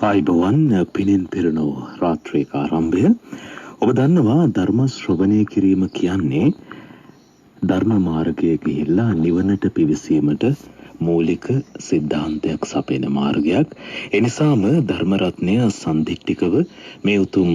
ආයිබෝවන් පිනෙන් පිරණෝ රාත්‍රියක ආරම්භය. ඔබ දන්නවා ධර්ම ශ්‍රවණය කිරීම කියන්නේ ධර්ම මාර්ගයේ ගිහිල්ලා නිවනට පිවිසීමට මූලික සිද්ධාන්තයක් සපයන මාර්ගයක්. එනිසාම ධර්ම රත්නය සන්දිට්ඨිකව මේ උතුම්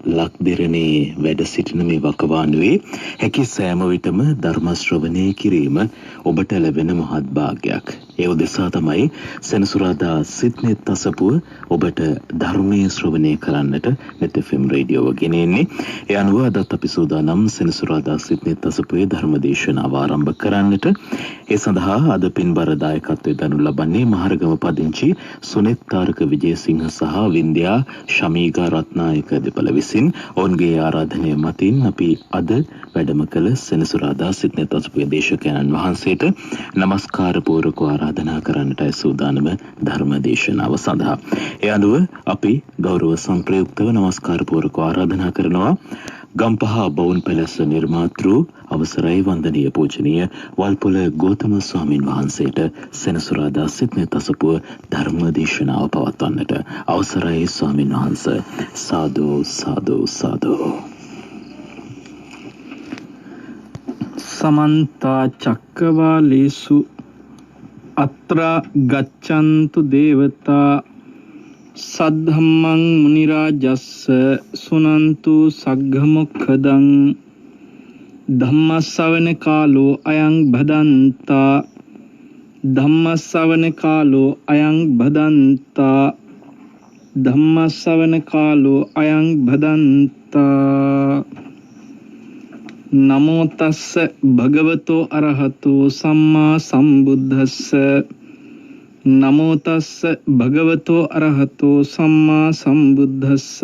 ලක්දිරණේ වැඩ සිටින මේ වකවානුවේ හැකි සෑම විටම ධර්ම ශ්‍රවණය කිරීම ඔබට ලැබෙන මහත් භාග්යක්. ඒ උදෙසා තමයි සෙනසුරාදා සිත්නෙත් අසපුව ඔබට ධර්මයේ ශ්‍රවණය කරන්නට net FM රේඩියෝව ගෙනෙන්නේ. ඒ අනුව අදත් අපි සූදානම් සෙනසුරාදා සිත්නෙත් අසපුවේ ධර්ම දේශනාව ආරම්භ කරන්නට. ඒ සඳහා අද පින්බර දායකත්වයෙන් දනු ලබන්නේ මහරගම පදිංචි සුනිත් තාරක විජේසිංහ සහ වින්ද්‍යා ශමීගා රත්නායක දෙපළ විසින් ඔවුන්ගේ ආරාධනය මතින් අපි අද වැඩම කළ සෙනසුරාදා සිත්නෙත් අසපුවේ දේශකයන්න් වහන්සේට নমස්කාර පූර්වක ආරාධනා කරන්නටයි සූදානම ධර්ම දේශනාව සඳහා. ඒ අනුව අපි ගෞරව සංප්‍රයුක්තව নমස්කාර පූර්වක ආරාධනා කරනවා ගම්පහ බවුන් පැලැස්ස නිර්මාතෘ අවසරයි වන්දනීය පූජනීය වල්පොල ගෞතම ස්වාමින් වහන්සේට සෙනසුරාදා සිත්නෙත් අසපුව ධර්ම දේශනාව පවත්වන්නට අවසරයි ස්වාමින් වහන්සේ. සාදු සාදු සාදු. සමන්ත චක්කවාලේසු අත්‍රා ගච්ඡන්තු දේවතා සද්ධම්මං මුනි රාජස්ස සුනන්තු සග්ග මොක්ඛදං ධම්මස්සවන කාලෝ අයං භදන්තා ධම්මස්සවන කාලෝ අයං භදන්තා ධම්මස්සවන කාලෝ අයං භදන්තා. නමෝ තස්ස භගවතෝ අරහතෝ සම්මා සම්බුද්දස්ස නමෝ තස්ස භගවතෝ අරහතෝ සම්මා සම්බුද්දස්ස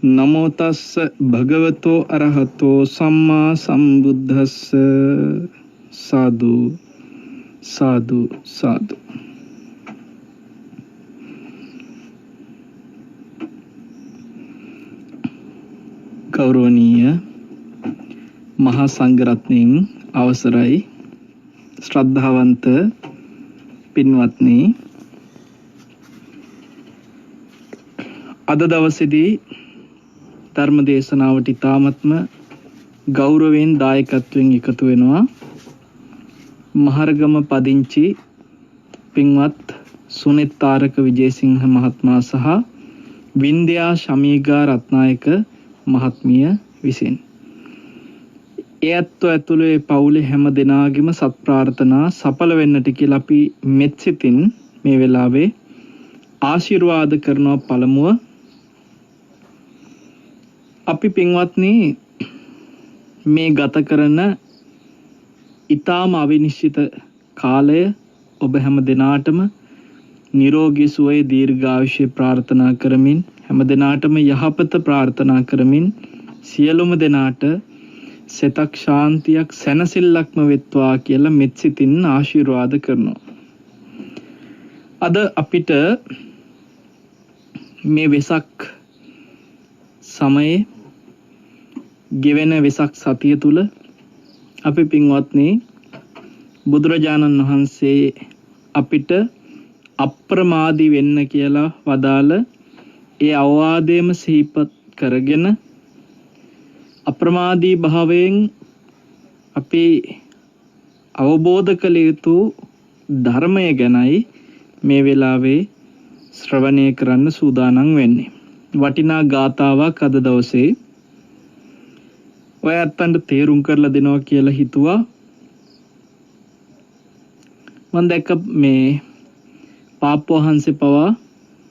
නමෝ තස්ස භගවතෝ අරහතෝ සම්මා සම්බුද්දස්ස. සාදු සාදු සාදු. ගෞරවනීය මහා සංඝරත්නයන් අවසරයි ශ්‍රද්ධාවන්ත පින්වත්නි, අද දවසේදී ධර්ම දේශනාවට ඉතාමත්ම ගෞරවයෙන් දායකත්වයෙන් එකතු වෙනවා මහරගම පදිංචි පින්වත් සුනිත් තාරක විජේසිංහ මහත්මයා සහ වින්ද්‍යා ශමීගා රත්නායක මහත්මිය විසින්. ඒත් ඇතුළේ පවුලේ හැම දෙනාගේම සත් ප්‍රාර්ථනා සඵල වෙන්නට කියලා අපි මෙත් සිතින් මේ වෙලාවේ ආශිර්වාද කරනවා. පළමුව අපි පින්වත්නි මේ ගත කරන ඊටාම අවිනිශ්චිත කාලය ඔබ හැම දෙනාටම නිරෝගී සුවය දීර්ඝායුෂ ප්‍රාර්ථනා කරමින් හැම දෙනාටම යහපත ප්‍රාර්ථනා කරමින් සියලුම දෙනාට සෙතක් ශාන්තියක් සැනසෙල්ලක්ම වෙත්වා කියලා මෙත් සිතින් ආශිර්වාද කරනවා. අද අපිට මේ වෙසක් සමයේ ගෙවෙන වෙසක් සතිය තුල අපි පින්වත්නි බුදුරජාණන් වහන්සේ අපිට අප්‍රමාදී වෙන්න කියලා වදාළ ඒ අවවාදයේම සිහිපත් කරගෙන අප්‍රමාදී භාවයෙන් අපි අවබෝධ කළ යුතු ධර්මය ගැනයි මේ වෙලාවේ ශ්‍රවණය කරන්න සූදානම් වෙන්නේ. වටිනා ගාථාවක් අද දවසේ ඔයත්තන්ට තේරුම් කරලා දෙනවා කියලා හිතුවා. මම දැක්ක මේ පාප් වහන්සේ පවා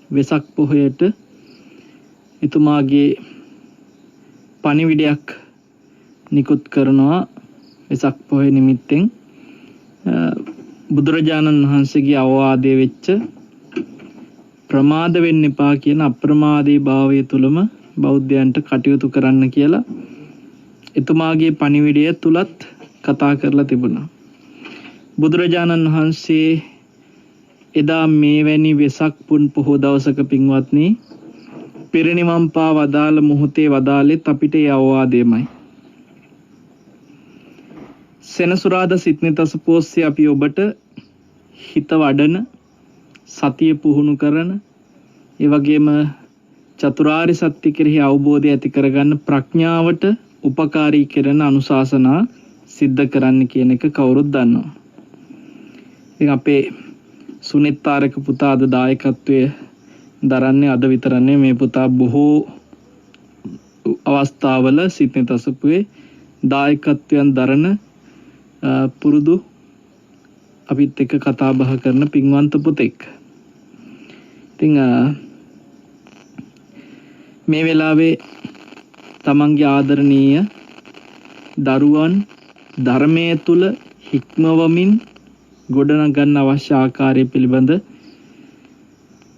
වෙසක් පොහොයට එතුමාගේ පණිවිඩයක් නිකුත් කරනවා. වෙසක් පොහොය නිමිත්තෙන් බුදුරජාණන් වහන්සේගේ අවවාදයේ වෙච්ච ප්‍රමාද වෙන්න එපා කියන අප්‍රමාදී භාවය තුලම බෞද්ධයන්ට කටයුතු කරන්න කියලා එතුමාගේ පණිවිඩය තුලත් කතා කරලා තිබුණා. බුදුරජාණන් වහන්සේ එදා මේ වැනි වෙසක් පුන් පොහොය දවසක පින්වත්නි පිරිනිවන් පා වදාළ මොහොතේ වදාළෙත් අපිට ඒ අවවාදයමයි. සෙනසුරාදා සිත්නෙත් අසපුවේ අපි ඔබට හිත වඩන, සතිය පුහුණු කරන, ඒ වගේම චතුරාර්ය සත්‍ය කෙරෙහි අවබෝධය ඇති කරගන්න ප්‍රඥාවට උපකාරී කරන අනුශාසනා සිද්ධ කරන්න කියන එක කවුරුත් දන්නවා. ඉතින් අපේ සුනිත්තාරක පුතා අද දායකත්වයේ දරන්නේ අද විතරන්නේ මේ පුතා බොහෝ අවස්ථාවල සිත්නේ තසපුවේ දායකත්වයන් දරන පුරුදු අපිත් එක්ක කතා බහ කරන පින්වන්ත පුතෙක්. ඉතින් මේ වෙලාවේ තමන්ගේ ආදරණීය දරුවන් ධර්මයේ තුල හික්මවමින් ගොඩනගන්න අවශ්‍ය ආකාරය පිළිබඳ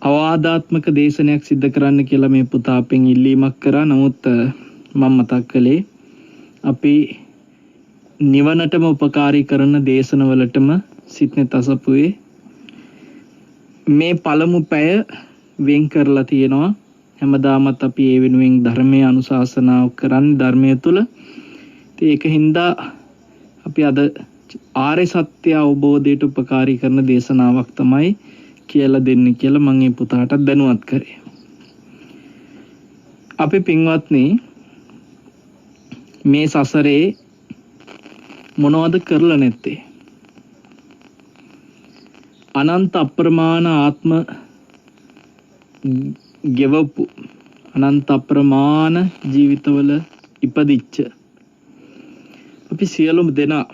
අවවාදාත්මක දේශනයක් සිද්ධ කරන්න කියලා මේ පුතා අපෙන් ඉල්ලීමක් කරා. නමුත් මම මතක් කළේ අපි නිවනටම උපකාරී කරන දේශනවලටම සිත්නේ තසපුවේ මේ පළමු පැය වෙන් කරලා තියෙනවා. හැමදාමත් අපි ඒ වෙනුවෙන් ධර්මයේ අනුශාසනාව කරන්නේ ධර්මයේ තුල. ඉතින් ඒකින්ද අපි අද ආර්ය සත්‍ය අවබෝධයට උපකාරී කරන දේශනාවක් තමයි කියලා දෙන්නේ කියලා මම මේ පුතාට දැනුවත් කරේ. අපි පින්වත්නි මේ සසරේ මොනවද කරලා නැත්තේ? අනන්ත අප්‍රමාණ ආත්ම ගෙවපු අනන්ත අප්‍රමාණ ජීවිතවල ඉපදිච්ච අපි සියලුම දෙනා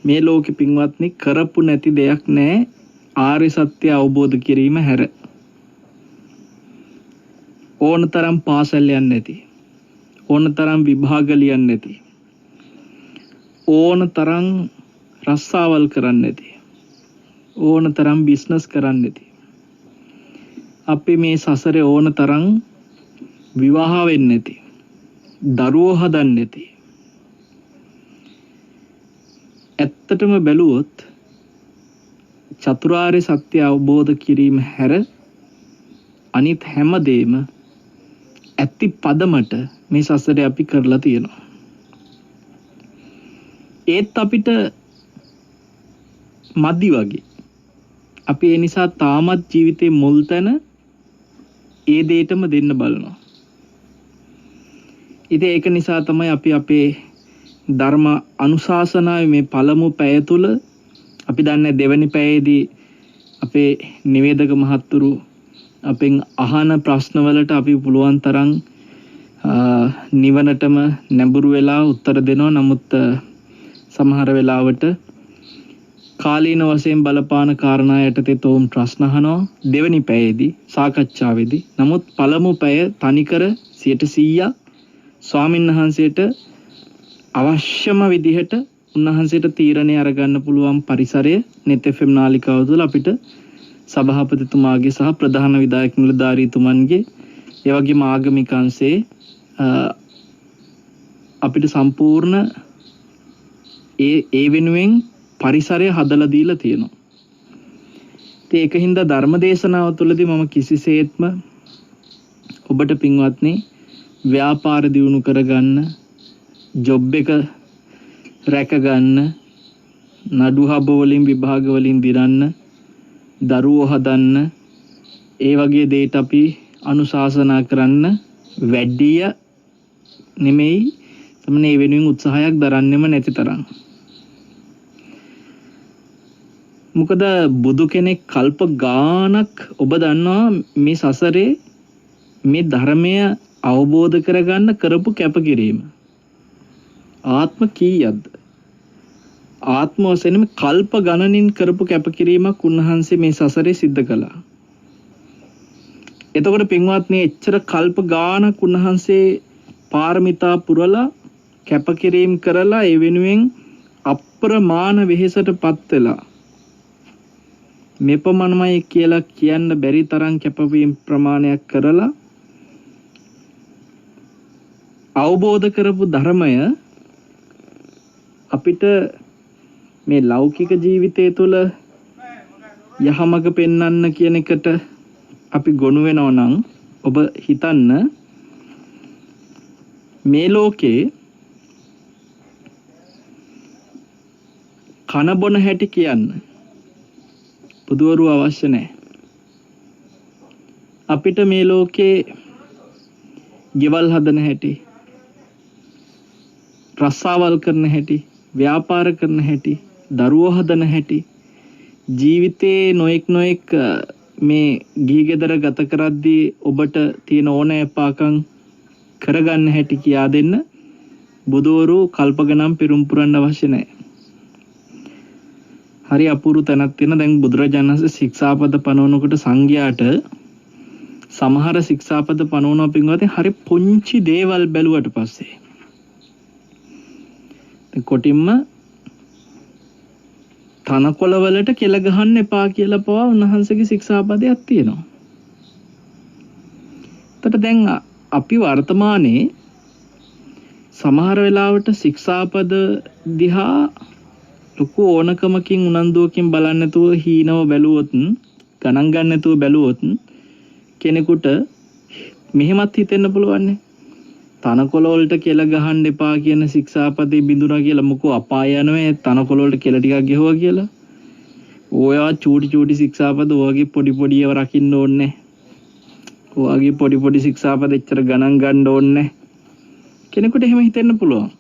මේ ලෝකෙ පින්වත්නි කරපු නැති දෙයක් නැහැ ආර්ය සත්‍ය අවබෝධ කිරීම හැර. ඕනතරම් පාසල් යන්නේ නැති, ඕනතරම් විභාග ලියන්නේ නැති, ඕනතරම් රස්සාවල් කරන්නේ නැති, ඕනතරම් බිස්නස් කරන්නේ නැති, අපි මේ සසරේ ඕනතරම් විවාහ වෙන්නේ නැති, දරුවෝ හදන්නේ නැති. ඇත්තටම බැලුවොත් චතුරාර්ය සත්‍ය අවබෝධ කිරීම හැර අනිත් හැමදේම ඇති පදමට මේ සසරේ අපි කරලා තියෙනවා. ඒත් අපිට මදි වගේ. අපි ඒ නිසා තාමත් ජීවිතේ මුල් තැන ඒ දෙයටම දෙන්න බලනවා. ඉතින් ඒක නිසා තමයි අපි අපේ ධර්ම අනුශාසනාවේ මේ පළමු පැය තුල අපි දන්නේ දෙවැනි පැයේදී අපේ නිවේදක මහත්තුරු අපෙන් අහන ප්‍රශ්නවලට අපි පුළුවන් තරම් නිවනටම නැඹුරු වෙලා උත්තර දෙනවා. නමුත් සමහර වෙලාවට කාලීන වශයෙන් බලපාන කාරණා යටතේ තෝම් ප්‍රශ්න අහනවා දෙවැනි පැයේදී සාකච්ඡාවේදී. නමුත් පළමු පැය තනිකර 100% ස්වාමින්වහන්සේට අවශ්‍යම විදිහට උන්වහන්සේට තීරණය අරගන්න පුළුවන් පරිසරය net FM නාලිකාව තුළ අපිට සභාපතිතුමාගේ සහ ප්‍රධාන විධායක නිලධාරීතුමන්ගේ ඒ වගේම ආගමික අංශයේ අපිට සම්පූර්ණ ඒ වෙනුවෙන් පරිසරය හදලා දීලා තියෙනවා. ඉතින් ඒකින්ද ධර්ම දේශනාව තුළදී මම කිසිසේත්ම ඔබට පින්වත්නි ව්‍යාපාර දියුණු කරගන්න, ජොබ් එක රැක ගන්න, නඩු හබ වලින් විභාග වලින් දිරන්න, දරුවෝ හදන්න, ඒ වගේ දෙයට අපි අනුශාසනා කරන්න වැඩිය නෙමෙයි, තමනේ ඒ වෙනුවෙන් උත්සාහයක් දරන්නෙම නැති තරම්. මොකද බුදු කෙනෙක් කල්ප ගානක් ඔබ දන්නවා මේ සසරේ මේ ධර්මය අවබෝධ කරගන්න කරපු කැපකිරීම. ආත්ම කීයක්ද? ආත්ම වශයෙන්ම කල්ප ගණනින් කරපු කැපකිරීමක් උන්වහන්සේ මේ සසරේ සිද්ධ කළා. එතකොට පින්වත්නි එච්චර කල්ප ගානක් උන්වහන්සේ පාරමිතා පුරලා කැපකිරීම කරලා ඒ වෙනුවෙන් අප්‍රමාණ වෙහෙසටපත් වෙලා මෙපමණමයි කියලා කියන්න බැරි තරම් කැපවීම ප්‍රමාණයක් කරලා අවබෝධ කරපු ධර්මය අපිට මේ ලෞකික ජීවිතය තුළ යහමඟ පෙන්වන්න කියන එකට අපි ගොනු වෙනවා නම් ඔබ හිතන්න මේ ලෝකේ කන බොන හැටි කියන්න බුදුවරු අවශ්‍ය නැහැ. අපිට මේ ලෝකේ ගෙවල් හදන හැටි, රස්සාවල් කරන හැටි, ව්‍යාපාර කරන හැටි, දරුවෝ හදන හැටි, ජීවිතේ නොඑක් මේ ගිහි ගෙදර ගත කරද්දී ඔබට තියෙන ඕනෑපාකම් කරගන්න හැටි කියා දෙන්න බුදවරු කල්ප ගණන් පිරුම් පුරන්න අවශ්‍ය නැහැ. හරි අපූර්ව තැනක් තියෙන. දැන් බුදුරජාණන් වහන්සේ ශික්ෂාපද පනවනකොට සංඝයාට සමහර ශික්ෂාපද පනවනවා පින්වත්නි හරි පුංචි දේවල් බැලුවට පස්සේ කොටින්ම තනකොළ වලට කෙල ගහන්න එපා කියලා පවා උන්වහන්සේගේ ශික්ෂාපදයක් තියෙනවා. එතකොට දැන් අපි වර්තමානයේ සමහර වෙලාවට ශික්ෂාපද දිහා ලොකු ඕනකමකින් උනන්දුවකින් බලන්න නැතුව හීනව බැලුවොත්, ගණන් ගන්න නැතුව බැලුවොත් කෙනෙකුට මෙහෙමත් හිතෙන්න පුළුවන් නේ. තනකොළ වලට කෙල ගහන්න එපා කියන ශික්ෂාපදේ බිඳුනා කියලා මොකෝ අපාය යනවා තනකොළ වලට කෙල ටිකක් ගහුවා කියලා. ඔයා චූටි ශික්ෂාපද ඔයගේ පොඩි ඒවා රකින්න ඕනේ. ඔයගේ පොඩි ශික්ෂාපද එච්චර ගණන් ගන්න ඕනේ. කෙනෙකුට එහෙම හිතෙන්න පුළුවන්.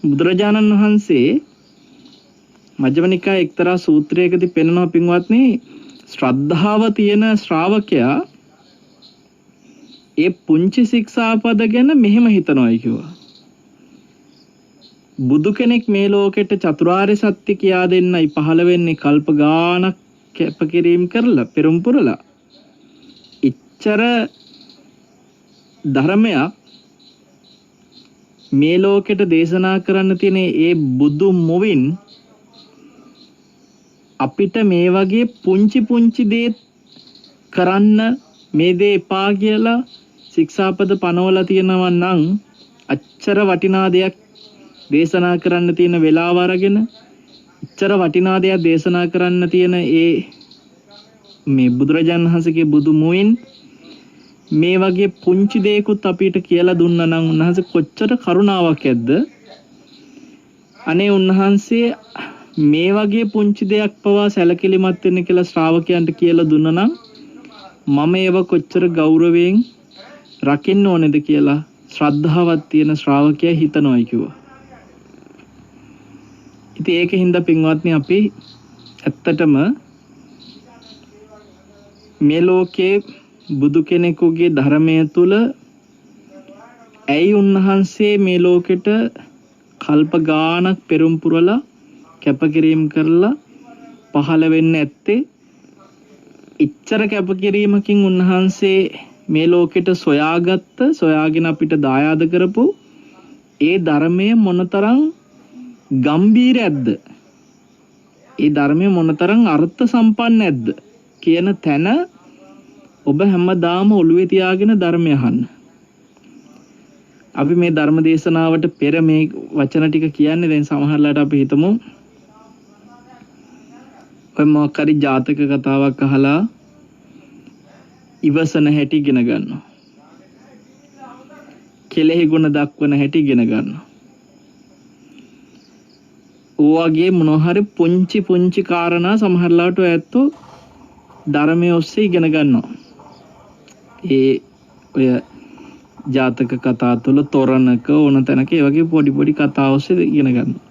බුදුරජාණන් වහන්සේ මජ්ක්‍ධිම නිකායේ එක්තරා සූත්‍රයකදී පෙන්වනවා පින්වත්නි ශ්‍රද්ධාව තියෙන ශ්‍රාවකයා ඒ පුංචි ශික්ෂාපද ගැන මෙහෙම හිතනවායි කිව්වා. බුදු කෙනෙක් මේ ලෝකෙට චතුරාර්ය සත්‍ය කියා දෙන්නයි පහළ වෙන්නේ කල්ප ගානක් කැපකිරීම කරලා පෙරම් පුරලා. ඉච්ඡර ධර්මයක් මේ ලෝකෙට දේශනා කරන්න තියෙන ඒ බුදු මොවින් අපිට මේ වගේ පුංචි දේ කරන්න මේ දේ එපා කියලා ශික්ෂාපද පනවලා තියෙනවා නම් අච්චර වටිනා දෙයක් දේශනා කරන්න තියෙන වෙලාව අරගෙන අච්චර වටිනා දෙයක් දේශනා කරන්න තියෙන ඒ මේ බුදුරජාණන් වහන්සේගේ බුදු මුවින් මේ වගේ පුංචි දෙයක්ත් අපිට කියලා දුන්නා නම් උන්වහන්සේ කොච්චර කරුණාවක් ඇද්ද? අනේ උන්වහන්සේ මේ වගේ පුංචි දෙයක් පවා සැලකිලිමත් වෙන්න කියලා ශ්‍රාවකයන්ට කියලා දුන්නා නම් මම ඒව කොච්චර ගෞරවයෙන් රකින්න ඕනේද කියලා ශ්‍රද්ධාවක් තියෙන ශ්‍රාවකයා හිතනවායි කිව්වා. ඉතින් ඒකින්ද පින්වත්නි අපි ඇත්තටම මේ ලෝකේ බුදු කෙනෙකුගේ ධර්මය තුල ඇයි උන්වහන්සේ මේ ලෝකෙට කල්ප ගානක් පෙරම් පුරලා කැපකිරීම කරලා පහළ වෙන්න ඇත්තේ? ඉච්ඡර කැපකිරීමකින් උන්වහන්සේ මේ ලෝකෙට සොයාගෙන අපිට දායාද කරපු ඒ ධර්මයේ මොනතරම් ගම්බීරයක්ද? ඒ ධර්මයේ මොනතරම් අර්ථ සම්පන්නයක්ද කියන තැන ඔබ හැමදාම ඔළුවේ තියාගෙන ධර්මය අහන්න. අපි මේ ධර්ම දේශනාවට පෙර මේ වචන ටික කියන්නේ දැන් සමහරලාට අපි හිතමු ඔය මොකක් හරි ජාතක කතාවක් අහලා ඉවසන හැටි ඉගෙන ගන්නවා. කෙලෙහි ගුණ දක්වන හැටි ඉගෙන ගන්නවා. ඔයගේ මොනවා හරි පුංචි කාරණා සමහරලාට ඇත්තෝ ධර්මයේ ඔස්සේ ඉගෙන ගන්නවා. ඔය ජාතක කතා තුළ තොරණක ඕන තැනක ඒ වගේ පොඩි කතා ඔස්සේ ඉගෙන ගන්නවා.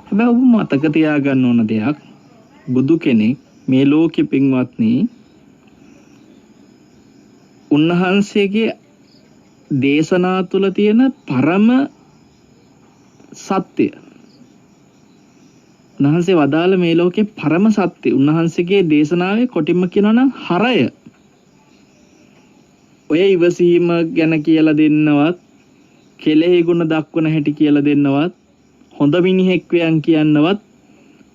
හැබැයි ඔබ මතක තියාගන්න ඕන දෙයක් බුදු කෙනෙක් මේ ලෝකෙ පින්වත්නි උන්වහන්සේගේ දේශනා තුළ තියෙන පරම සත්‍ය උන්වහන්සේ වදාළ මේ ලෝකේ පරම සත්‍ය උන්වහන්සේගේ දේශනාවේ කොටින්ම කියනවා නම් හරය ඔය ඉවසීම ගැන කියලා දෙන්නවත් කෙලෙහි ගුණ දක්වන හැටි කියලා දෙන්නවත් හොඳ මිනිහෙක් වයන් කියන්නවත්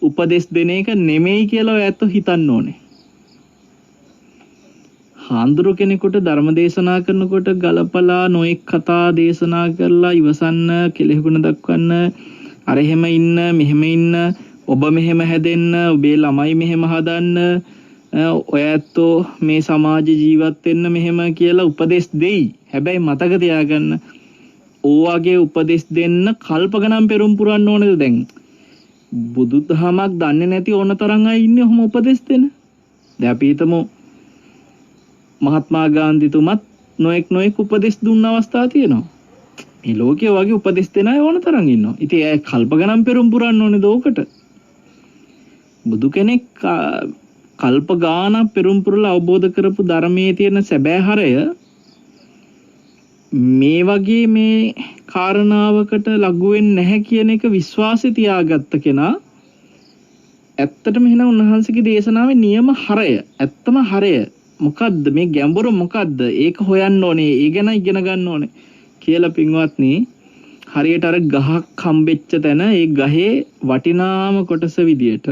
උපදෙස් දෙන එක නෙමෙයි කියලා ඔය ඇත්ත හිතන්න ඕනේ. හාමුදුරු කෙනෙකුට ධර්ම දේශනා කරනකොට ගලපලා නොඑක් කතා දේශනා කරලා ඉවසන්න කෙලෙහි ගුණ දක්වන්න අර එහෙම ඉන්න මෙහෙම ඉන්න ඔබ මෙහෙම හැදෙන්න ඔබේ ළමයි මෙහෙම හදන්න ඔය ඇත්තෝ මේ සමාජ ජීවත් වෙන්න මෙහෙම කියලා උපදෙස් දෙයි. හැබැයි මතක තියාගන්න ඕවාගේ උපදෙස් දෙන්න කල්ප ගණන් පෙරම් පුරන්න ඕනේද? දැන් බුදුදහමක් දන්නේ නැති ඕන තරම් අය ඉන්නේ ඔහොම උපදෙස් දෙන්න. දැන් අපි හිතමු මහත්මා ගාන්ධිතුමත් නොඑක් උපදෙස් දුන්න අවස්ථා තියෙනවා. මේ ලෝකයේ වගේ උපදෙස් දෙන අය ඕන තරම් ඉන්නවා. ඉතින් ඒ කල්ප ගණන් පෙරම් පුරන්න ඕනේ දෝකට. බුදු කෙනෙක් කල්ප ගානක් පෙරම් පුරලා අවබෝධ කරපු ධර්මයේ තියෙන සැබෑ හරය මේ වගේ මේ කාරණාවකට ලඟු වෙන්නේ නැහැ කියන එක විශ්වාසය තියාගත්ත කෙනා ඇත්තටම එහෙනම් උන්වහන්සේගේ දේශනාවේ නියම හරය ඇත්තම හරය මොකද්ද මේ ගැඹුර මොකද්ද ඒක හොයන්න ඕනේ ඒ ගැන ඉගෙන ගන්න ඕනේ කියලා පින්වත්නි හරියට අර ගහක් හම්බෙච්ච තැන ඒ ගහේ වටිනාම කොටස විදියට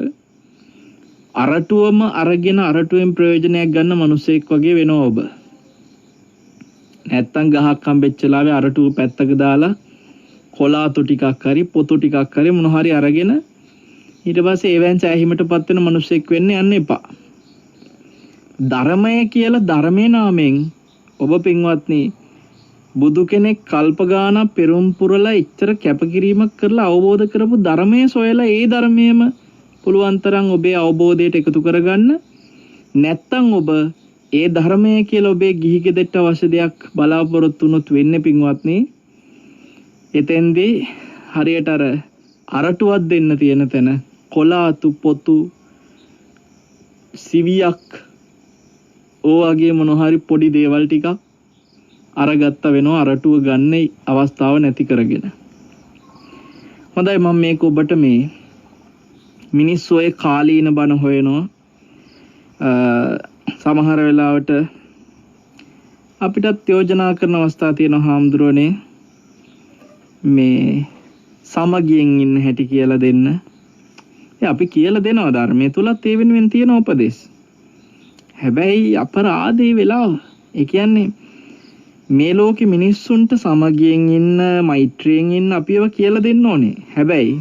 අරටුවම අරගෙන අරටුවෙන් ප්‍රයෝජනයක් ගන්න මිනිසෙක් වගේ වෙනවා ඔබ. නැත්තම් ගහක් හම්බෙච්චලාවේ අරටුව පැත්තක දාලා කොලාතු ටිකක් හරි පොතු ටිකක් හරි මොන හරි අරගෙන ඊට පස්සේ ඒවෙන් සෑහීමටපත් වෙන මිනිසෙක් වෙන්න යන්න එපා. ධර්මය කියලා ධර්මයේ නාමයෙන් ඔබ පින්වත්නි බුදු කෙනෙක් කල්ප ගානක් පෙරම් පුරලා ඉච්චර කැපකිරීමක් කරලා අවබෝධ කරපු ධර්මයේ සොයලා ඒ ධර්මයේම පුළුවන් තරම් ඔබේ අවබෝධයට එකතු කරගන්න. නැත්තම් ඔබ ඒ ධර්මය කියලා ඔබේ ගිහි ගෙදරට අවශ්‍ය දෙයක් බලාපොරොත්තු වුණොත් වෙන්නේ පින්වත්නි එතෙන්දී හරියට අර අරටුවක් දෙන්න තියෙන තැන කොලාතු පොතු සිවියක් ඕවගේ මොන හරි පොඩි දේවල් ටිකක් අරගත්ත වෙනවා අරටුව ගන්න අවස්ථාව නැති කරගෙන. හොඳයි මම මේක ඔබට මේ මිනිස්සු ඔය කාලීන බණ හොයනවා සමහර වෙලාවට අපිටත් යෝජනා කරන අවස්ථා තියෙනවා හාමුදුරනේ මේ සමගියෙන් ඉන්න හැටි කියලා දෙන්න. අපි කියලා දෙනවා ධර්මයේ තුලත් ඒ වෙනුවෙන් තියෙන උපදේශ. හැබැයි අපරාධේ වෙලාව ඒ කියන්නේ මේ ලෝකෙ මිනිස්සුන්ට සමගියෙන් ඉන්න මෛත්‍රියෙන් ඉන්න අපි ඒවා කියලා දෙන්න ඕනේ. හැබැයි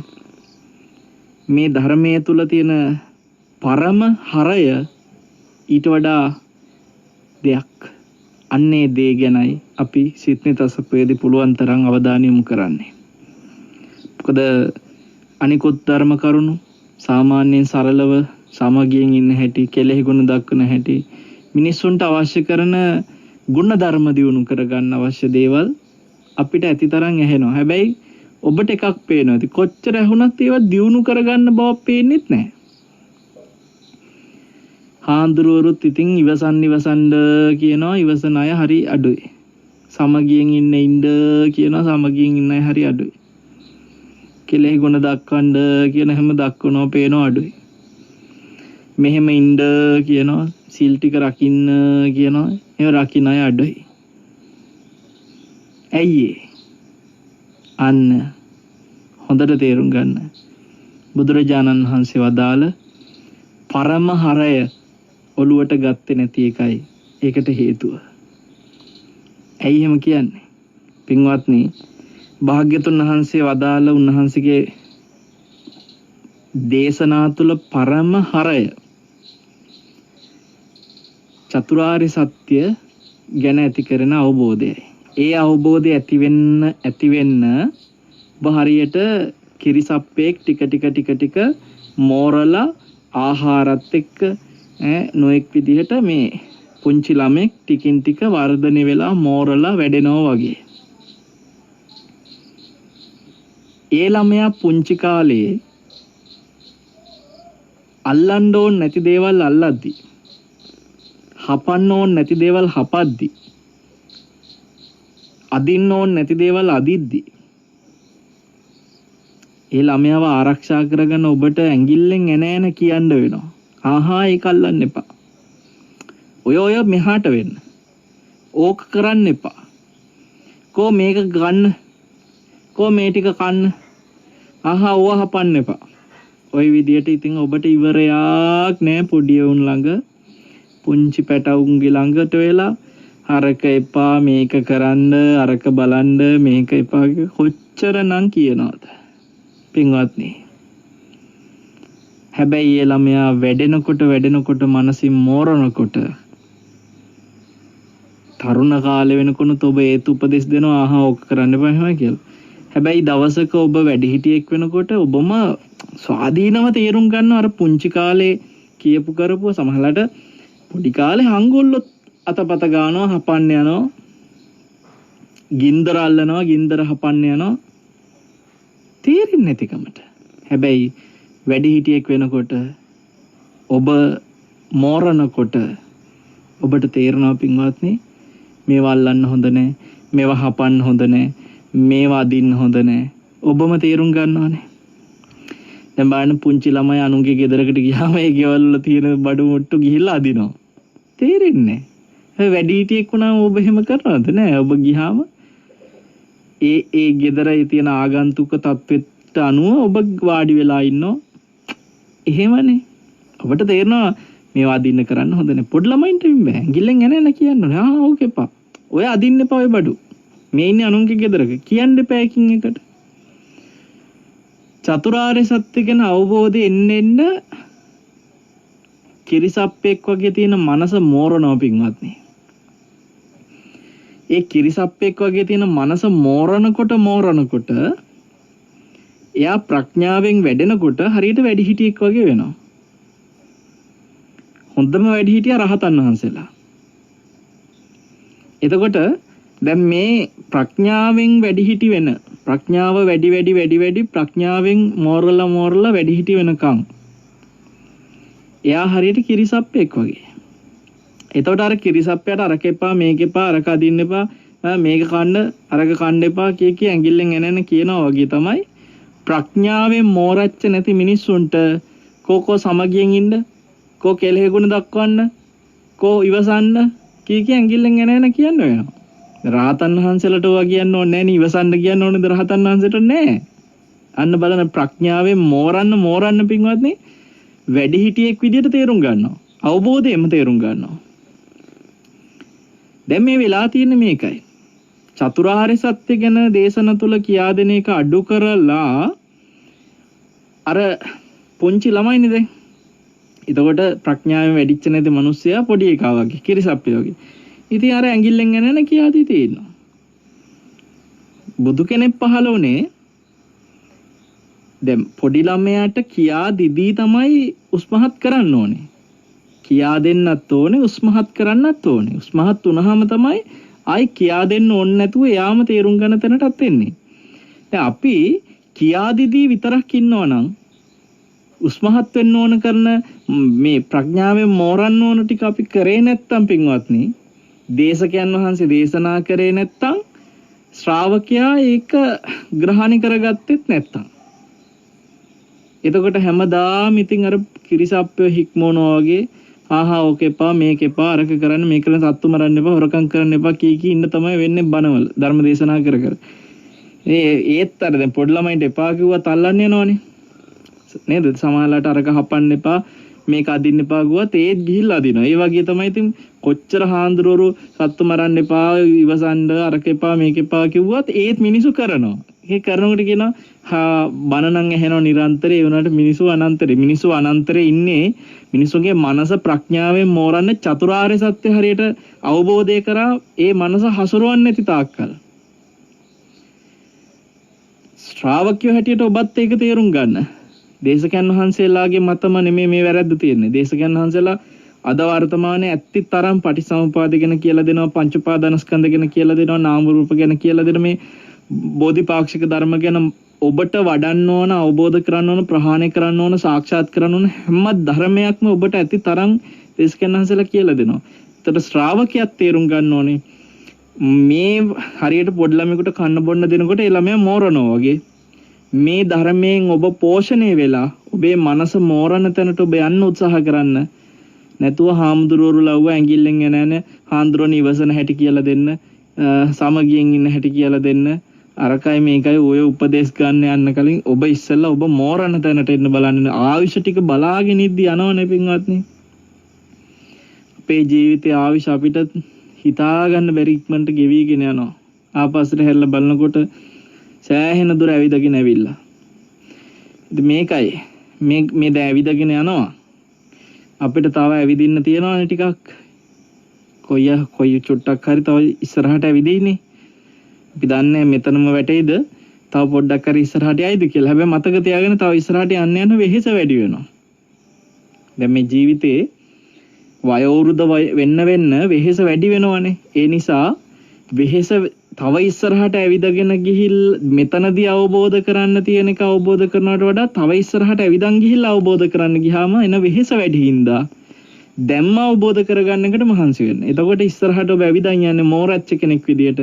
මේ ධර්මයේ තුල තියෙන පරම හරය ඊට වඩා දෙයක්. අන්නේ දේ ගැනයි අපි සිත්නේ තසපේදී පුළුවන් තරම් අවධානය යොමු කරන්නේ. මොකද අනිකුත් ධර්ම කරුණු සාමාන්‍යයෙන් සරලව සමගියෙන් ඉන්න හැටි, කෙලෙහි ගුණ දක්වන හැටි, මිනිස්සුන්ට අවශ්‍ය කරන ගුණ ධර්ම දියුණු කරගන්න අවශ්‍ය දේවල් අපිට ඇතිතරම් ඇහෙනවා. හැබැයි ඔබට එකක් පේනවා. ඉතින් කොච්චර ඇහුණත් ඒවා දියුණු කරගන්න බව පේන්නේත් නැහැ. හාඳුරුවරුත් ඉතින් ඉවසන්න කියනවා ඉවසන අය හරි අඩුයි. සමගියෙන් ඉන්න කියනවා සමගියෙන් ඉන්න අය හරි අඩුයි. කෙලෙහි ගුණ දක්වන්න කියන හැම දක්වනවා පේනවා අඩුයි. මෙහෙම ඉන්න කියනවා සිල් ටික රකින්න කියනවා ඒව රකින්න අය අඩුයි. ඇයි අන්න හොඳට තේරුම් ගන්න. බුදුරජාණන් වහන්සේ වදාළ පරම හරය ඔළුවට ගත්තේ නැති එකයි ඒකට හේතුව. ඇයි එහෙම කියන්නේ? පින්වත්නි, භාග්‍යතුන් වහන්සේ වදාළ උන්වහන්සේගේ දේශනා තුළ පරම හරය චතුරාර්ය සත්‍ය ගැන ඇති කරන අවබෝධයයි. ඒ අවබෝධය ඇති වෙන්න ඔබ හරියට කිරිසප්පේක් ටික මෝරලා ආහාරත් එක්ක නොඑක් විදිහට මේ පුංචි ළමෙක් ටිකින් ටික වර්ධනය වෙලා මෝරලා වැඩෙනවා වගේ. ඒ ළමයා පුංචි කාලේ අල්ලන්න ඕන නැති දේවල් අල්ලද්දි, හපන්න ඕන නැති දේවල් හපද්දි, අදින්න ඕන නැති දේවල් අදිද්දි ඒ ළමයාව ආරක්ෂා කරගන්න ඔබට ඇඟිල්ලෙන් එන කියන්න වෙනවා. ආහා ඒක අල්ලන්න එපා. ඔය මෙහාට වෙන්න. ඕක කරන්න එපා. කෝ මේක ගන්න. කෝ මේ ටික කන්න. ආහා ඕවා හපන්න එපා. ওই විදියට ඉතින් ඔබට ඉවරයක් නෑ පොඩි උන් ළඟ පුංචි පැටවුන්ගේ ළඟට වෙලා අරක එපා මේක කරන්න අරක බලන්න මේක එපා කොච්චරනම් කියනවද පින්වත්නි. හැබැයි ඒ ළමයා වැඩෙනකොට මනසින් මෝරනකොට තරුණ කාලේ වෙනකොට ඔබ ඒත් උපදෙස් දෙනවා ආහා ඕක කරන්න එපා කියලා. හැබැයි දවසක ඔබ වැඩිහිටියෙක් වෙනකොට ඔබම ස්වාධීනව තේරුම් ගන්න අර පුංචි කාලේ කියපු කරපුව සමහරලාට පොඩි කාලේ හංගොල්ලොත් අතපත ගන්නවා, හපන්න යනවා. ගින්දර අල්ලනවා, ගින්දර හපන්න යනවා. තේරෙන්නේ නැතිකමට. හැබැයි වැඩි හිටියෙක් වෙනකොට ඔබ මෝරනකොට ඔබට තේරෙනවා පින්වත්නි මේවා අල්ලන්න හොඳ නැහැ, මේවා හපන්න හොඳ නැහැ, මේවා අදින්න හොඳ නැහැ. ඔබම තේරුම් ගන්නවානේ. දැන් බලන්න පුංචි ළමයි අනුන්ගේ ගෙදරකට ගියාම ඒ ගෙවල් වල තියෙන බඩු මුට්ටු ගිහිල්ලා අදිනවා. තේරෙන්නේ නැහැ. වැඩි හිටියෙක් වුණාම ඔබ එහෙම කරනවද? නෑ. ඔබ ගියාම ඒ ගෙදරේ තියෙන ආගන්තුක තත්ත්වෙට අනුව ඔබ වාඩි වෙලා ඉන්නෝ. එහෙමනේ. ඔබට තේරෙනවා මේවා අදින්න කරන්න හොඳ නැහැ. පොඩි ළමයින්ට බෑ. ඇඟිල්ලෙන් එන කියන්න ඕනේ. ඕකේ පා. ඔය අදින්න එපා ඔය බඩු. මේ ඉන්නේ අනුන්ගේ ගෙදරක. කියන්න එපා එකින් එකට. චතුරාර්ය සත්‍ය ගැන අවබෝධය එන්න කිරිසප්පෙක් වගේ තියෙන මනස මෝරනවා පින්වත්නි. ඒ කිරිසප්පෙක් වගේ තියෙන මනස මෝරනකොට එයා ප්‍රඥාවෙන් වැඩෙනකොට හරියට වැඩිහිටියෙක් වගේ වෙනවා. හොඳම වැඩිහිටියා රහතන් වහන්සේලා. එතකොට දැන් මේ ප්‍රඥාවෙන් වැඩිහිටි වෙන ප්‍රඥාව වැඩි ප්‍රඥාවෙන් මෝරලා වැඩිහිටි වෙනකම් එයා හරියට කිරිසප්පෙක් වගේ. එතකොට අර කිරිසප්පයට අරක එපා මේක එපා අරක අදින්න එපා මේක කන්න අරක කන්න එපා කිය ඇඟිල්ලෙන් එනන කියනවා වගේ තමයි ප්‍රඥාවෙන් මෝරච්ච නැති මිනිස්සුන්ට කෝ සමගියෙන් ඉන්න කෝ කෙලෙහි ගුණ දක්වන්න කෝ ඉවසන්න කිය ඇඟිල්ලෙන් එනන කියන්න වෙනවා. රහතන් වහන්සේලට ඔවා කියන්න ඕනේ නැහැ නේ ඉවසන්න කියන්න ඕනේද රහතන් වහන්සේට නැහැ. අන්න බලන ප්‍රඥාවෙන් මෝරන්න පින්වත්නි වැඩි හිටියෙක් විදියට තේරුම් ගන්නවා. අවබෝධයෙන්ම තේරුම් ගන්නවා. දැන් මේ වෙලා තියෙන්නේ මේකයි. චතුරාර්ය සත්‍ය ගැන දේශන තුල කියා දෙන එක අඩු කරලා අර පුංචි ළමයිනේ දැන්. එතකොට ප්‍රඥාවෙන් වැඩිච්ච නැති මිනිස්සයා පොඩි එකා වගේ කිරිසප්පේ වගේ. ඉතින් අර ඇඟිල්ලෙන් එනන කියාදී තියෙනවා. බුදු කෙනෙක් පහළ වුණේ දැන් පොඩි ළමයාට කියා දිදී තමයි උස්මහත් කරන්න ඕනේ. කියා දෙන්නත් ඕනේ උස්මහත් කරන්නත් ඕනේ. උස්මහත් වුණාම තමයි ආයි කියා දෙන්න ඕනේ නැතුව එයාම තේරුම් ගන්න තැනටත් එන්නේ. දැන් අපි කියා දිදී විතරක් ඉන්නවනම් උස්මහත් වෙන්න ඕන කරන මේ ප්‍රඥාවෙන් මෝරන්න ඕන ටික අපි කරේ නැත්තම් පින්වත්නි දේශකයන් වහන්සේ දේශනා කරේ නැත්තම් ශ්‍රාවකයා ඒක ග්‍රහණය කරගත්තෙත් නැත්තම් එතකොට හැමදාම ඉතින් අර කිරිසප්පය හික්මවනවා වගේ ආහා ඕකේ එපා මේක එපා අරක කරන්න මේක කරන්න සත්තු මරන්න එපා හොරකම් කරන්න එපා කී ඉන්න තමයි වෙන්නේ බණවල ධර්ම දේශනා කර ඒත් අර දැන් පොඩි ළමයින්ට එපා කිව්වත් අල්ලන්න යනවනේ නේද සමහරලාට අරක හපන්න එපා මේක අදින්න එපා ගුවත් ඒත් ගිහිල්ලා අදිනවා. ඒ වගේ තමයි ඉතින් කොච්චර හාන්දුරුවෝ සත්තු මරන්න එපා ඉවසන්න අරක එපා මේක එපා කිව්වත් ඒත් මිනිසු කරනවා. ඒ කරනකොට කියනවා බන නම් ඇහෙනවා නිරන්තරේ ඒ වුණාට මිනිසු අනන්තරේ ඉන්නේ මිනිසුගේ මනස ප්‍රඥාවෙන් මෝරන්න චතුරාර්ය සත්‍ය හරියට අවබෝධය කරා ඒ මනස හසුරවන්නේ නැති තාක්කල්. ශ්‍රාවකයෝ හැටියට ඔබත් ඒක තේරුම් ගන්න. දේශකයන් වහන්සේලාගේ මතම නෙමෙයි මේ වැරද්ද තියෙන්නේ. දේශකයන් වහන්සේලා අද වර්තමානයේ ඇත්ති තරම් පටිසමුපාද ගැන කියලා දෙනවා, පංච උපාදානස්කන්ධ ගැන කියලා දෙනවා, නාම රූප ගැන කියලා දෙන මේ බෝධිපාක්ෂික ධර්ම ගැන ඔබට වඩන්න ඕන, අවබෝධ කරන්න ඕන, ප්‍රහාණය කරන්න ඕන, සාක්ෂාත් කරන්න ඕන හැම ධර්මයක්ම ඔබට ඇති තරම් දේශකයන් වහන්සේලා කියලා දෙනවා. ඒතර ශ්‍රාවකයාත් තේරුම් ගන්න ඕනේ මේ හරියට පොඩි ළමයෙකුට කන්න බොන්න දෙනකොට ඒ ළමයා මෝරනවා වගේ මේ ධර්මයෙන් ඔබ පෝෂණය වෙලා ඔබේ මනස මෝරණ තැනට ඔබ යන්න උත්සාහ කරන්න. නැතුව හාමුදුරුවෝ ලව්ව ඇඟිල්ලෙන් එනන හාමුදුරුවෝ ඉවසන හැටි කියලා දෙන්න, සමගියෙන් ඉන්න හැටි කියලා දෙන්න. අරකයි මේකයි ඔය උපදේශ ගන්න යන්න කලින් ඔබ ඉස්සෙල්ලා ඔබ මෝරණ තැනට එන්න බලන්න. ආයුෂ ටික බලාගෙන ඉද්දි යනවනේ පින්වත්නි. අපේ ජීවිතයේ ආයුෂ අපිට හිතා ගන්න බැරි ඉක්මනට ගෙවිගෙන යනවා. ආපස්සට හැරිලා බලනකොට සෑහෙන දුර ඇවිදගෙන ඇවිල්ලා. ඉතින් මේකයි මේ දැන් ඇවිදගෙන යනවා. අපිට තව ඇවිදින්න තියෙනවානේ ටිකක්. කොයි චුට්ටක් හරි තව ඉස්සරහට ඇවිදින්නේ. අපි දන්නේ මෙතනම වැටෙයිද? තව පොඩ්ඩක් හරි ඉස්සරහට යයිද කියලා. හැබැයි මතක තියාගන්න තව ඉස්සරහට යන්න වෙහෙස වැඩි වෙනවා. දැන් මේ ජීවිතේ වයෝවෘද වෙන්න වෙහෙස වැඩි වෙනවනේ. ඒ නිසා වෙහෙස තව ඉස්සරහට ඇවිදගෙන ගිහිල් මෙතනදී අවබෝධ කරන්න තියෙන එක අවබෝධ කරනවට වඩා තව ඉස්සරහට ඇවිදන් ගිහිල්ලා අවබෝධ කරන්න ගියාම එන වෙහෙස වැඩි හින්දා දැම්ම අවබෝධ කරගන්න එකට මහන්සි වෙන්න. එතකොට ඉස්සරහට ඔබ ඇවිදන් යන්නේ මෝරච්ච කෙනෙක් විදියට.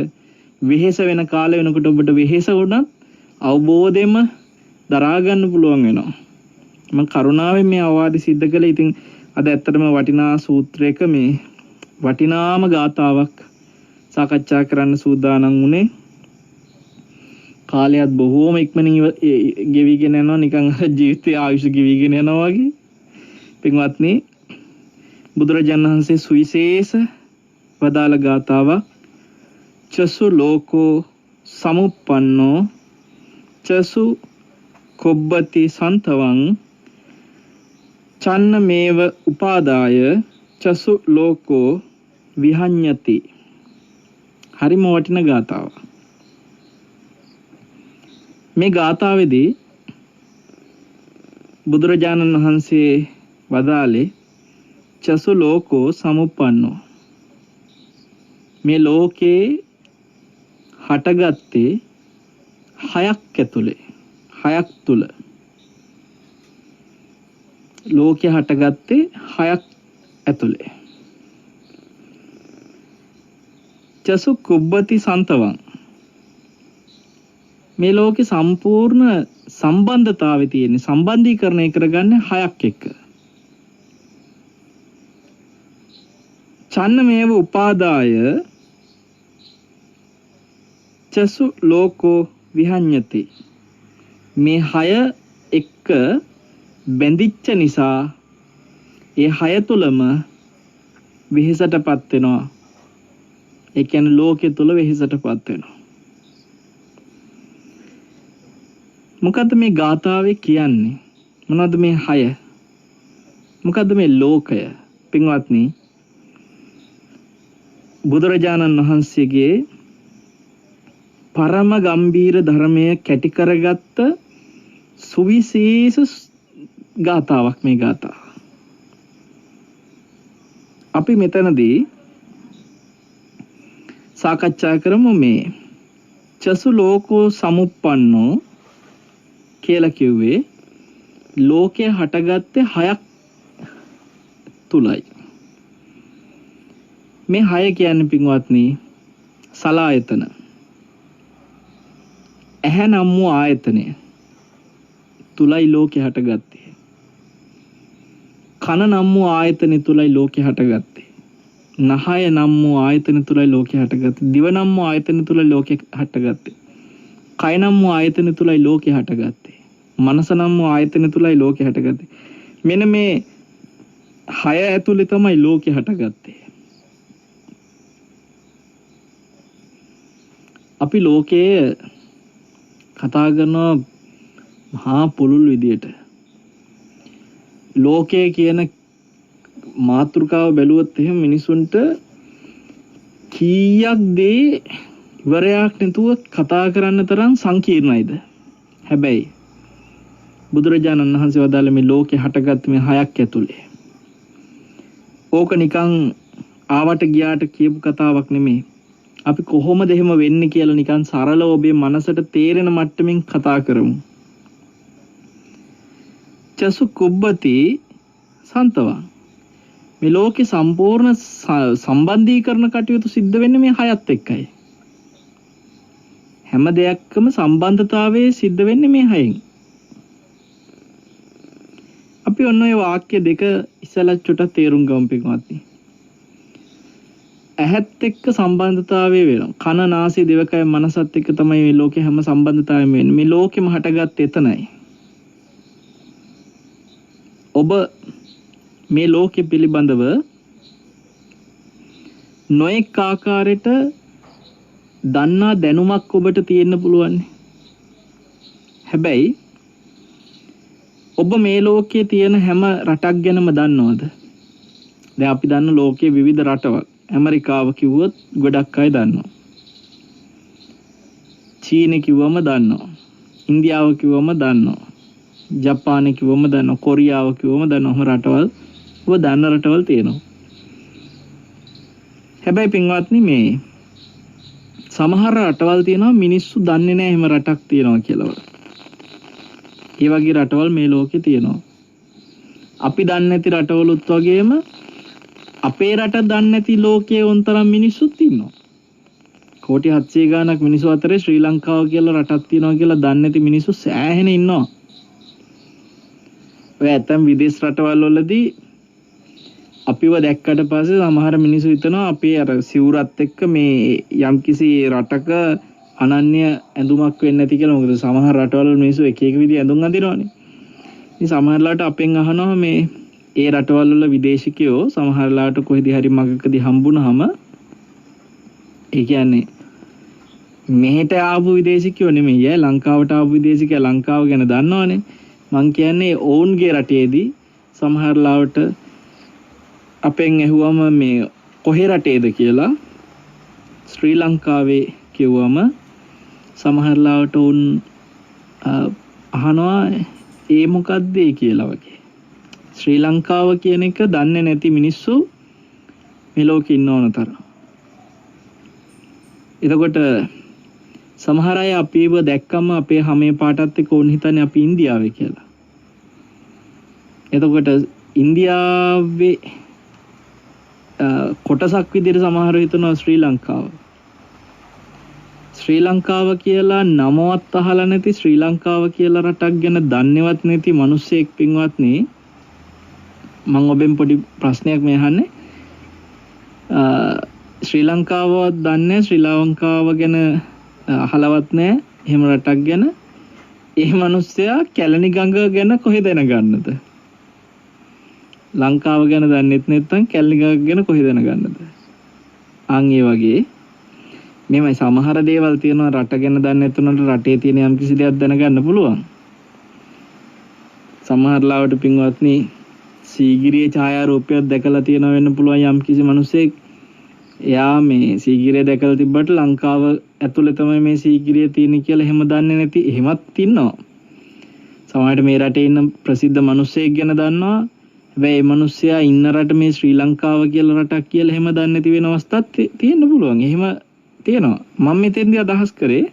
වෙහෙස වෙන කාලේ වෙනකොට ඔබට වෙහෙස වුණත් අවබෝධයෙන්ම දරා ගන්න පුළුවන් වෙනවා. මම කරුණාවෙන් මේ අවවාද සිද්ධ කළේ. ඉතින් අද ඇත්තටම වටිනා සූත්‍රයක මේ වටිනාම ගාතාවක් සාකච්ඡා කරන්න සූදානම් වුණේ. කාලයත් බොහෝම ඉක්මනින් ගෙවිගෙන යනවා, නිකන් ජීවිතයේ ආයුෂ ගෙවිගෙන යනවා වගේ. පින්වත්නි, බුදුරජාණන් වහන්සේ සුවිශේෂ වදාළ ගාතාවක් චසු ලෝකෝ සමුප්පන්නෝ චසු කොබ්බති සන්තවං චන්න මේව උපාදාය චසු ලෝකෝ විහඤ්ඤති. හරිම වටින ගාතාවක්. මේ ගාතාවේදී බුදුරජාණන් වහන්සේ වදාළේ චසු ලෝකෝ සමුප්පන්නෝ. මේ ලෝකේ හටගත්තේ හයක් ඇතුලේ, හයක් තුල. ලෝකේ හටගත්තේ හයක් ඇතුලේ. චසු කුබ්බති සන්තවං. මේ ලෝකේ සම්පූර්ණ සම්බන්ධතාවය තියෙන, සම්බන්ධීකරණය කරගන්නේ හයක් එක්ක. චන්න මේව උපාදාය චසු ලෝකෝ විහඤ්ඤති. මේ හය එක්ක බැඳිච්ච නිසා ඒ හය තුලම වෙහෙසටපත් වෙනවා. ඒ කියන්නේ ලෝකෙ තුල වෙහෙසටපත් වෙනවා. මොකද්ද මේ ගාථාවේ කියන්නේ? මොනවද මේ හය? මොකද්ද මේ ලෝකය? පින්වත්නි, බුදුරජාණන් වහන්සේගේ පරම ගම්බීර ධර්මය කැටි කරගත්ත සුවිශේෂ ගාථාවක් මේ ගාථාව. අපි මෙතනදී සාකච්ඡා කරමු මේ චසු ලෝකෝ සමුප්පන්නෝ කියලා කිව්වේ ලෝකය හටගත්තේ හයක් තුලයි. මේ හය කියන්නේ පින්වත්නි සලායතන. ඇහැ නම් වූ ආයතනය තුලයි ලෝකය හටගත්තේ. කන නම් වූ ආයතනය තුලයි ලෝකය හටගත්තේ. නහය නම් වූ ආයතන තුලයි ලෝකය හටගත්තේ. දිව නම් වූ ආයතන තුලයි ලෝකය හටගත්තේ. කය නම් වූ ආයතන තුලයි ලෝකය හටගත්තේ. මනස නම් වූ ආයතන තුලයි ලෝකය හටගත්තේ. මෙන්න මේ හය ඇතුලේ තමයි ලෝකය හටගත්තේ. අපි ලෝකයේ කතා කරනවා මහා පුළුල් විදියට. ලෝකය කියන මාතෘකාව බැලුවොත් එහෙම මිනිසුන්ට කීයක් දේ ඉවරයක් නැතුව කතා කරන්න තරම් සංකීර්ණයිද? හැබැයි බුදුරජාණන් වහන්සේ වදාළ මේ ලෝකේ හටගත් මේ හයක් ඇතුලේ ඕක නිකන් ආවට ගියාට කියපු කතාවක් නෙමෙයි. අපි කොහොමද එහෙම වෙන්නේ කියලා නිකන් සරලව ඔබේ මනසට තේරෙන මට්ටමින් කතා කරමු. චසු කුබ්බති සන්තවං. මේ ලෝකේ සම්පූර්ණ සම්බන්ධීකරණ කටයුතු සිද්ධ වෙන්නේ මේ හයත් එක්කයි. හැම දෙයක්ම සම්බන්ධතාවයේ සිද්ධ වෙන්නේ මේ හයෙන්. අපි ඔන්න ඔය වාක්‍ය දෙක ඉස්සෙල්ලා චුට්ටක් තේරුම් ගමු පිටුමත්නි. ඇහත් එක්ක සම්බන්ධතාවය වෙනවා. කන, නාසය, දිවකය, මනසත් එක්ක තමයි මේ ලෝකේ හැම සම්බන්ධතාවයම වෙන්නේ. මේ ලෝකෙම හටගත්තේ එතනයි. ඔබ මේ ලෝකෙ පිළිබඳව නොඑක ආකාරයට දන්නා දැනුමක් ඔබට තියෙන්න පුළුවන්. හැබැයි ඔබ මේ ලෝකයේ තියෙන හැම රටක් ගැනම දන්නවද? දැන් අපි දන්න ලෝකයේ විවිධ රටවල්. ඇමරිකාව කිව්වොත් ගොඩක් අය දන්නවා. චීන කිව්වම දන්නවා. ඉන්දියාව කිව්වම දන්නවා. ජපාන කිව්වම දන්නවා. කොරියාව කිව්වම දන්නවා. රටවල් ඔබ දන්න රටවල් තියෙනවා. හැබැයි පින්වත්නි මේ සමහර රටවල් තියෙනවා මිනිස්සු දන්නේ නැහැ එහෙම රටක් තියෙනවා කියලා. ඒ වගේ රටවල් මේ ලෝකේ තියෙනවා. අපි දන්නේ නැති රටවලුත් වගේම අපේ රට දන්නේ නැති ලෝකයේ උන්තරම් මිනිස්සුත් ඉන්නවා. කෝටි 700 ගාණක් මිනිස්සු අතරේ ශ්‍රී ලංකාව කියලා රටක් තියෙනවා කියලා දන්නේ නැති මිනිස්සු සෑහෙන ඉන්නවා. ඔය ඇතම් විදේශ රටවල් වලදී අපිව දැක්කට පස්සේ සමහර මිනිස්සු හිතනවා අපේ අර සිවුරත් එක්ක මේ යම්කිසි රටක අනන්‍ය ඇඳුමක් වෙන්නේ නැති කියලා. මොකද සමහර රටවල මිනිස්සු එක එක විදිහ ඇඳුම් අඳිනවනේ. ඉතින් සමහරලාට අපෙන් අහනවා මේ ඒ රටවල් වල විදේශිකයෝ සමහරලාට කොහෙදී හරි මගකදී හම්බුනහම ඒ කියන්නේ මෙහෙට ආපු විදේශිකයෝ නෙමෙයි ඈ ලංකාවට ආපු විදේශිකයා ලංකාව ගැන දන්නවනේ. මං කියන්නේ ඔවුන්ගේ රටේදී සමහරලාට අපෙන් ඇහුවම මේ කොහේ රටේද කියලා ශ්‍රී ලංකාවේ කිව්වම සමහරලාට උන් අහනවා ඒ මොකද්ද කියලා වගේ. ශ්‍රී ලංකාව කියන එක දන්නේ නැති මිනිස්සු මේ ලෝකේ ඉන්නවන තරම්. එතකොට සමහර අය අපිව දැක්කම අපේ හැමේ පාටත් එක්ක උන් හිතන්නේ අපි ඉන්දියාවේ කියලා. එතකොට ඉන්දියාවේ කොටසක් විදිහට සමහරව හිතනවා ශ්‍රී ලංකාව. ශ්‍රී ලංකාව කියලා නමවත් අහලා නැති ශ්‍රී ලංකාව කියලා රටක් ගැන දන්නේවත් නැති මිනිස්සෙක් පින්වත්නි මම ඔබෙන් පොඩි ප්‍රශ්නයක් මේ අහන්නේ. ශ්‍රී ලංකාවවත් දන්නේ ශ්‍රී ලංකාව ගැන අහලවත් නැහැ එහෙම රටක් ගැන. ඒ මිනිස්සයා කැලණි ගඟ ගැන කොහෙද දැනගන්නද? ලංකාව ගැන දන්නෙත් නැත්නම් කැලණි ගඟ ගැන කොහෙද දැනගන්නද? අන් ඒ වගේ මේමයි සමහර දේවල් තියෙනවා රට ගැන දන්නේ නැතුනට රටේ තියෙන යම් කිසි දෙයක් දැනගන්න පුළුවන්. සමහර ලාවට පින්වත්නි සීගිරියේ ඡායාරූපයක් දැකලා තියෙනවා වෙන්න පුළුවන් යම් කිසි මිනිසෙක්. එයා මේ සීගිරිය දැකලා තිබ්බට ලංකාව ඇතුලේ තමයි මේ සීගිරිය තියෙන්නේ කියලා එහෙම දන්නේ නැති එහෙමත් ඉන්නවා. සමහරට මේ රටේ ඉන්න ප්‍රසිද්ධ මිනිසෙක් ගැන දන්නවා. හැබැයි මේ මිනිස්සයා ඉන්න රට මේ ශ්‍රී ලංකාව කියලා රටක් කියලා එහෙම දන්නේ නැති වෙන අවස්ථාත් තියෙන්න පුළුවන්. එහෙම තියෙනවා. මම මෙතෙන්දී අදහස් කරේ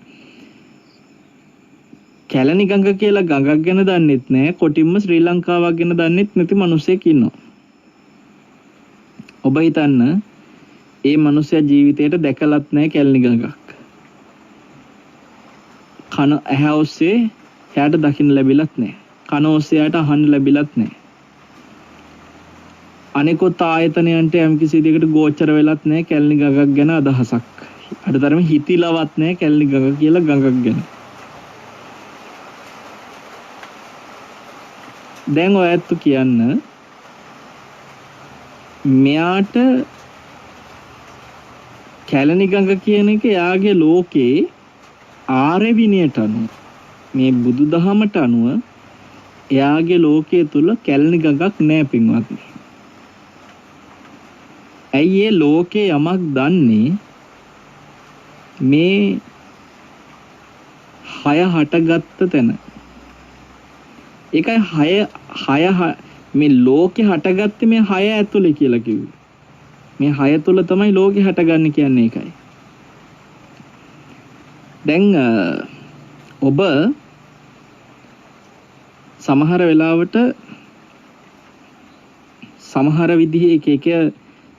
කැලණි ගඟ කියලා ගඟක් ගැන දන්නෙත් නැහැ. කොටින්ම ශ්‍රී ලංකාවක් ගැන දන්නෙත් නැති මිනිසෙක් ඉන්නවා. ඔබ හිතන්න ඒ මිනිසයා ජීවිතේට දැකලත් නැහැ කැලණි ගඟක්. කන ඇහැ ඔස්සේ එයාට දකින්න ලැබිලත් නැහැ. කන ඔස්සේ එයාට අහන්න ලැබිලත් නැහැ. අනිකොත් ආයතනයන්ට යම් කිසි දෙයකට ගෝචර වෙලත් නැහැ කැලණි ගඟක් ගැන අදහසක්. අඩතරම හිතිලවත් නැහැ කැලණි ගඟ කියලා ගඟක් ගැන. දැන් ඔයත් කියන්න මෙයාට කැලණි ගඟ කියන එක යාගේ ලෝකේ ආර්ය විනයට අනුව මේ බුදුදහමට අනුව එයාගේ ලෝකයේ තුල කැලණි ගඟක් නැහැ පින්වත්නි. ඇයි ඒ ලෝකේ යමක් දන්නේ මේ හය හටගත්ත තැන. ඒකයි හය මේ ලෝකේ හටගත්තේ මේ හය ඇතුලේ කියලා කිව්වේ. මේ හය තුල තමයි ලෝකේ හටගන්නේ කියන්නේ ඒකයි. දැන් ඔබ සමහර වෙලාවට සමහර විදිහේ එක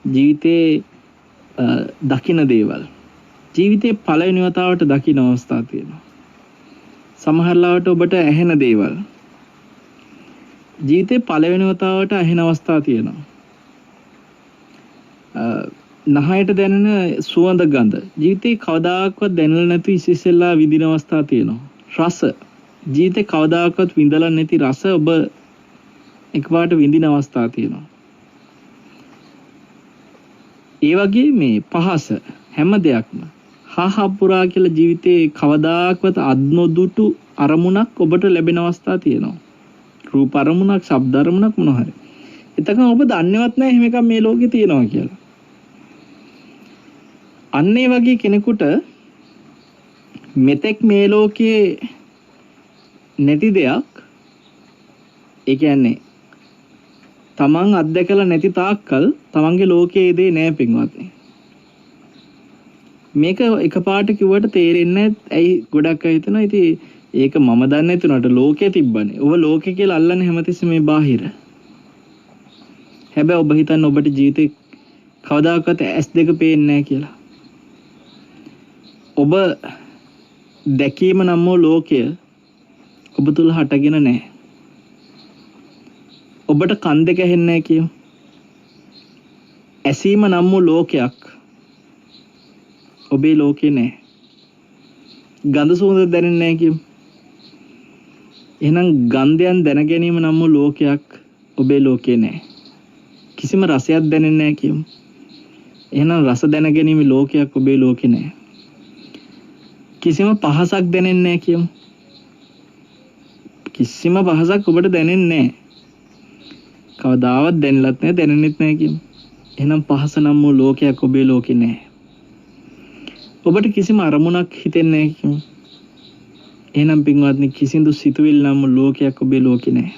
ජීවිතේ දකින්න දේවල් ජීවිතේ පළවෙනි වතාවට දකින්න අවස්ථා තියෙනවා. සමහර ලාවට ඔබට ඇහෙන දේවල් ජීවිතේ පළවෙනි වතාවට ඇහෙන අවස්ථා තියෙනවා. නහයට දැනෙන සුවඳ ගඳ ජීවිතේ කවදාකවත් දැනලා නැති ඉස්සෙල්ලා විඳින අවස්ථා තියෙනවා. රස ජීවිතේ කවදාකවත් විඳලා නැති රස ඔබ එකපාරට විඳින අවස්ථා තියෙනවා. ඒ වගේ මේ පහස හැම දෙයක්ම හාහපුරා කියලා ජීවිතේ කවදාකවත් අද්නොදුටු අරමුණක් ඔබට ලැබෙන අවස්ථා තියෙනවා. රූප අරමුණක්, ශබ්ද අරමුණක් මොනවා හරි. එතකන් ඔබ දන්නේවත් නැහැ එහෙම එකක් මේ ලෝකේ තියෙනවා කියලා. අන්න ඒ වගේ කෙනෙකුට මෙතෙක් මේ ලෝකයේ නැති දෙයක් ඒ කියන්නේ තමන් අත්දැකලා නැති තාක්කල් තමන්ගේ ලෝකයේ දේ නෑ පින්වත්නි. මේක එකපාරට කිව්වට තේරෙන්නේ නැහැ. ඇයි ගොඩක් අය හිතනවා ඉතින් ඒක මම දන්නේ නැතුනට ලෝකේ තිබ්බනේ. ඔබ ලෝකේ කියලා අල්ලන්නේ හැමතිස්සෙම මේ බාහිර. හැබැයි ඔබ හිතන්නේ ඔබට ජීවිතේ කවදාකවත් S2 පේන්නේ නැහැ කියලා. ඔබ දැකීම නම් වූ ලෝකය ඔබ තුල හටගෙන නැහැ. ඔබට කන් දෙක ඇහෙන්නේ නැහැ කියමු. ඇසීම නම් වූ ලෝකයක් ඔබේ ලෝකේ නැහැ. ගඳ සුවඳ දැනෙන්නේ නැහැ කියමු. එහෙනම් ගන්ධයන් දැන ගැනීම නම් වූ ලෝකයක් ඔබේ ලෝකේ නැහැ. කිසිම රසයක් දැනෙන්නේ නැහැ කියමු. එහෙනම් රස දැන ගැනීම ලෝකයක් ඔබේ ලෝකේ නැහැ. කිසිම පහසක් දැනෙන්නේ නැහැ කියමු. කිසිම පහසක් ඔබට දැනෙන්නේ නැහැ. කවදාවත් දැනෙලත් නැහැ, දැනෙන්නෙත් නැහැ කියමු. එහෙනම් පහස නම් වූ ලෝකයක් ඔබේ ලෝකේ නැහැ. ඔබට කිසිම අරමුණක් හිතෙන්නේ නැහැ කියමු. එහෙනම් පින්වත්නි කිසිදු සිතුවිලි නම් වූ ලෝකයක් ඔබේ ලෝකේ නැහැ.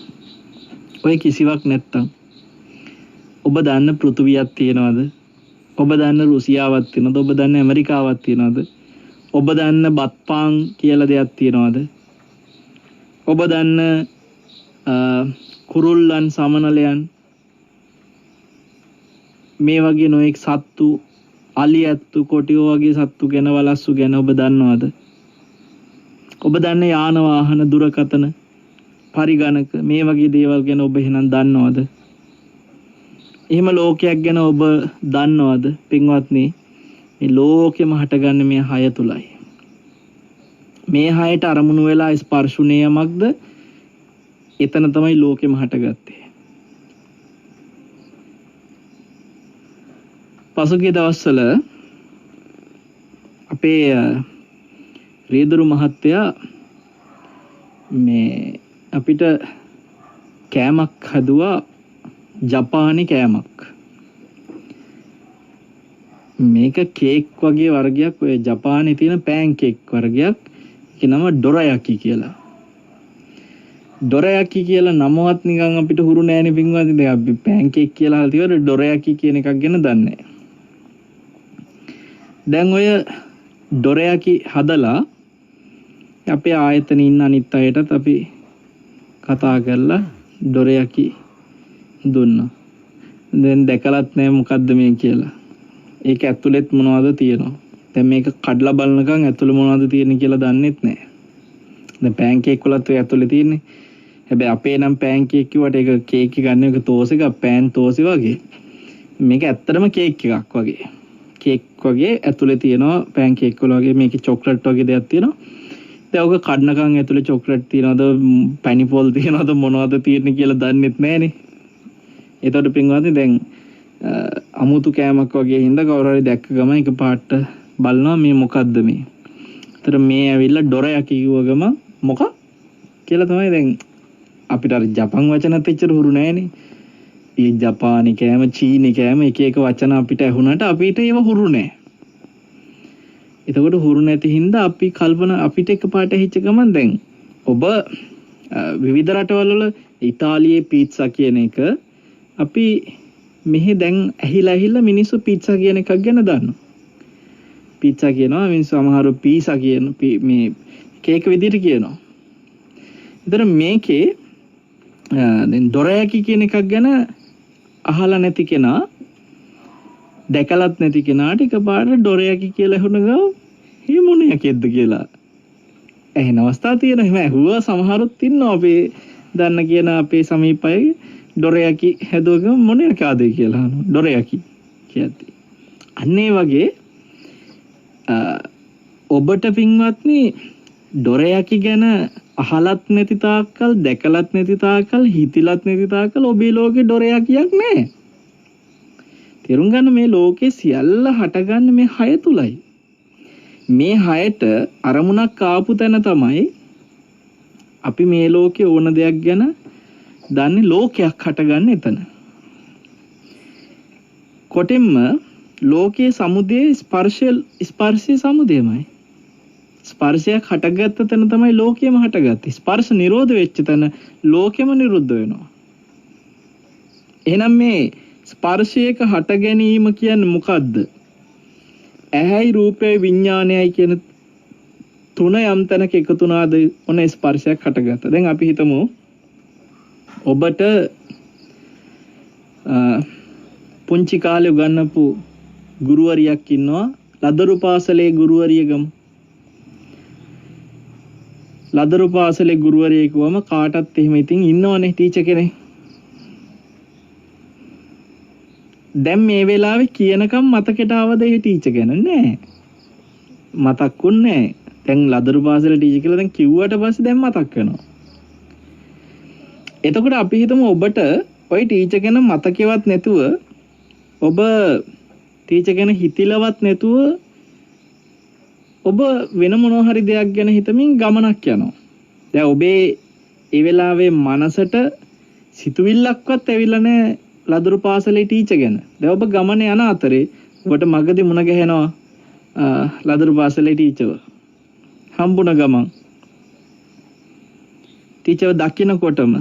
ඔය කිසිවක් නැත්තම් ඔබ දන්න පෘථුවියක් තියනවද? ඔබ දන්න රුසියාවක් තියනවද? ඔබ දන්න ඇමරිකාවක් තියනවද? ඔබ දන්න බත්පාන් කියලා දෙයක් තියනවද? ඔබ දන්න කුරුල්ලන් සමනලයන් මේ වගේ නොඑක් සත්තු අලි ඇත්තු කොටියෝ වගේ සත්තු ගැන වලස්සු ගැන ඔබ දන්නවද? ඔබ දන්න යාන වාහන දුරකථන පරිගණක මේ වගේ දේවල් ගැන ඔබ එහෙනම් දන්නවද? එහෙම ලෝකයක් ගැන ඔබ දන්නවද? පින්වත්නි මේ ලෝකෙම හටගන්නේ මේ 6 තුලයි. මේ 6ට අරමුණු වෙලා ස්පර්ශුනේ යමක්ද? එතන තමයි ලෝකෙම හටගත්තේ. පසුගිය දවස්වල අපේ රියදුරු මහත්තයා මේ අපිට කෑමක් හදුවා, ජපානි කෑමක්. මේක කේක් වගේ වර්ගයක්, ඔය ජපානයේ තියෙන පෑන් කේක් වර්ගයක්. ඒකේ නම ඩොරයාකි කියලා. ඩොරයාකි කියලා නමවත් නිකන් අපිට හුරු නෑනේ පින්වත්නි. දැන් අපි පෑන් කේක් කියලා අහලා තියෙනවා, ඩොරයාකි කියන එකක් ගැන දන්නේ නෑ. දැන් ඔය ඩොරයාකි හදලා අපේ ආයතනයේ ඉන්න අනිත් අයටත් අපි කතා කරලා ඩොරයාකි දුන්නා. දැන් දැකලත් නෑ මොකද්ද මේ කියලා. ඒක ඇතුළෙත් මොනවද තියෙනවා. දැන් මේක කඩලා බලනකම් ඇතුළේ මොනවද තියෙන්නේ කියලා දන්නෙත් නෑ. දැන් පෑන් කේක් වලත් ඔය ඇතුළේ තියෙන්නේ. හැබැයි අපේ නම් පෑන් කේක් කිව්වට ඒක කේක් එක ගන්න එක තෝස් එකක්, පෑන් තෝස් වගේ. මේක ඇත්තටම කේක් එකක් වගේ. කේක් වගේ ඇතුළේ තියෙනවා පෑන් කේක් වල වගේ මේකේ චොක්ලට් වගේ දෙයක් තියෙනවා. දැන් ඔක කඩනකම් ඇතුළේ චොක්ලට් තියනවද, පැණි පොල් තියනවද, මොනවද තියෙන්නේ කියලා දන්නෙත් නෑනේ. ඒතකොට පින්වත්නි දැන් අමුතු කෑමක් වගේ හින්දා කවුරු හරි දැක්ක ගමන් එක පාට බලනවා මේ මොකද්ද මේ. ඒතර මේ ඇවිල්ලා ඩොරයාකි කිව්ව ගමන් මොකක් කියලා තමයි දැන් අපිට අර ජපන් වචනත් එච්චර හුරු නෑනේ. ඒ ජපානි කෑම, චීනි කෑම එක එක වචන අපිට ඇහුණාට අපිට ඒව හුරු නෑ. එතකොට හුරු නැති හින්දා අපි කල්පනා අපිට එකපාරට ඇහිච්ච ගමන් දැන් ඔබ විවිධ රටවල වල ඉතාලියේ පීට්සා කියන එක අපි මෙහි දැන් ඇහිලා මිනිස්සු පීට්සා කියන එකක් ගැන දන්නවා. පීට්සා කියනවා, මිනිස්සු සමහරව පීසා කියන මේ කේක් විදිහට කියනවා. ඒතර මේකේ දැන් ඩොරයාකි කියන එකක් ගැන අහලා නැති කෙනා, දැකලත් නැති කෙනාට එකපාරට ඩොරයාකි කියලා අහුන ගාව මේ මොන යකෙක්ද කියලා ඇහෙන අවස්ථා තියෙනවා. එහෙම ඇහුවා සමහරුත් ඉන්නවා අපේ දන්න කියන අපේ සමීපයේ ඩොරයාකි හැදුවගම මොන යකාද කියලා අහනවා. ඩොරයාකි කියද්දි අන්න ඒ වගේ ඔබට පින්වත්නි ඩොරයාකි ගැන අහලත් නැති තාක්කල්, දැකලත් නැති තාක්කල්, හිතිලත් නැති තාක්කල් ඔබේ ලෝකේ ඩොරයාකියක් නැහැ. තේරුම් ගන්න මේ ලෝකේ සියල්ල හටගන්නේ මේ 6 තුලයි. මේ 6ට අරමුණක් ආපු තැන තමයි අපි මේ ලෝකේ ඕන දෙයක් ගැන දන්නේ. ලෝකයක් හටගන්නේ එතන. කොටින්ම ලෝකයේ සමුදේ ස්පර්ශයේ සමුදේමයි. ස්පර්ශයක් හටගත්ත තැන තමයි ලෝකෙම හටගත්තේ. ස්පර්ශ නිරෝධ වෙච්ච තැන ලෝකෙම නිරුද්ධ වෙනවා. එහෙනම් මේ ස්පර්ශයක හට ගැනීම කියන්නේ මොකද්ද? ඇහැයි රූපයයි විඥානයයි කියන තුන යම් තැනක එකතු වුණාද ඔන්න ස්පර්ශයක් හටගත්තා. දැන් අපි හිතමු ඔබට පුංචි කාලේ උගන්වපු ගුරුවරියක් ඉන්නවා. ලදරු පාසලේ ගුරුවරිය ගමු. ලදරු පාසලේ ගුරුවරියෙක් වම කාටත් එහෙම ඉතින් ඉන්නවනේ ටීචර් කෙනෙක්. දැන් මේ වෙලාවේ කියනකම් මතකෙට ආවද ඒ ටීචර් ගැන? නෑ. මතක්ුන්නේ නෑ. දැන් ලදරු පාසලේ ටීචර් කියලා දැන් කිව්වට පස්සේ දැන් මතක් වෙනවා. එතකොට අපි හිතමු ඔබට ওই ටීචර් ගැන මතකෙවත් නැතුව ඔබ ටීචර් ගැන හිතිලවත් නැතුව ඔබ වෙන මොනවා හරි දෙයක් ගැන හිතමින් ගමනක් යනවා. දැන් ඔබේ ඒ වෙලාවේ මනසට සිතුවිල්ලක්වත් ඇවිල්ලා නැහැ ලදරු පාසලේ ටීචර් ගැන. දැන් ඔබ ගමන යන අතරේ ඔබට මගදී මුණ ගැහෙනවා ලදරු පාසලේ ටීචර්ව. හම්බුණ ගමන් ටීචර්ව දකින්නකොටම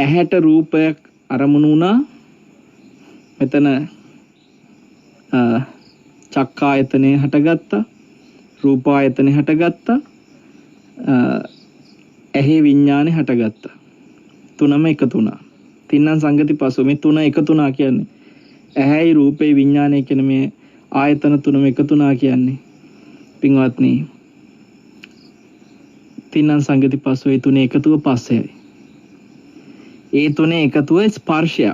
ඇහැට රූපයක් අරමුණු වුණා. මෙතන චක්කායතනේ හටගත්තා, රූපායතනේ හටගත්තා, ඇහි විඥානේ හටගත්තා. තුනම එකතු වුණා. තින්නම් සංගති පසු මේ තුන එකතු වුණා කියන්නේ ඇහැයි රූපේ විඥානේ කියන මේ ආයතන තුනම එකතු වුණා කියන්නේ පින්වත්නි තින්නම් සංගති පසු ඒ තුනේ එකතුව පස්සෙයි. ඒ තුනේ එකතුව ස්පර්ශය.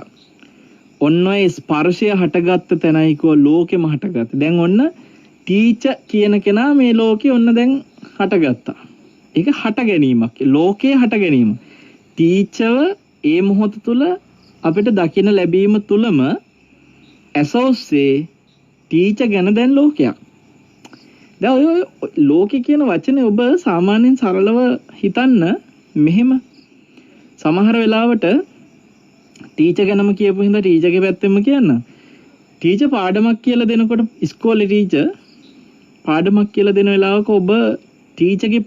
ඔන්න ඔය ස්පර්ශය හටගත්ත තැනයි කෝ ලෝකෙම හටගත්තේ. දැන් ඔන්න ටීචර් කියන කෙනා මේ ලෝකේ ඔන්න දැන් හටගත්තා. ඒක හට ගැනීමක්. ලෝකේ හට ගැනීම. ටීචර්ව ඒ මොහොත තුල අපිට දකින්න ලැබීම තුලම ඇසෝස්සේ ටීචර් ගැන දැන් ලෝකයක්. දැන් ඔය ලෝකේ කියන වචනේ ඔබ සාමාන්‍යයෙන් සරලව හිතන්න මෙහෙම සමහර වෙලාවට ටීචර් ගැනම කියපු හින්දා ටීචර්ගේ පැත්තෙන්ම කියන්න. ටීචර් පාඩමක් කියලා දෙනකොට ඉස්කෝලේ ටීචර් පාඩමක් කියලා දෙන වෙලාවක ඔබ ටීචර්ගේ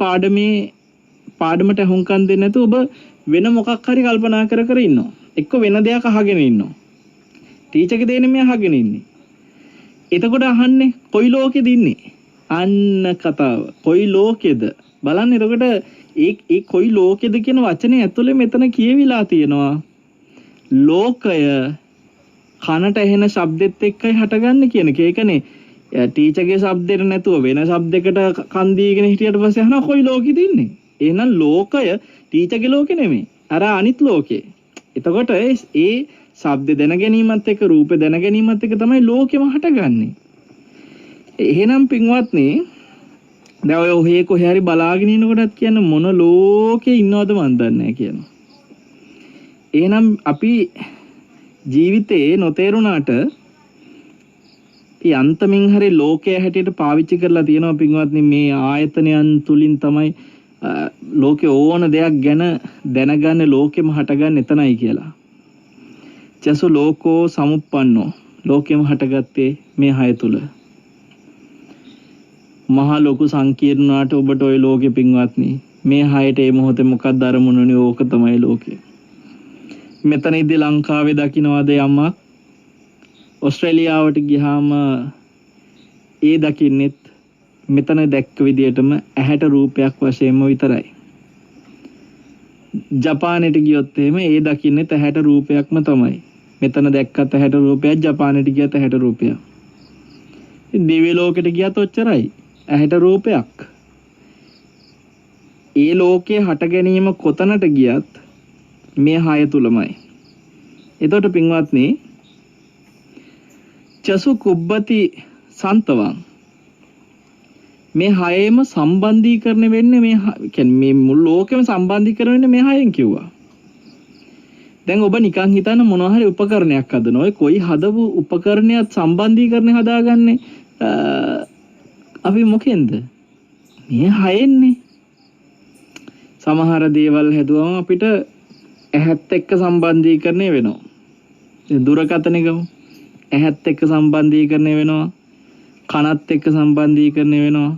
පාඩමට අහුම්කම් දෙන්නේ නැතුව ඔබ වෙන මොකක් හරි කල්පනා කර කර ඉන්නවා. එක්ක වෙන දෙයක් අහගෙන ඉන්නවා. ටීචර්ගේ දෙන්නේ මේ අහගෙන ඉන්නේ. එතකොට අහන්නේ කොයි ලෝකෙද ඉන්නේ? අන්න කතාව. කොයි ලෝකෙද? බලන්න එතකොට ඒ කොයි ලෝකෙද කියන වචනේ ඇතුලේ මෙතන කියවිලා තියෙනවා. ලෝකය කනට ඇහෙන ශබ්දෙත් එක්කයි හටගන්නේ කියන එක. ඒකනේ ටීචර්ගේ ශබ්දෙට නැතුව වෙන ශබ්දයකට කන් දීගෙන හිටියට පස්සේ අහනවා කොයි ලෝකෙද ඉන්නේ? එහෙනම් ලෝකය ටීචර්ගේ ලෝකෙ නෙමෙයි. අර අනිත් ලෝකේ. එතකොට ඒ ශබ්ද දැන ගැනීමත් එක්ක රූප දැන ගැනීමත් එක්ක තමයි ලෝකෙම හටගන්නේ. එහෙනම් පින්වත්නි දැන් ඔය ඔහේ කොහේ හරි බලාගෙන ඉනකොටත් කියන්නේ මොන ලෝකේ ඉන්නවද මන් දන්නේ නැහැ කියනවා. එහෙනම් අපි ජීවිතේ නොතේරුණාට යන්තමින් හරි ලෝකයේ හැටියට පාවිච්චි කරලා තියෙනවා පින්වත්නි. මේ ආයතනයන් තුලින් තමයි ලෝකේ ඕන දෙයක් ගැන දැනගන්නේ, ලෝකෙම හටගන්නේ එතනයි කියලා. චසු ලෝකෝ සමුප්පන්නෝ, ලෝකෙම හටගත්තේ මේ හය තුල. මහා ලොකු සංකීර්ණාට ඔබට ওই ලෝකෙ පින්වත්නි මේ හයට මේ මොහොතේ මොකක්ද අරමුණුනේ? ඕක තමයි ලෝකේ. මෙතනදී ලංකාවේ දකින්නවාද යමක්? ඕස්ට්‍රේලියාවට ගියාම ඒ දකින්නෙත් මෙතන දැක්ක විදියටම ඇහැට රූපයක් වශයෙන්ම විතරයි. ජපානයට ගියොත් එහෙම ඒ දකින්නෙත් ඇහැට රූපයක්ම තමයි. මෙතන දැක්කත් ඇහැට රූපයක්, ජපානයට ගියත් ඇහැට රූපයක්. දිව්‍ය ලෝකෙට ගියත් ඔච්චරයි. ඇහැට රූපයක්. ඒ ලෝකයේ හට ගැනීම කොතනට ගියත් මේ හය තුලමයි. එතකොට පින්වත්නි චසු කුබ්බති සන්තවං, මේ හයෙම සම්බන්ධීකරණය වෙන්නේ මේ කියන්නේ මේ මුළු ලෝකෙම සම්බන්ධීකරණය වෙන්නේ මේ හයෙන් කිව්වා. දැන් ඔබ නිකන් හිතන්න මොනවා හරි උපකරණයක් හදනවා. ඔය කොයි හදපු උපකරණයක් සම්බන්ධීකරණය හදාගන්නේ අපි මොකෙන්ද? මේ හයෙන්නේ. සමහර දේවල් හැදුවම අපිට ඇහත් එක්ක සම්බන්ධීකරණය වෙනවා. දුරකථන ගමු. ඇහත් එක්ක සම්බන්ධීකරණය වෙනවා. කනත් එක්ක සම්බන්ධීකරණය වෙනවා.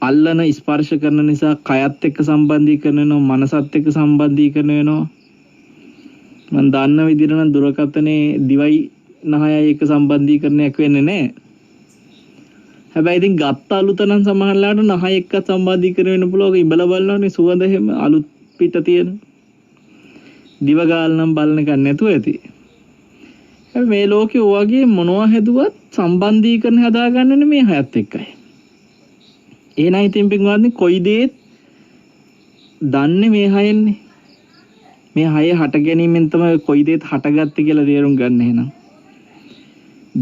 අල්ලන ස්පර්ශ කරන නිසා කයත් එක්ක සම්බන්ධීකරණය වෙනවා. මනසත් එක්ක සම්බන්ධීකරණය වෙනවා. මම දන්න විදිහට නම් දුරකථනේ දිවයි නහයයි එක සම්බන්ධීකරණයක් වෙන්නේ නැහැ. හැබැයි ඉතින් ගත්ත අලුත නම් සමහරලාට නහය එක්ක සම්බන්ධීකරණය වෙන්න පුළුවන්. ඉඹලා බලනවානේ සුවඳ එහෙම අලුත් පිට තියෙන. දිව ගාල් නම් බලන එක නැතුව ඇති. හැබැයි මේ ලෝකේ ඔයගේ මොනවා හැදුවත් සම්බන්ධීකරණ හදාගන්නනේ මේ හයත් එක්කයි. එහෙනම් ඉතින් පින්වත්නි කොයි දේත් දන්නේ මේ හයෙන්නේ. මේ හය හට ගැනීමෙන් තමයි කොයි දේත් හටගත්තේ කියලා තේරුම් ගන්න එහෙනම්.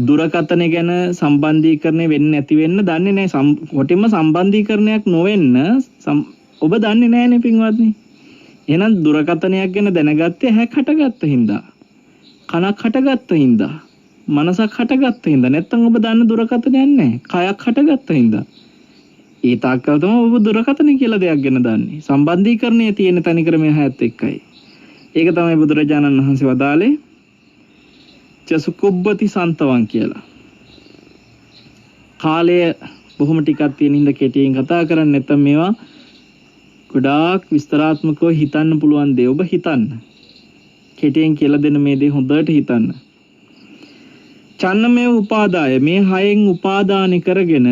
දුරකථන ගැන සම්බන්ධීකරණය වෙන්නේ නැති වෙන්න දන්නේ නැහැ. කොටින්ම සම්බන්ධීකරණයක් නොවෙන්න ඔබ දන්නේ නැහැනේ පින්වත්නි. එහෙනම් දුරකථනයක් ගැන දැනගත්තේ ඇහැක් හටගත්ත හින්දා. කනක් හටගත්ත හින්දා. මනසක් හටගත්ත හින්දා. නැත්තම් ඔබ දන්න දුරකථනයක් නැහැ. කයක් හටගත්ත හින්දා. ඒ තාක්කල් තමයි ඔබ දුරකථන කියලා දෙයක් ගැන දන්නේ. සම්බන්ධීකරණයේ තියෙන තනිකර මේ හැත් එක්කයි. ඒක තමයි බුදුරජාණන් වහන්සේ වදාළේ චසුකුබ්බති සන්තවං කියලා. කාලය බොහොම ටිකක් තියෙන හින්දා කෙටියෙන් කතා කරන්නේ නැත්නම් මේවා ගොඩාක් විස්තරාත්මකව හිතන්න පුළුවන් දේ. ඔබ හිතන්න. කෙටියෙන් කියලා දෙන මේ දේ හොඳට හිතන්න. චන්නමේ උපාදාය මේ හයෙන් උපාදාන කරගෙන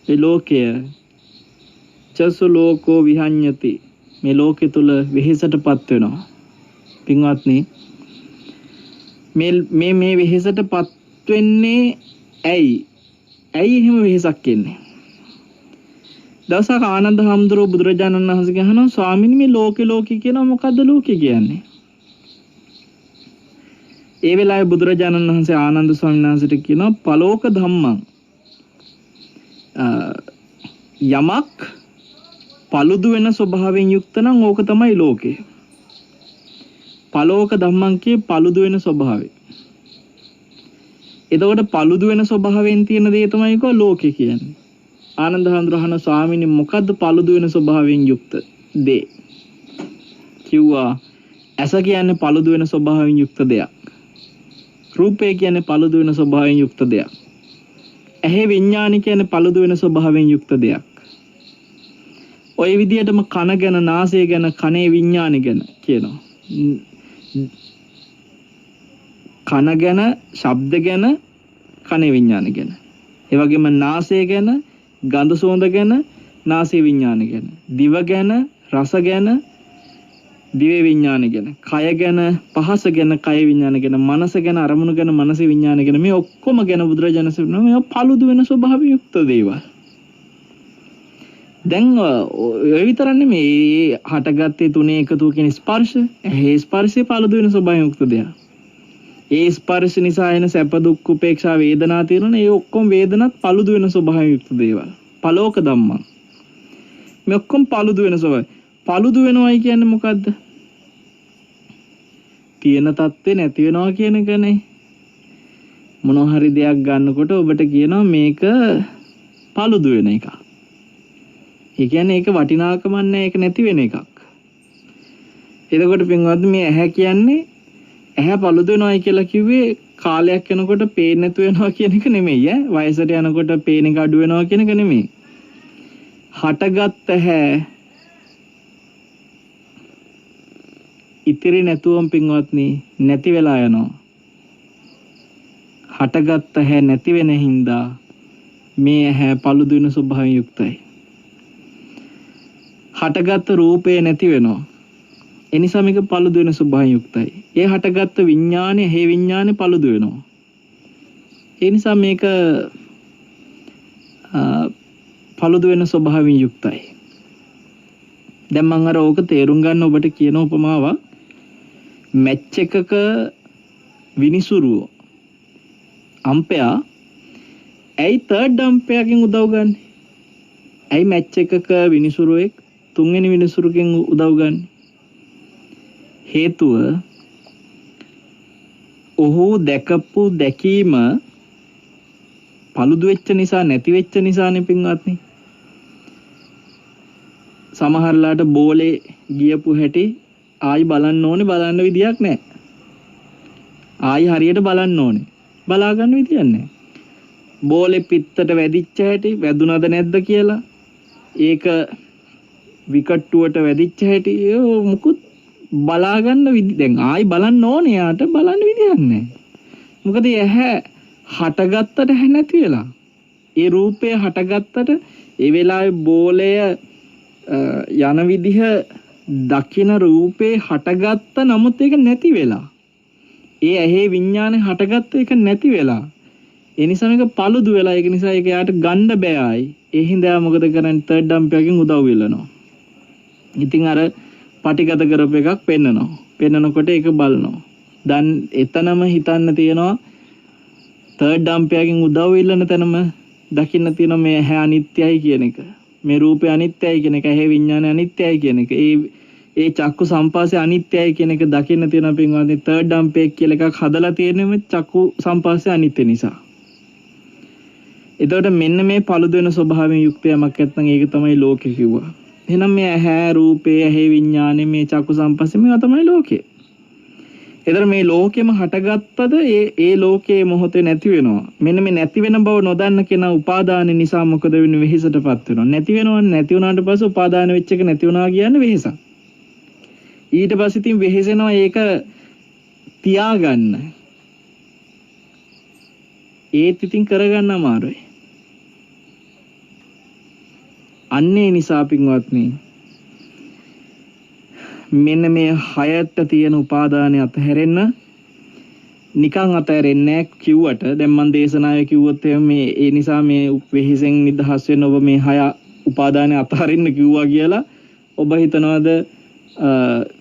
මේ ලෝකය චසු ලෝකෝ විහඤ්ඤති මේ ලෝකෙ තුල වෙහෙසටපත් වෙනවා. පින්වත්නි මේ වෙහෙසටපත් වෙන්නේ ඇයි එහෙම වෙහෙසක් එන්නේ? දවසක් ආනන්ද හාමුදුරුවෝ බුදුරජාණන් වහන්සේගෙන් අහනවා ස්වාමීනි මේ ලෝකේ කියනවා මොකද්ද ලෝකේ කියන්නේ? ඒ වෙලාවේ බුදුරජාණන් වහන්සේ ආනන්ද ස්වාමීන් වහන්සේට කියනවා පලෝක ධම්මං යමක් පළුදු වෙන ස්වභාවයෙන් යුක්ත නම් ඕක තමයි ලෝකය. පලෝක ධම්මං කියේ පළුදු වෙන ස්වභාවය. එතකොට පළුදු වෙන ස්වභාවයෙන් තියෙන දේ තමයි කෝ ලෝකය කියන්නේ. ආනන්ද හඳුරහන ස්වාමීනි මොකද්ද පළුදු වෙන ස්වභාවයෙන් යුක්ත දේ? කිව්වා ඇස කියන්නේ පළුදු වෙන ස්වභාවයෙන් යුක්ත දෙයක්. රූපය කියන්නේ පළුදු වෙන ස්වභාවයෙන් යුක්ත දෙයක්. ඇහි විඥාන කියන්නේ පළුදු වෙන ස්වභාවයෙන් යුක්ත දෙයක්. ඔය විදිහටම කන ගැන නාසය ගැන කනේ විඥාන ගැන කියනවා. කන ගැන ශබ්ද ගැන කනේ විඥාන ගැන. ඒ වගේම නාසය ගැන ගන්ධ සුවඳ ගැන නාසය විඥාන ගැන. දිව ගැන රස ගැන දිව විඥාන ගැන. කය ගැන පහස ගැන කය විඥාන ගැන. මනස ගැන අරමුණු ගැන මනස විඥාන ගැන. මේ ඔක්කොම ගැන බුදුරජාණන් වහන්සේ මේ පළුදු වෙන ස්වභාවය යුක්ත දේවල්. දැන් ඔය විතර නෙමෙයි හටගත්තේ තුනේ එකතු කියන ස්පර්ශ. ඒ ස්පර්ශේ පළුදු වෙන ස්වභාවයෙන් යුක්ත දෙයක්. ඒ ස්පර්ශ නිසා එන සැප දුක් උපේක්ෂා වේදනා තියෙනනේ ඒ ඔක්කොම වේදනත් පළුදු වෙන ස්වභාවයෙන් යුක්ත දේවල්. පලෝක ධම්මං. මේ ඔක්කොම පළුදු වෙන ස්වභාවය. පළුදු වෙනවයි කියන්නේ මොකද්ද? තියෙන තත්ත්වේ නැති වෙනවා කියන එකනේ. මොනවා හරි දෙයක් ගන්නකොට ඔබට කියනවා මේක පළුදු වෙන එකක්. ඒ කියන්නේ ඒක වටිනාකමක් නැහැ ඒක නැති වෙන එකක්. එතකොට පින්වත්නි මේ ඇහැ කියන්නේ ඇහැ පළුදු වෙනවයි කියලා කිව්වේ කාලයක් යනකොට පේන්නේ නැතු වෙනවා කියන එක නෙමෙයි ඈ. වයසට යනකොට පේන එක අඩු වෙනවා කියන එක නෙමෙයි. හටගත් ඇහැ ඉතිරි නැතුවම පින්වත්නි නැති වෙලා යනවා. හටගත් ඇහැ නැති වෙන හින්දා මේ ඇහැ පළුදු වෙන ස්වභාවයෙන් යුක්තයි. හටගත් රූපේ නැති වෙනවා. ඒ නිසා මේක පළුදු වෙන ස්වභාවයෙන් යුක්තයි. ඒ හටගත් විඥානේ හේ විඥානේ පළුදු වෙනවා. ඒ නිසා මේක පළුදු වෙන ස්වභාවයෙන් යුක්තයි. දැන් මම අර ඕක තේරුම් ගන්න ඔබට කියන උපමාවක් මැච් එකක විනිසුරුව අම්පයා ඇයි තර්ඩ් අම්පයාගෙන් උදව් ගන්න? ඇයි මැච් එකක විනිසුරුවෙක් තුන්වෙනි විනිසුරුගෙන් උදව් ගන්න? හේතුව ඔහු දැකපු දැකීම පළුදු වෙච්ච නිසා නැති වෙච්ච නිසානේ පින්වත්නි. සමහරලාට බෝලේ ගියපු හැටි ආයි බලන්න ඕනේ බලන්න විදියක් නැහැ. ආයි හරියට බලන්න ඕනේ. බලා ගන්න විදියක් නැහැ. බෝලේ පිටතට වැදිච්ච හැටි වැදුනද නැද්ද කියලා ඒක විකට්ටුවට වැදිච්ච හැටි මුකුත් බලා ගන්න විදි දැන් ආයි බලන්න ඕනේ යාට බලන්න විදියක් නැහැ. මොකද ඇහැ හටගත්තට ඇහැ නැති වෙලා. ඒ රූපය හටගත්තට ඒ වෙලාවේ බෝලය යන විදිහ දකින රූපේ හටගත්ත නමුත් ඒක නැති වෙලා. ඒ ඇහි විඥානේ හටගත්ත එක නැති වෙලා. ඒ නිසා මේක paludu වෙලා ඒක නිසා ඒක යාට ගන්න බෑයි. ඒ හින්දා මොකද කරන්නේ තර්ඩ් ඩම්පියකින් උදව් වෙලනවා. ඉතින් අර පටිගත කරපු එකක් පෙන්නනවා. පෙන්නනකොට ඒක බලනවා. දැන් එතනම හිතන්න තියෙනවා තර්ඩ් ඩම්පියකින් උදව් ඉල්ලන තැනම දකින්න තියෙනවා මේ ඇහැ අනිත්‍යයි කියන එක. මේ රූපය අනිත්‍යයි කියන එක, ඇහි විඥානය අනිත්‍යයි කියන එක. ඒ චක්කු සම්පාසය අනිත්‍යයි කියන එක දකින්න තියෙනවා පින්වත්නි. තර්ඩ් ඩම්පියක් කියලා එකක් හදලා තියෙන්නේ චක්කු සම්පාසය අනිත්‍ය නිසා. එතකොට මෙන්න මේ paludu වෙන ස්වභාවයෙන් යුක්ත යමක් නැත්නම් ඒක තමයි ලෝකෙ කිව්වා. එහෙනම් මේ ඇහැ රූපේ ඇහි විඥානේ මේ චක්කු සම්පස්සේ මේවා තමයි ලෝකේ. එතන මේ ලෝකෙම හටගත්තද ඒ ලෝකයේ මොහොතේ නැති වෙනවා. මෙන්න මේ නැති වෙන බව නොදන්න කෙනා උපාදාන නිසා මොකද වෙන්නේ? වෙහෙසටපත් වෙනවා. නැති වෙනවනේ. නැති වුණාට පස්සේ උපාදාන වෙච්ච එක නැති වුණා කියන්නේ වෙහෙසක්. ඊට පස්සේ ඉතින් වෙහෙසෙනවා ඒක තියාගන්න. ඒත් ඉතින් කරගන්න අමාරුයි. අන්නේ නිසා පින්වත්නි මෙන්න මේ හයට තියෙන උපාදානය අතහැරෙන්න නිකන් අතහැරෙන්නේ නැහැ කිව්වට දැන් මම දේශනාවේ කිව්වොත් මේ ඒ නිසා මේ වෙහිසෙන් නිදහස් වෙන්න ඔබ මේ හය උපාදානය අතහරින්න කිව්වා කියලා ඔබ හිතනවාද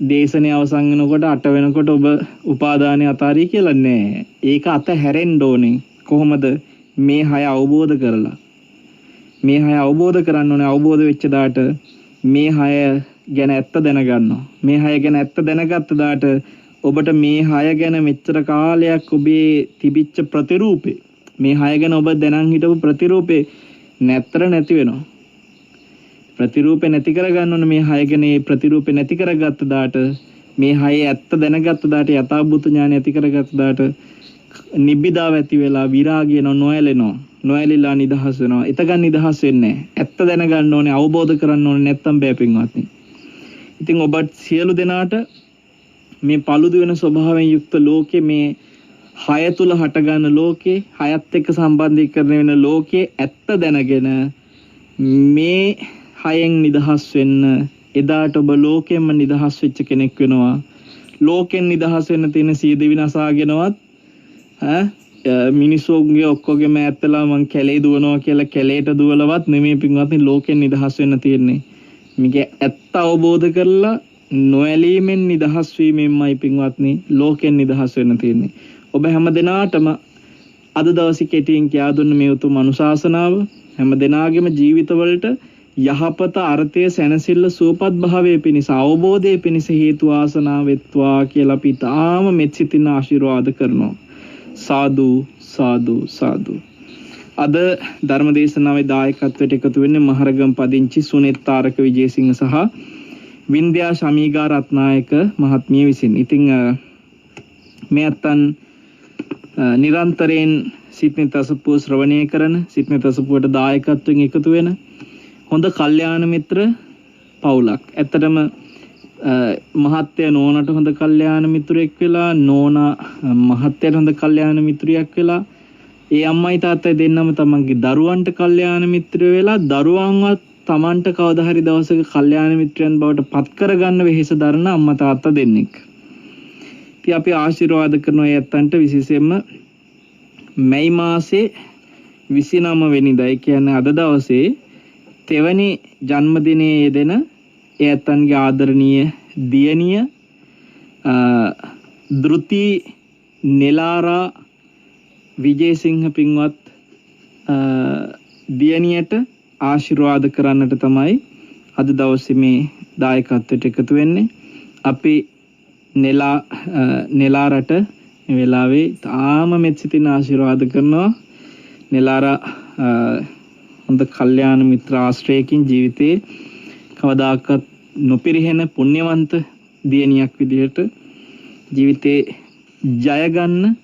දේශනේ අවසන් වෙනකොට 8 වෙනකොට ඔබ උපාදානය අතහරි කියලා නෑ. ඒක අතහැරෙන්න ඕනේ. කොහොමද? මේ හය අවබෝධ කරලා. මේ හය අවබෝධ කරන්න ඕනේ. අවබෝධ වෙච්ච දාට මේ හය ගැන ඇත්ත දැනගන්නවා. මේ හය ගැන ඇත්ත දැනගත්ත දාට ඔබට මේ හය ගැන මෙච්චර කාලයක් ඔබේ තිබිච්ච ප්‍රතිරූපේ මේ හය ගැන ඔබ දැනන් හිටපු ප්‍රතිරූපේ නැතර නැති වෙනවා. ප්‍රතිරූපේ නැති කරගන්න ඕනේ. මේ හය ගැන ඒ ප්‍රතිරූපේ නැති කරගත්ත දාට මේ හය ඇත්ත දැනගත්ත දාට යථාභූත ඥානය ඇති කරගත්ත දාට නිබ්බිදාව ඇති වෙලා විරාගය නොඇලෙනවා. නොඇලිලා නිදහස් වෙනවා. එතකන් නිදහස් වෙන්නේ නැහැ. ඇත්ත දැනගන්න ඕනේ. අවබෝධ කරන්න ඕනේ. නැත්තම් බෑ පින්වත්නි. ඉතින් ඔබත් සියලු දෙනාට මේ paludu වෙන ස්වභාවයෙන් යුක්ත ලෝකේ මේ හය තුල හටගන්න ලෝකේ හයත් එක්ක සම්බන්ධීකරණය වෙන ලෝකේ ඇත්ත දැනගෙන මේ හයෙන් නිදහස් වෙන්න එදාට ඔබ ලෝකෙන්ම නිදහස් වෙච්ච කෙනෙක් වෙනවා. ලෝකෙන් නිදහස් වෙන්න තියෙන සියදි විනාශාගෙනවත් මිනිස්සුන්ගේ ඔක්කොගේම ඇත්තලා මං කැලේ දුවනවා කියලා කැලේට දුවලවත් නෙමෙයි පින්වත්නි ලෝකෙන් නිදහස් වෙන්න තියෙන්නේ. මේක ඇත්ත අවබෝධ කරලා නොඇලීමෙන් නිදහස් වීමෙන්මයි පින්වත්නි ලෝකෙන් නිදහස් වෙන්න තියෙන්නේ. ඔබ හැම දිනාටම අද දවසේ කෙටියෙන් කියා දුන්න මේ උතුම් අනුශාසනාව හැම දිනාගේම ජීවිතවලට යහපත අර්ථය සැනසෙල්ල සුවපත් භාවයේ පිණිස අවබෝධයේ පිණිස හේතු වාසනා වෙත්වා කියලා අපි තාම මෙත් සිතින් ආශිර්වාද කරනවා. සාදු සාදු සාදු. අද ධර්මදේශනාවේ දායකත්වයට එකතු වෙන්නේ මහරගම් පදිංචි සුනෙත් තාරක විජේසිංහ සහ වින්ද්‍යා ශමීගා රත්නායක මහත්මිය විසින්. ඉතින් මේ අතන් නිරන්තරයෙන් සිත්නිත අසපුව ශ්‍රවණය කරන සිත්නිත අසපුවට දායකත්වයෙන් එකතු වෙන හොඳ කල්යාණ මිත්‍ර පවුලක්. ඇත්තටම මහත්ය නෝනට හොඳ කල්යාණ මිත්‍රයෙක් වෙලා නෝනා මහත්යට හොඳ කල්යාණ මිත්‍රයෙක් වෙලා ඒ අම්මයි තාත්තයි දෙන්නම තමන්ගේ දරුවන්ට කල්යාණ මිත්‍රය වෙලා දරුවන්වත් තමන්ට කවදා හරි දවසක කල්යාණ මිත්‍රයන් බවට පත් කරගන්න වෙහෙස දරන අම්මා තාත්තා දෙන්නෙක්. ඉතින් අපි ආශිර්වාද කරනවා ඒ ඇත්තන්ට විශේෂයෙන්ම මැයි මාසේ 29 වෙනිදා ඒ කියන්නේ අද දවසේ තෙවැනි ජන්මදිනයේ යෙදෙන ඒ ඇත්තන්ගේ ආදරණීය දියණිය ධෘති නෙලාරා විජේසිංහ පින්වත් දියණියට ආශිර්වාද කරන්නට තමයි අද දවසේ මේ දායකත්වයට එකතු වෙන්නේ. අපි නෙලාරට මේ වෙලාවේ තාම මෙත් සිතින් ආශිර්වාද කරනවා. නෙලාරා හොඳ කල්යාණ මිත්‍ර ආශ්‍රයකින් ජීවිතේ කවදාකවත් නොපිරිහෙන පුණ්‍යවන්ත දියණියක් විදිහට ජීවිතේ ජය ගන්න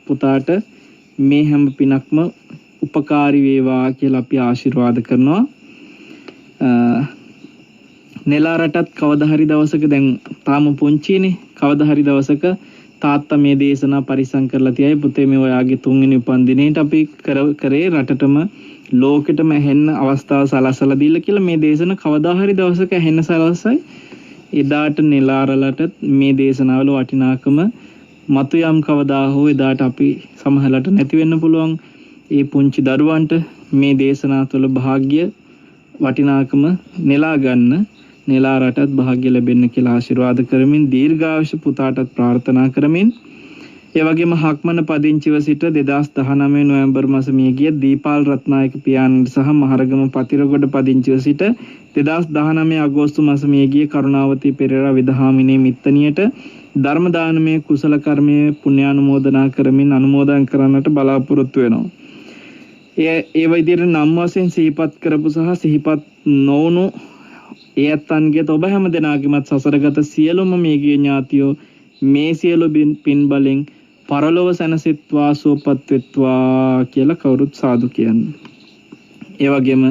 පුතාට මේ හැම පිනක්ම උපකාරී වේවා කියලා අපි ආශිර්වාද කරනවා. නෙලාරටත් කවදා හරි දවසක දැන් තාම පුංචිනේ කවදා හරි දවසක තාත්තා මේ දේශනා පරිසම් කරලා තියයි පුතේ මේ ඔයාගේ 3 වෙනි උපන්දිනේට අපි කරේ රටටම ලෝකෙටම ඇහෙන්න අවස්ථාව සලසලා දීලා කියලා මේ දේශන කවදා හරි දවසක ඇහෙන්න සලසයි. එදාට නෙලාරලට මේ දේශනාවල වටිනාකම මතු යම් කවදා හෝ එදාට අපි සමහරලට නැති වෙන්න පුළුවන්. ඒ පුංචි දරුවන්ට මේ දේශනා තුළ භාග්‍ය වටිනාකම නෙලා ගන්න නෙලා රටත් භාග්‍ය ලැබෙන්න කියලා ආශිර්වාද කරමින් දීර්ඝායුෂ පුතාටත් ප්‍රාර්ථනා කරමින් ඒ වගේම හක්මන පදිංචිව සිට 2019 නොවැම්බර් මාස මිය ගිය දීපාල් රත්නායක පියාණන් සහ මහරගම පතිරගොඩ පදිංචිව සිට 2019 අගෝස්තු මාස මිය ගිය කරුණාවතී පෙරේරා විදහාමිනේ මිත්තනියට ධර්ම දානමය කුසල කර්මයේ පුණ්‍යානුමෝදනා කරමින් අනුමෝදන් කරන්නට බලාපොරොත්තු වෙනවා. ඒ විදිහට නම් වශයෙන් සිහිපත් කරපු සහ සිහිපත් නොවුණු ඒ අත්න්ගේ ඔබ හැම දෙනාගේමත් සසරගත සියලුම මේගේ ඥාතියෝ මේ සියලු පින් බලෙන් පරලොව සැනසෙත්වා සුවපත් වෙත්වා කියලා කවුරුත් සාදු කියන්නේ. ඒ වගේම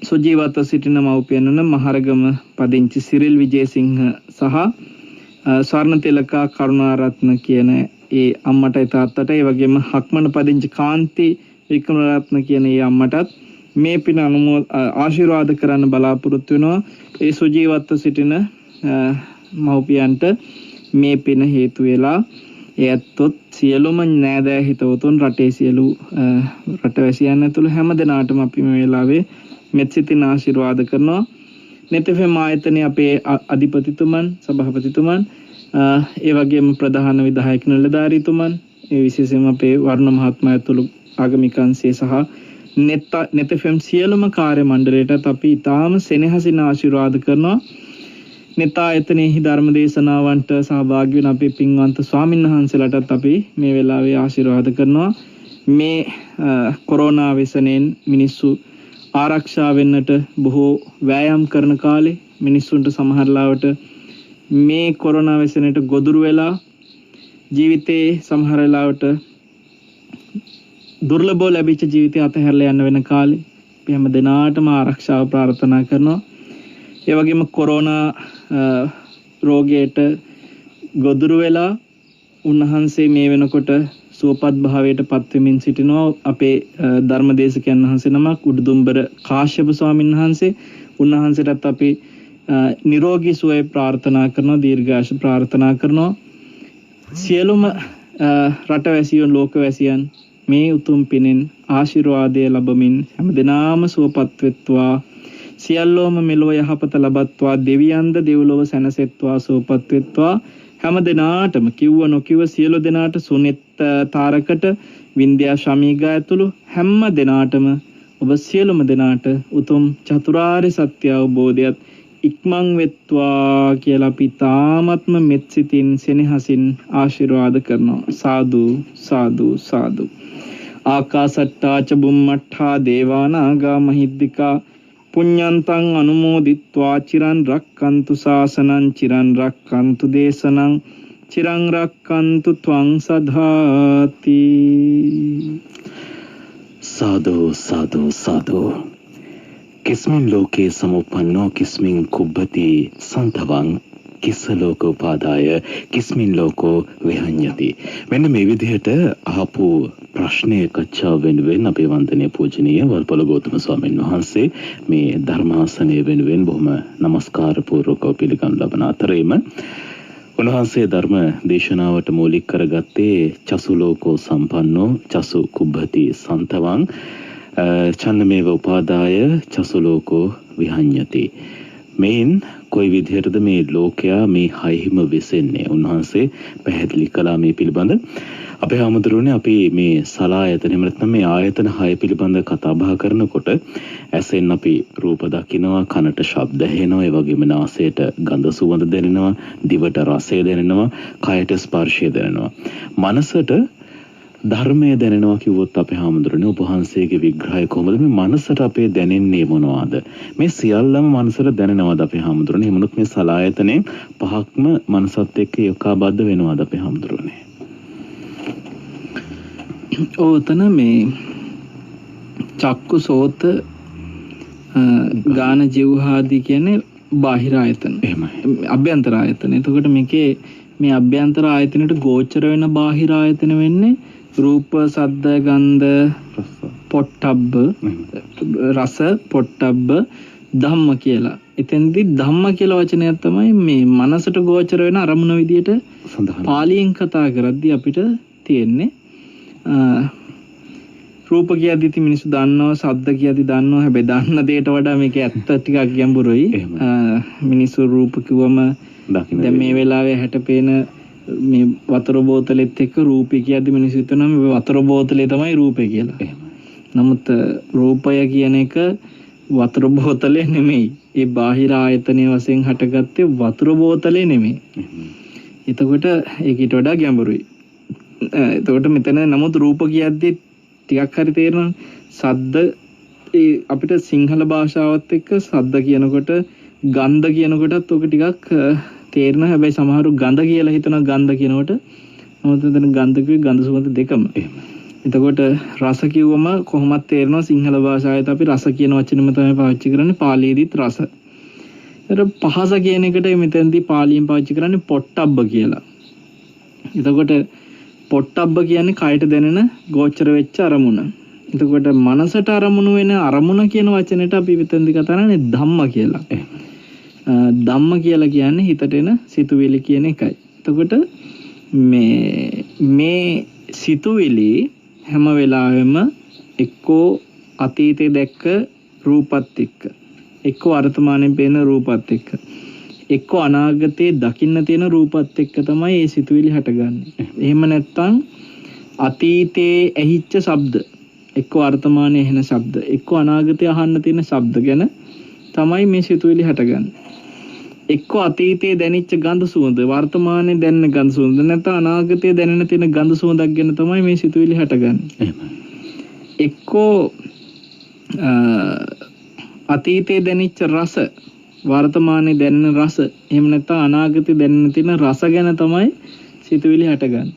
සුජීවත්ව සිටින මව්පියන් වන මහරගම පදිංචි සිරිල් විජේසිංහ සහ ස්වර්ණ තිලකා කරුණාරත්න කියන ඒ අම්මටයි තාත්තට ඒ වගේම හක්මන පදිංචි කාන්ති වික්‍රමරත්න කියන ඒ අම්මටත් මේ පින ආශිර්වාද කරන්න බලාපොරොත්තු වෙනවා. ඒ සුජීවත්ව සිටින මව්පියන්ට මේ පින හේතු වෙලා එයත්ොත් සියලුම නෑදෑ හිතවතුන් රටේ සියලු රටවැසියන් ඇතුළු හැම දෙනාටම අපි මේ වෙලාවේ මෙත් සිතින් ආශිර්වාද කරනවා. නෙතෙෆෙම් ආයතනයේ අපේ අධිපතිතුමන් සභාපතිතුමන් ඒ වගේම ප්‍රධාන විධායක නිලධාරීතුමන් ඒ විශේෂයෙන්ම අපේ වර්ණ මහත්මයා ඇතුළු ආගමික අංශයේ සහ නෙතෙෆෙම් සියලුම කාර්ය මණ්ඩලයටත් අපි ඊටාම සෙනෙහසින් ආශිර්වාද කරනවා. නෙත ආයතනයේ ධර්ම දේශනාවන්ට සහභාගී වෙන අපේ පින්වන්ත ස්වාමීන් වහන්සේලාටත් අපි මේ වෙලාවේ ආශිර්වාද කරනවා. මේ කොරෝනා වෙසනෙන් මිනිස්සු ආරක්ෂා වෙන්නට බොහෝ වෑයම් කරන කාලේ මිනිස්සුන්ට සමහර ලාවට මේ කොරෝනා වෙසෙනට ගොදුරු වෙලා ජීවිතේ සමහර ලාවට දුර්ලභව ලැබිච්ච ජීවිතය අතහැරලා යන්න වෙන කාලේ අපි හැම දිනාටම ආරක්ෂාව ප්‍රාර්ථනා කරනවා. ඒ වගේම කොරෝනා රෝගයට ගොදුරු වෙලා උන්වහන්සේ මේ වෙනකොට සුවපත් භාවයට පත් වෙමින් සිටිනවා. අපේ ධර්මදේශකයන් වහන්සේ නමක් උඩුදුම්බර කාශ්‍යප ස්වාමීන් වහන්සේ උන්වහන්සේටත් අපි නිරෝගී සුවය ප්‍රාර්ථනා කරනවා, දීර්ඝායුෂ ප්‍රාර්ථනා කරනවා. සියලුම රටවැසියන් ලෝකවැසියන් මේ උතුම් පිනෙන් ආශිර්වාදය ලැබමින් හැමදෙනාම සුවපත් වෙත්වා. සියල්ලෝම මෙලොව යහපත ලබත්වා. දෙවියන්ද දෙව්ලොව සැනසෙත්වා සුවපත් වෙත්වා. හැම දෙනාටම කිව්ව නොකිව්ව සියලු දෙනාට සුනෙත් තාරකට වින්ද්‍යා ශමීගා ඇතුළු හැම දෙනාටම ඔබ සියලුම දෙනාට උතුම් චතුරාර්ය සත්‍ය අවබෝධයත් ඉක්මන් වෙත්වා කියලා අපි තාමත්ම මෙත් සිතින් සෙනෙහසින් ආශිර්වාද කරනවා. සාදු සාදු සාදු. ආකාසට්ටා ච බුම්මට්ඨා දේවානාගා මහිද්దికා පුඤ්ඤන්තං අනුමෝදිත්වා චිරන් රක්칸තු ශාසනං චිරන් රක්칸තු දේශනං චිරන් රක්칸තු ත්වං සදාති. සාදු සාදු සාදු. කිස්මින් ලෝකේ සමුප්පන්නෝ කිස්මින් කුබ්බති සන්තවං කිස්ස ලෝක උපාදාය කිස්මින් ලෝකෝ විහඤ්ඤති. මෙන්න මේ විදිහට අහපු ප්‍රශ්නයේ කච්චාව වෙනුවෙන් අපේ වන්දනීය පූජනීය වල්පොළ ගෞතම ස්වාමීන් වහන්සේ මේ ධර්මාසනය වෙනුවෙන් බොහොම নমස්කාර පූර්වකව පිළිගනු ලබන අතරේම උන්වහන්සේ ධර්ම දේශනාවට මූලික කරගත්තේ චසු ලෝකෝ සම්පන්නෝ චසු කුබ්බති සන්තවං චන්නමේව උපාදාය චසු ලෝකෝ විහඤ්ඤති. මේන් කොයි විදිහටද මේ ලෝකයා මේ හයිහිම වෙසෙන්නේ උන්වහන්සේ පැහැදිලි කළා මේ පිළිබඳ. අපේ ආමතුරුනේ අපි මේ සලායතන එහෙම නැත්නම් මේ ආයතන 6 පිළිබඳ කතා බහ කරනකොට ඇසෙන් අපි රූප දකිනවා, කනට ශබ්ද ඇහෙනවා, ඒ වගේම නාසයට ගඳ සුවඳ දැනෙනවා, දිවට රසය දැනෙනවා, කයට ස්පර්ශය දැනෙනවා. මනසට ධර්මය දැනෙනවා කිව්වොත් අපේ ආමතුරුනේ ඔබ වහන්සේගේ විග්‍රහය කොහොමද මේ මනසට අපේ දැනෙන්නේ මොනවද? මේ සියල්ලම මනසට දැනෙනවද අපේ ආමතුරුනේ? එහෙමනොත් මේ සලායතනේ පහක්ම මනසත් එක්ක යොකාබද්ධ වෙනවද අපේ ආමතුරුනේ? ඕතන මේ චක්කු සෝත ගාන ජීවහාදී කියන්නේ බාහිර ආයතන. එහෙමයි. අභ්‍යන්තර ආයතන. එතකොට මේකේ මේ අභ්‍යන්තර ආයතනයට ගෝචර වෙන බාහිර ආයතන වෙන්නේ රූප, ශබ්ද, ගන්ධ, පොට්ටබ්බ, රස, පොට්ටබ්බ, ධම්ම කියලා. එතෙන්දී ධම්ම කියලා වචනයක් තමයි මේ මනසට ගෝචර වෙන අරමුණ විදියට පාලියෙන් කතා කරද්දී අපිට තියෙන්නේ. රූප කියද්දි මිනිස්සු දන්නවා, ශබ්ද කියද්දි දන්නවා. හැබැයි දන්න දෙයට වඩා මේක ඇත්ත ටිකක් ගැඹුරුයි. මිනිස්සු රූප කිව්වම දැන් මේ වෙලාවේ හැට පේන මේ වතුර බෝතලෙත් එක්ක රූපය කියද්දි මිනිස්සු හිතනවා මේ වතුර බෝතලේ තමයි රූපය කියලා. නමුත් රූපය කියන එක වතුර බෝතලේ නෙමෙයි. ඒ බාහිර ආයතනයේ වශයෙන් හටගත්තේ වතුර බෝතලේ නෙමෙයි. එතකොට ඒක ඊට වඩා ගැඹුරුයි. එතකොට මෙතන නමුත් රූප කියද්දි ටිකක් හරි තේරෙනවා. සද්ද අපිට සිංහල භාෂාවත් එක්ක සද්ද කියනකොට ගන්ධ කියනකොටත් ඔක ටිකක් තේරෙනවා. හැබැයි සමහරු ගඳ කියලා හිතනවා ගන්ධ කියනකොට. මොකද එතන ගන්ධ කිව්වේ ගඳ සුවඳ දෙකම. එතකොට රස කිව්වම කොහොමද තේරෙනවා සිංහල භාෂාවෙත් අපි රස කියන වචනෙම තමයි පාවිච්චි කරන්නේ. පාලියේදීත් රස. ඒතර පහස කියන එකට මෙතෙන්දී පාලියෙන් පාවිච්චි කරන්නේ පොට්ටබ්බ කියලා. එතකොට පොට්ටබ්බ කියන්නේ කයට දැනෙන ගෝචර වෙච්ච අරමුණ. එතකොට මනසට අරමුණු වෙන අරමුණ කියන වචනෙට අපි මෙතෙන්දී කතා කරන්නේ ධම්ම කියලා. ධම්ම කියලා කියන්නේ හිතට එන සිතුවිලි කියන එකයි. එතකොට මේ සිතුවිලි හැම වෙලාවෙම එක්කෝ අතීතේ දැක්ක රූපත් එක්ක, එක්කෝ වර්තමානයේ පේන රූපත් එක්ක, එක්කෝ අනාගතේ දකින්න තියෙන රූපත් එක්ක තමයි මේ සිතුවිලි හටගන්නේ. එහෙම නැත්නම් අතීතේ ඇහිච්ච ශබ්ද, එක්කෝ වර්තමානයේ ඇහෙන ශබ්ද, එක්කෝ අනාගතේ අහන්න තියෙන ශබ්ද ගැන තමයි මේ සිතුවිලි හටගන්නේ. එක්කෝ අතීතයේ දැනෙච්ච ගඳ සුවඳ, වර්තමානයේ දැනෙන ගඳ සුවඳ, නැත්නම් අනාගතයේ දැනෙන තියෙන ගඳ සුවඳක් ගැන තමයි මේ සිතුවිලි හටගන්නේ. එක්කෝ අතීතයේ දැනෙච්ච රස, වර්තමානයේ දැනෙන රස, එහෙම නැත්නම් අනාගතයේ දැනෙන තියෙන රස ගැන තමයි සිතුවිලි හටගන්නේ.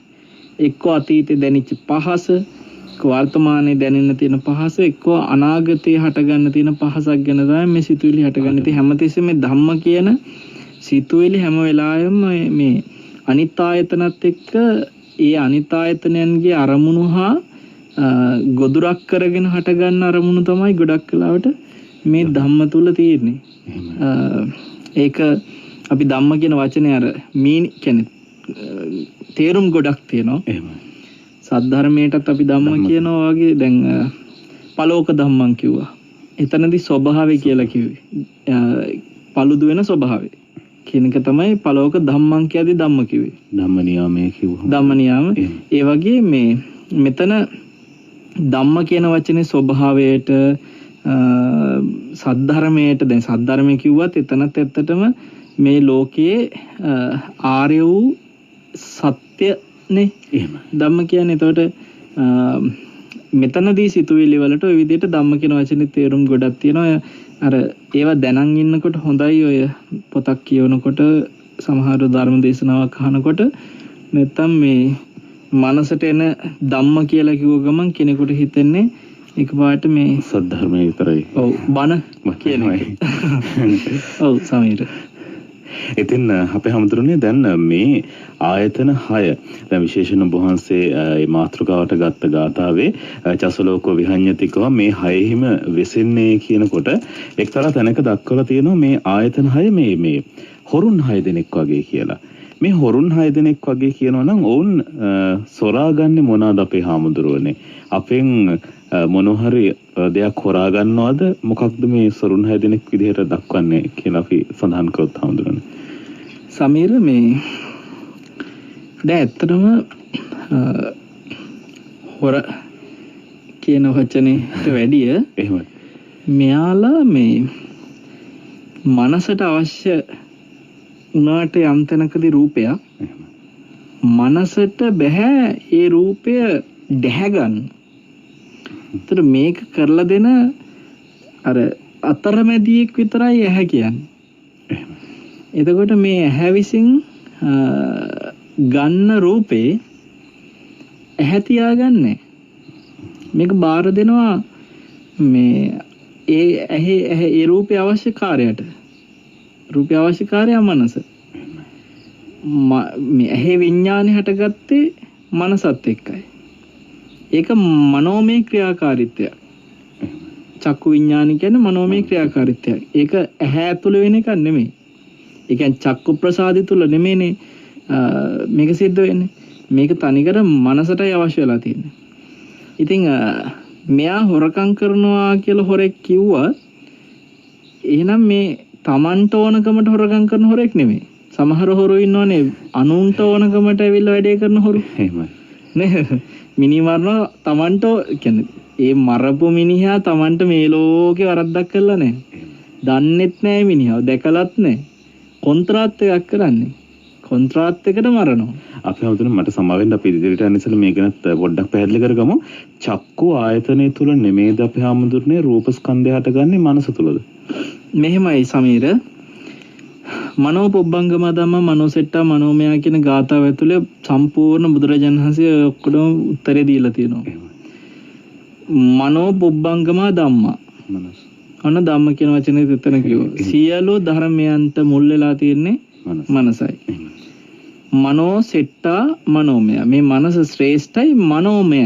එක්කෝ අතීතයේ දැනෙච්ච පහස, වර්තමානයේ දැනෙන්න තියෙන පහස, එක්කෝ අනාගතයේ හටගන්න තියෙන පහසක් ගැන තමයි මේ සිතුවිලි හටගන්නේ. ඉතින් හැමතිස්සෙම මේ ධම්ම කියන සිතුවිලි හැම වෙලාවෙම මේ අනිත් ආයතනත් එක්ක ඒ අනිත් ආයතනයන්ගේ අරමුණු හා ගොදුරක් කරගෙන හටගන්න අරමුණු තමයි ගොඩක් වෙලාවට මේ ධම්ම තුල තියෙන්නේ. ඒක අපි ධම්ම කියන වචනේ අර මීන් කියන්නේ තේරුම් ගොඩක් තියෙනවා. එහෙමයි. සද්ධර්මයටත් අපි ධම්ම කියනවා වගේ දැන් පලෝක ධම්මං කිව්වා. එතනදී ස්වභාවය කියලා කිව්වේ. පළුදු වෙන ස්වභාවය කියන එක තමයි පලෝක ධම්මං කියදී ධම්ම කිව්වේ. ධම්ම නියාමයේ කිව්වා. ධම්ම නියාම. ඒ වගේ මෙතන ධම්ම කියන වචනේ ස්වභාවයට සද්ධර්මයට දැන් සද්ධර්මය කිව්වත් එතනත් ඇත්තටම මේ ලෝකයේ ආර්ය වූ සත්‍ය නේ ධම්ම කියන්නේ. එතකොට මෙතනදී සිතුවිලි වලට ওই විදිහට ධම්ම කියන වචනේ තේරුම් ගොඩක් තියෙනවා. අර ඒවා දැනන් ඉන්නකොට හොඳයි. ඔය පොතක් කියවනකොට සමහර ධර්ම දේශනාවක් අහනකොට නැත්තම් මේ මනසට එන ධම්ම කියලා කිව්ව ගමන් කෙනෙකුට හිතෙන්නේ එකපාරට මේ සද්ධර්මයේ විතරයි. ඔව් බණ කියනවා. ඔව් සමීර. ඉතින් අපේ හැමදෙරුනේ දැන් මේ ආයතන 6 දැන් විශේෂණ වහන්සේ මේ මාතෘකාවට ගත්ත ගාථාවේ චසලෝකෝ විහඤ්ඤතිකව මේ 6හිම වෙසෙන්නේ කියනකොට එක්තරා තැනක දක්වලා තියෙනවා මේ ආයතන 6 මේ හොරුන් 6 දෙනෙක් වගේ කියලා. මේ හොරුන් 6 දෙනෙක් වගේ කියනවා නම් ඔවුන් සොරාගන්නේ මොනවාද අපේ හාමුදුරුවනේ? අපෙන් මොනෝhari දෙයක් හොරා ගන්නවද? මොකක්ද මේ සොරුන් 6 දෙනෙක් විදිහට දක්වන්නේ කියලා අපි සඳහන් කරොත් හාමුදුරනේ. සමීර මේ දැන් ඇත්තටම හොර කියන වචනේට වැඩිය එහෙමයි. මෙයාලා මේ මනසට අවශ්‍ය උනාට යම් තැනකදී රූපයක් මනසට බෑ ඒ රූපය දැහැ ගන්න. ඒතර මේක කරලා දෙන අර අතරමැදියෙක් විතරයි ඇහැ කියන්නේ. එතකොට මේ ඇහැ විසින් ගන්න රූපේ ඇහැ තියාගන්නේ. මේක බාර දෙනවා මේ ඒ රූපේ අවශ්‍ය කාර්යයට. රූපේ අවශ්‍ය කාර්යය මනස. මේ ඇහි විඥානේ හටගත්තේ මනසත් එක්කයි. ඒක මනෝමය ක්‍රියාකාරීත්වය. චක්කු විඥාන කියන්නේ මනෝමය ක්‍රියාකාරීත්වය. ඒක ඇහැ ඇතුළේ වෙන එකක් නෙමෙයි. ඒ කියන්නේ චක්කු ප්‍රසාදය තුල නෙමෙයිනේ මේක සිද්ධ වෙන්නේ. මේක තනිකර මනසටයි අවශ්‍ය වෙලා තියෙන්නේ. ඉතින් මෙයා හොරකම් කරනවා කියලා හොරෙක් කිව්වා. එහෙනම් මේ Tamanට ඕනකමට හොරකම් කරන හොරෙක් නෙමෙයි. සමහර හොරු ඉන්නෝනේ අනුන්ට ඕනකමට ඇවිල්ලා වැඩේ කරන හොරු. එහෙමයි. නේ මිනි මරන Tamanට කියන්නේ ඒ මරපු මිනිහා Tamanට මේ ලෝකේ වරද්දක් කළා නෑ. දන්නෙත් නෑ මිනිහව දැකලත් නෑ. කොන්ත්‍රාත් එකක් කරන්නේ. කොන්ත්‍රාත් එකට මරනවා. අපි හවුතුන මට සමාවෙන්න අපි ඉදිරියට යන්න ඉස්සෙල්ලා මේ ගැනත් පොඩ්ඩක් පැහැදිලි කරගමු. චක්කු ආයතනය තුල නෙමෙයිද අපි හැමදෙරනේ රූප ස්කන්ධය හටගන්නේ මනස තුලද? මෙහෙමයි සමීර. මනෝ පුබ්බංගම ධම්ම මනෝසෙට්ටා මනෝමය කියන ගාථාව ඇතුලේ සම්පූර්ණ බුදුරජාණන් වහන්සේ ඔක්කොම උත්තරේ දීලා තියෙනවා. මනෝ පුබ්බංගම ධම්ම. මනස. අන ධම්ම කියන වචනේ දෙතන කිව්වා. සියලු ධර්මයන්ට මුල් වෙලා තියෙන්නේ මනසයි. මනෝ සෙට්ටා මනෝමය. මේ මනස ශ්‍රේෂ්ඨයි මනෝමය.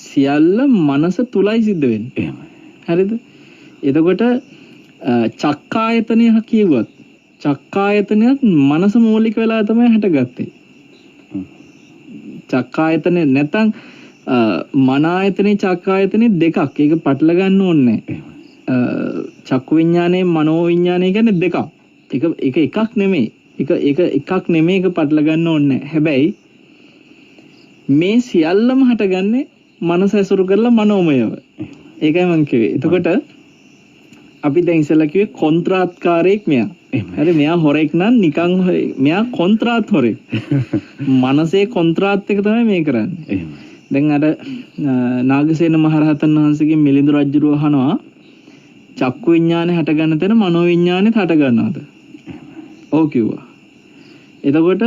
සියල්ල මනස තුලයි සිද්ධ වෙන්නේ. හරිද? එතකොට චක්කායතනය කියුවත් චක්කායතනයත් මනස මූලික වෙලා තමයි හටගත්තේ. චක්කායතනේ නැත්නම් මන ආයතනේ චක්කායතනේ දෙකක්. ඒක පටල ගන්න ඕනේ නැහැ. චක්කු විඥානේ මනෝ විඥානේ කියන්නේ දෙකක්. ඒක එකක් නෙමෙයි. ඒක එකක් නෙමෙයි. ඒක පටල ගන්න ඕනේ නැහැ. හැබැයි මේ සියල්ලම හටගන්නේ මනස ඇසුරු කරලා මනෝමයව. ඒකයි මම කිව්වේ. එතකොට අපි දැන් ඉස්සෙල්ලා කිව්වේ කොන්ත්‍රාත්කාරයෙක් මෙයා. හරි මෙයා හොරෙක් නම් නිකන් මෙයා කොන්ත්‍රාත් හොරෙක්. මනසේ කොන්ත්‍රාත් එක තමයි මේ කරන්නේ. දැන් අර නාගසේන මහරහතන් වහන්සේගෙන් මිලිඳු රජුව අහනවා චක්කු විඥානේ හට ගන්න තැන මනෝ විඥානේත් හට ගන්නවද? ඔව් කිව්වා. එතකොට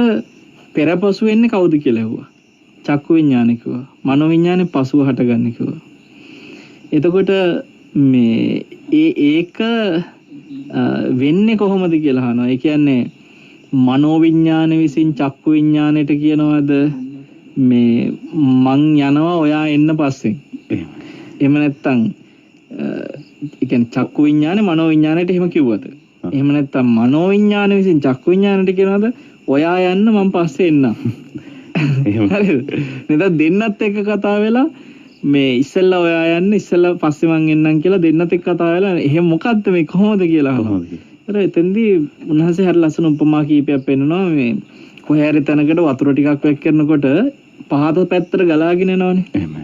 පෙරපසු වෙන්නේ කවුද කියලා ඇහුවා. චක්කු විඥානේ කිව්වා. මනෝ විඥානේ පසුව හටගන්නේ කිව්වා. එතකොට මේ ඒක වෙන්නේ කොහොමද කියලා අහනවා. ඒ කියන්නේ මනෝ විඥාන විසින් චක්කු විඥාණයට කියනවාද මේ මං යනවා ඔයා එන්න පස්සේ. එහෙම නැත්තම් ඒ කියන්නේ චක්කු විඥානේ මනෝ විඥාණයට එහෙම කිව්වද? එහෙම නැත්තම් මනෝ විඥාන විසින් චක්කු විඥාණයට කියනවාද ඔයා යන්න මං පස්සේ එන්නම්. එහෙම හරිද? නේද දෙන්නත් එක්ක කතා වෙලා මේ ඉස්සෙල්ලා ඔයා යන්න ඉස්සෙල්ලා පස්සේ මං එන්නම් කියලා දෙන්නත් එක්ක කතා වෙලා එහෙම මොකද්ද මේ කොහොමද කියලා අහනවා. අර එතෙන්දී උන්වහන්සේ හරිය ලස්සන උපමා කීපයක් පෙන්නනවා. මේ කොහේ හරි තැනකට වතුර ටිකක් වැක් කරනකොට පහත පැත්තට ගලාගෙන එනවනේ. එහෙමයි.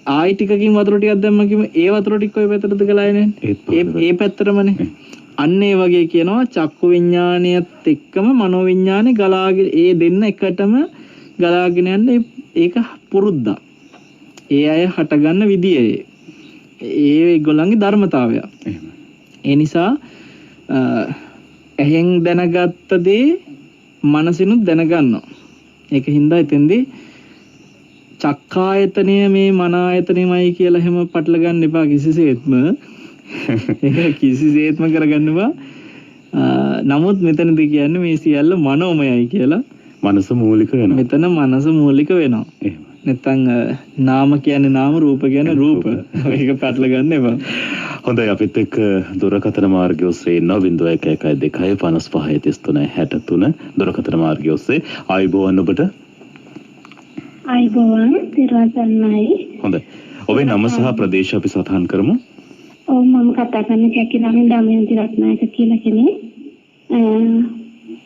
ආයි ටිකකින් වතුර ටිකක් දැම්ම කිව්ම ඒ වතුර ටික ඔය පැත්තටද ගලා එන්නේ. ඒ පැත්තටමනේ. අන්න ඒ වගේ කියනවා චක්කු විඥානියත් එක්කම මනෝ විඥානේ ගලාගෙන ඒ දෙන්න එකටම ගලාගෙන යන්නේ ඒක පුරුද්දක්. ඒ අය හටගන්න විදිය ඒගොල්ලන්ගේ ධර්මතාවය. ඒ නිසා ඇහෙන් දැනගත්ත දේ මනසිනුත් දැනගන්නවා. ඒක හින්දා එතෙන්දී චක්කායතනය මේ මන ආයතනෙමයි කියලා හැම පටල ගන්න එපා කිසිසේත්ම. ඒක කිසිසේත්ම කරගන්න එපා. නමුත් මෙතනදී කියන්නේ මේ සියල්ල මනෝමයයි කියලා. මනස මූලික වෙනවා. මෙතන මනස මූලික වෙනවා. එහෙම. නැත්නම් නාම කියන්නේ නාම රූප කියන්නේ රූප. ඒක පැටල ගන්න එපා. හොඳයි අපිත් එක්ක දුරකථන මාර්ගය ඔස්සේ ඉන්නවා 0112 55 33 63 දුරකථන මාර්ගය ඔස්සේ ආයිබෝවන් ඔබට. ආයිබෝවන් තිරසන්නයි. හොඳයි. ඔබේ නම සහ ප්‍රදේශ අපි සටහන් කරමු. ඔව් මම කතා කරන්නේ කැකිලාමින් දමයන්ති රත්නායක කියලා කෙනෙක්.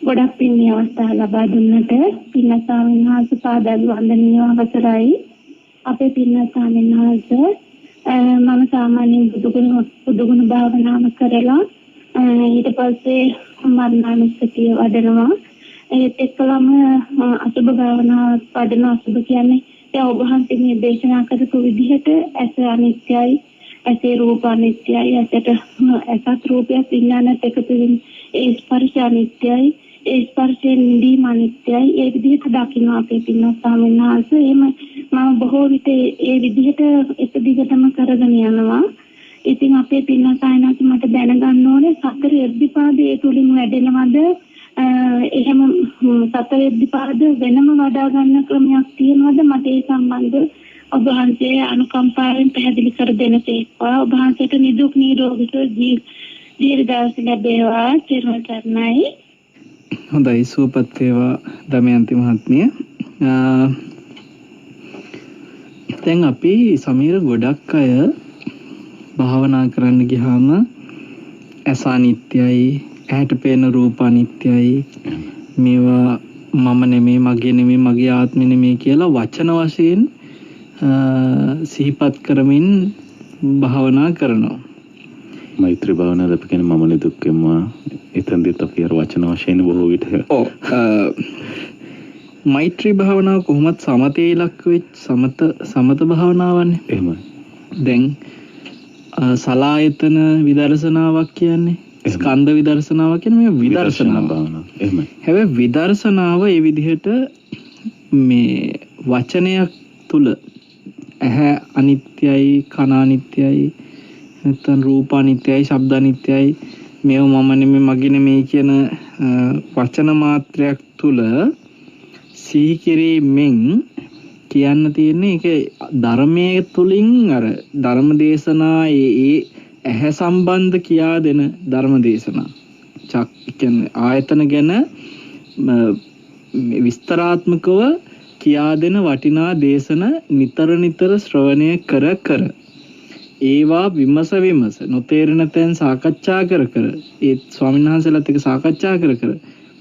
ගොඩක් පින් මේ අවස්ථාව ලබා දුන්නට පින්වත් ස්වාමීන් වහන්සේ පාදල් වන්දනීය අවසරයි. අපේ පින්වත් ස්වාමීන් වහන්සේ මම සාමාන්‍යයෙන් බුදුගුණ භාවනාව කරලා ඊට පස්සේ මරණානුස්සතිය වඩනවා. ඒත් එක්කලම අසුභ භාවනාව වඩන අසුභ කියන්නේ දැන් ඔබ වහන්සේ මේ දේශනා කරපු විදිහට ඇස අනිත්‍යයි, ඇසේ රූප අනිත්‍යයි, ඇසත් රූපයක් විඥානත් එකතු වෙන ඒ ස්පර්ශ අනිත්‍යයි, ඒ ස්පර්ශයෙන් නිදීම අනිත්‍යයි. ඒ විදිහට දකින්න අපේ පින්වත් ස්වාමීන් වහන්සේ එහෙම මම බොහෝ විට ඒ විදිහට එක දිගටම කරගෙන යනවා. ඉතින් අපේ පින්වත් ආයනාත් මට දැනගන්න ඕනේ සතර එර්ධිපාදයේ තුලින් වැඩෙනවද එහෙම සතරෙද්දිපාද වෙනම වඩා ගන්න ක්‍රමයක් තියෙනවද? මට ඒ සම්බන්ධව ඔබ වහන්සේ අනුකම්පාවෙන් පැහැදිලි කර දෙනසේක්වා. ඔබ වහන්සේට නිදුක් නිරෝගී දීර්ඝායුෂ ලැබේවා. චිරම සරණයි. හොඳයි, සුවපත් වේවා දමයන්ති මහත්මිය. දැන් අපි සමීර ගොඩක් අය භාවනා කරන්න ගියාම ඇස අනිත්‍යයි, ඇහැට පේන රූප අනිත්‍යයි, මේවා මම නෙමෙයි, මගේ නෙමෙයි, මගේ ආත්මෙ නෙමෙයි කියලා වචන වශයෙන් සිහිපත් කරමින් භාවනා කරනවා. මෛත්‍රී භාවනාව අපි කියන්නේ මම නිදුක්කෙම එතෙන්දිත් අපි අර වචන වශයෙන් බොහෝ විට මෛත්‍රී භාවනාව කොහොමද සමතේ ඉලක්ක වෙච්ච සමත භාවනාවන්නේ. එහෙමයි. දැන් සලායතන විදර්ශනාවක් කියන්නේ, ස්කන්ධ විදර්ශනාවක් කියන්නේ මේ විදර්ශනා භාවනාව. එහෙමයි. හැබැයි විදර්ශනාව ඒ විදිහට මේ වචනයක් තුල ඇහැ අනිත්‍යයි, කන අනිත්‍යයි, නැත්නම් රූප අනිත්‍යයි, ශබ්ද අනිත්‍යයි, මේව මම නෙමෙයි, මගේ නෙමෙයි කියන වචන මාත්‍රයක් තුල සිහි කිරීමෙන් කියන්න තියෙන්නේ ඒක ධර්මයේ තුලින් අර ධර්ම දේශනා ඒ ඇහැ සම්බන්ධ කියා දෙන ධර්ම දේශනා. කියන්නේ ආයතන ගැන විස්තරාත්මකව කියා දෙන වටිනා දේශන නිතර ශ්‍රවණය කර ඒවා විමස නොතේරෙන තැන් සාකච්ඡා කර ඒ ස්වාමීන් වහන්සේලාත් එක්ක සාකච්ඡා කර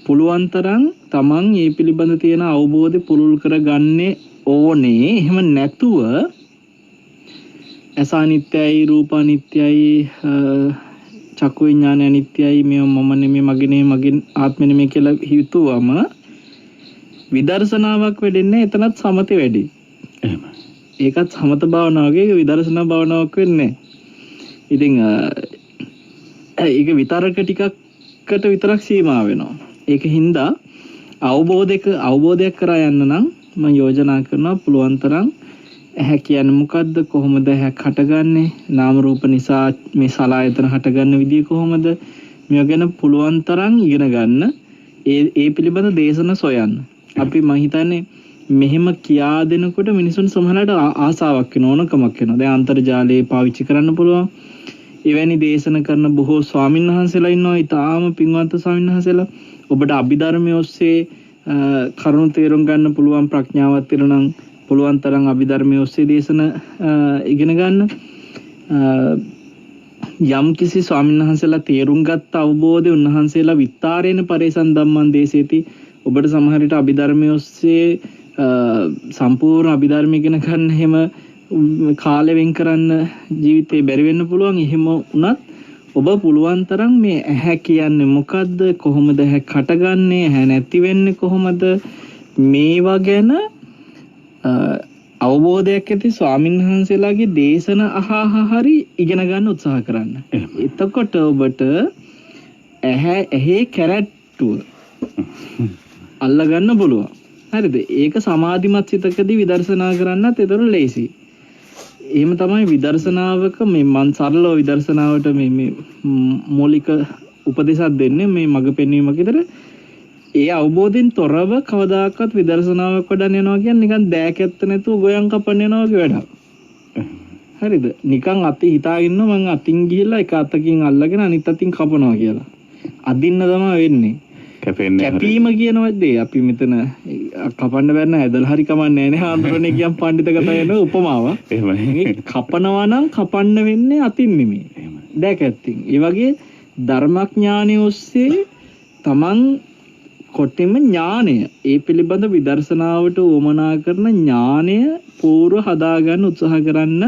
පුළුවන් තරම් තමන් මේ පිළිබඳ තියෙන අවබෝධය පුළුල් කරගන්නේ ඕනේ. එහෙම නැතුව ඇස අනිත්‍යයි, රූප අනිත්‍යයි, චක්කු විඥාන අනිත්‍යයි, මේව මම නෙමෙයි, මගේ නෙමෙයි, මගේ ආත්මෙ නෙමෙයි කියලා හිතුවම විදර්ශනාවක් වෙන්නේ එතනත් සමතේ වැඩි. එහෙමයි. ඒකත් සමත භාවනාවගේ විදර්ශනා භාවනාවක් වෙන්නේ. ඉතින් ඒක විතරක ටිකකට විතරක් සීමා වෙනවා. ඒක හින්දා අවබෝධයක් කරා යන්න නම් මම යෝජනා කරනවා පුළුවන් තරම් ඇහැ කියන්නේ මොකද්ද, කොහොමද ඇහැ හටගන්නේ, නාම රූප නිසා මේ සලආයතන හටගන්න විදිය කොහොමද, මේවා ගැන පුළුවන් තරම් ඉගෙන ගන්න. ඒ පිළිබඳ දේශන සොයන්න. අපි මම හිතන්නේ මෙහෙම කියා දෙනකොට මිනිසුන් සමහරවිට ආසාවක් වෙන ඕනකමක් වෙනවා. දැන් අන්තර්ජාලය පාවිච්චි කරන්න පුළුවන්. එවැනි දේශන කරන බොහෝ ස්වාමීන් වහන්සේලා ඉන්නවා. ඊටාම පින්වන්ත ස්වාමීන් වහන්සේලා. ඔබට අභිධර්මයේ ඔස්සේ කරුණු තේරුම් ගන්න පුළුවන් ප්‍රඥාවක් තියෙනවා නම් පුළුවන් තරම් අභිධර්මයේ ඔස්සේ දේශන ඉගෙන ගන්න. යම් කිසි ස්වාමීන් වහන්සේලා තේරුම් ගත්ත අවබෝධය උන්වහන්සේලා විත්තරේන පරේසන් ධම්මං දේශේති. ඔබට සමහර විට අභිධර්මයේ ඔස්සේ සම්පූර්ණ අභිධර්ම ඉගෙන ගන්න හැම කාලෙ වෙන් කරන්න ජීවිතේ බැරි වෙන්න පුළුවන්. එහෙම වුණත් ඔබ පුළුවන් තරම් මේ ඇහැ කියන්නේ මොකද්ද, කොහොමද ඇහැ හටගන්නේ, ඇහැ නැති වෙන්නේ කොහොමද, මේවා ගැන අවබෝධයක් ඇති ස්වාමීන් වහන්සේලාගේ දේශන අහහරි ඉගෙන ගන්න උත්සාහ කරන්න. එතකොට ඔබට ඇහි කැරැට්ටුව අල්ලගන්න පුළුවන්. හරිද? ඒක සමාධිමත් සිතකදී විදර්ශනා කරන්නත් ඒතර ලේසි. එහෙම තමයි විදර්ශනාවක මේ මන් සරලව විදර්ශනාවට මේ මූලික උපදේශයක් දෙන්නේ මේ මඟ පෙන්වීමක් විතර. ඒ අවබෝධයෙන් තොරව කවදාකවත් විදර්ශනාවක් වඩන්න යනවා කියන්නේ නිකන් දෑකැත්ත නැතුව ගොයන් කපන්න යනවා වගේ වැඩක්. හරිද? නිකන් අති හිතාගෙන මං අතින් ගිහිල්ලා එක අතකින් අල්ලගෙන අනිත් අතින් කපනවා කියලා. අදින්න තමයි වෙන්නේ. කැපීම කියනවාදී අපි මෙතන කපන්න බැන්න ඇදලා හරි කමන්නේ නැහැ නේ. ආන්දරණේ කියන් පඬිත කතා වෙන උපමාව. එහෙමයි. කපනවා නම් කපන්න වෙන්නේ අතින් නෙමෙයි. එහෙමයි. දැකැත්තින්. ඒ වගේ ධර්මඥානිය ඔස්සේ තමන් කොටින්ම ඥානය, ඒ පිළිබඳ විදර්ශනාවට උවමනා කරන ඥානය පූර්ව හදාගන්න උත්සාහ කරන්න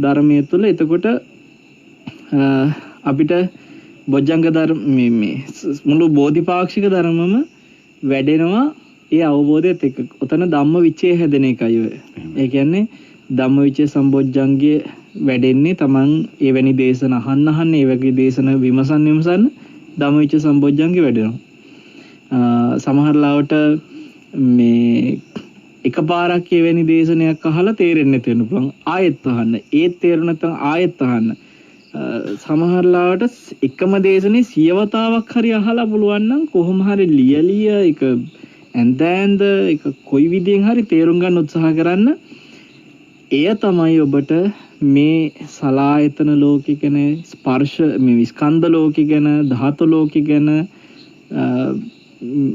ධර්මයේ තුල. එතකොට අපිට බොජ්ජංග ධර්ම මේ මුළු බෝධිපාක්ෂික ධර්මම වැඩෙනවා ඒ අවබෝධයත් එක්ක. උතන ධම්ම විචේ හැදෙන එකයි ඔය. ඒ කියන්නේ ධම්ම විචේ සම්බොජ්ජංගයේ වැඩෙන්නේ Taman එවැනි දේශන අහන්න ඒ වගේ දේශන විමසන්න ධම්ම විචේ සම්බොජ්ජංගේ වැඩෙනවා. සමහර ලාවට මේ එකපාරක් එවැනි දේශනයක් අහලා තේරෙන්නේ නැති වෙන පුළුවන්. ආයෙත් අහන්න. ඒත් තේරුණ නැත්නම් ආයෙත් අහන්න. සමහරලාට එකම දේශනේ සියවතාවක් හරි අහලා පුළුවන් නම් කොහොම හරි ලියලිය එක ඇඳ එක කොයි විදිහෙන් හරි තේරුම් ගන්න උත්සාහ කරන්න. එය තමයි ඔබට මේ සලායතන ලෝකෙ ගැන ස්පර්ශ මේ ස්කන්ධ ලෝකෙ ගැන ධාතු ලෝකෙ ගැන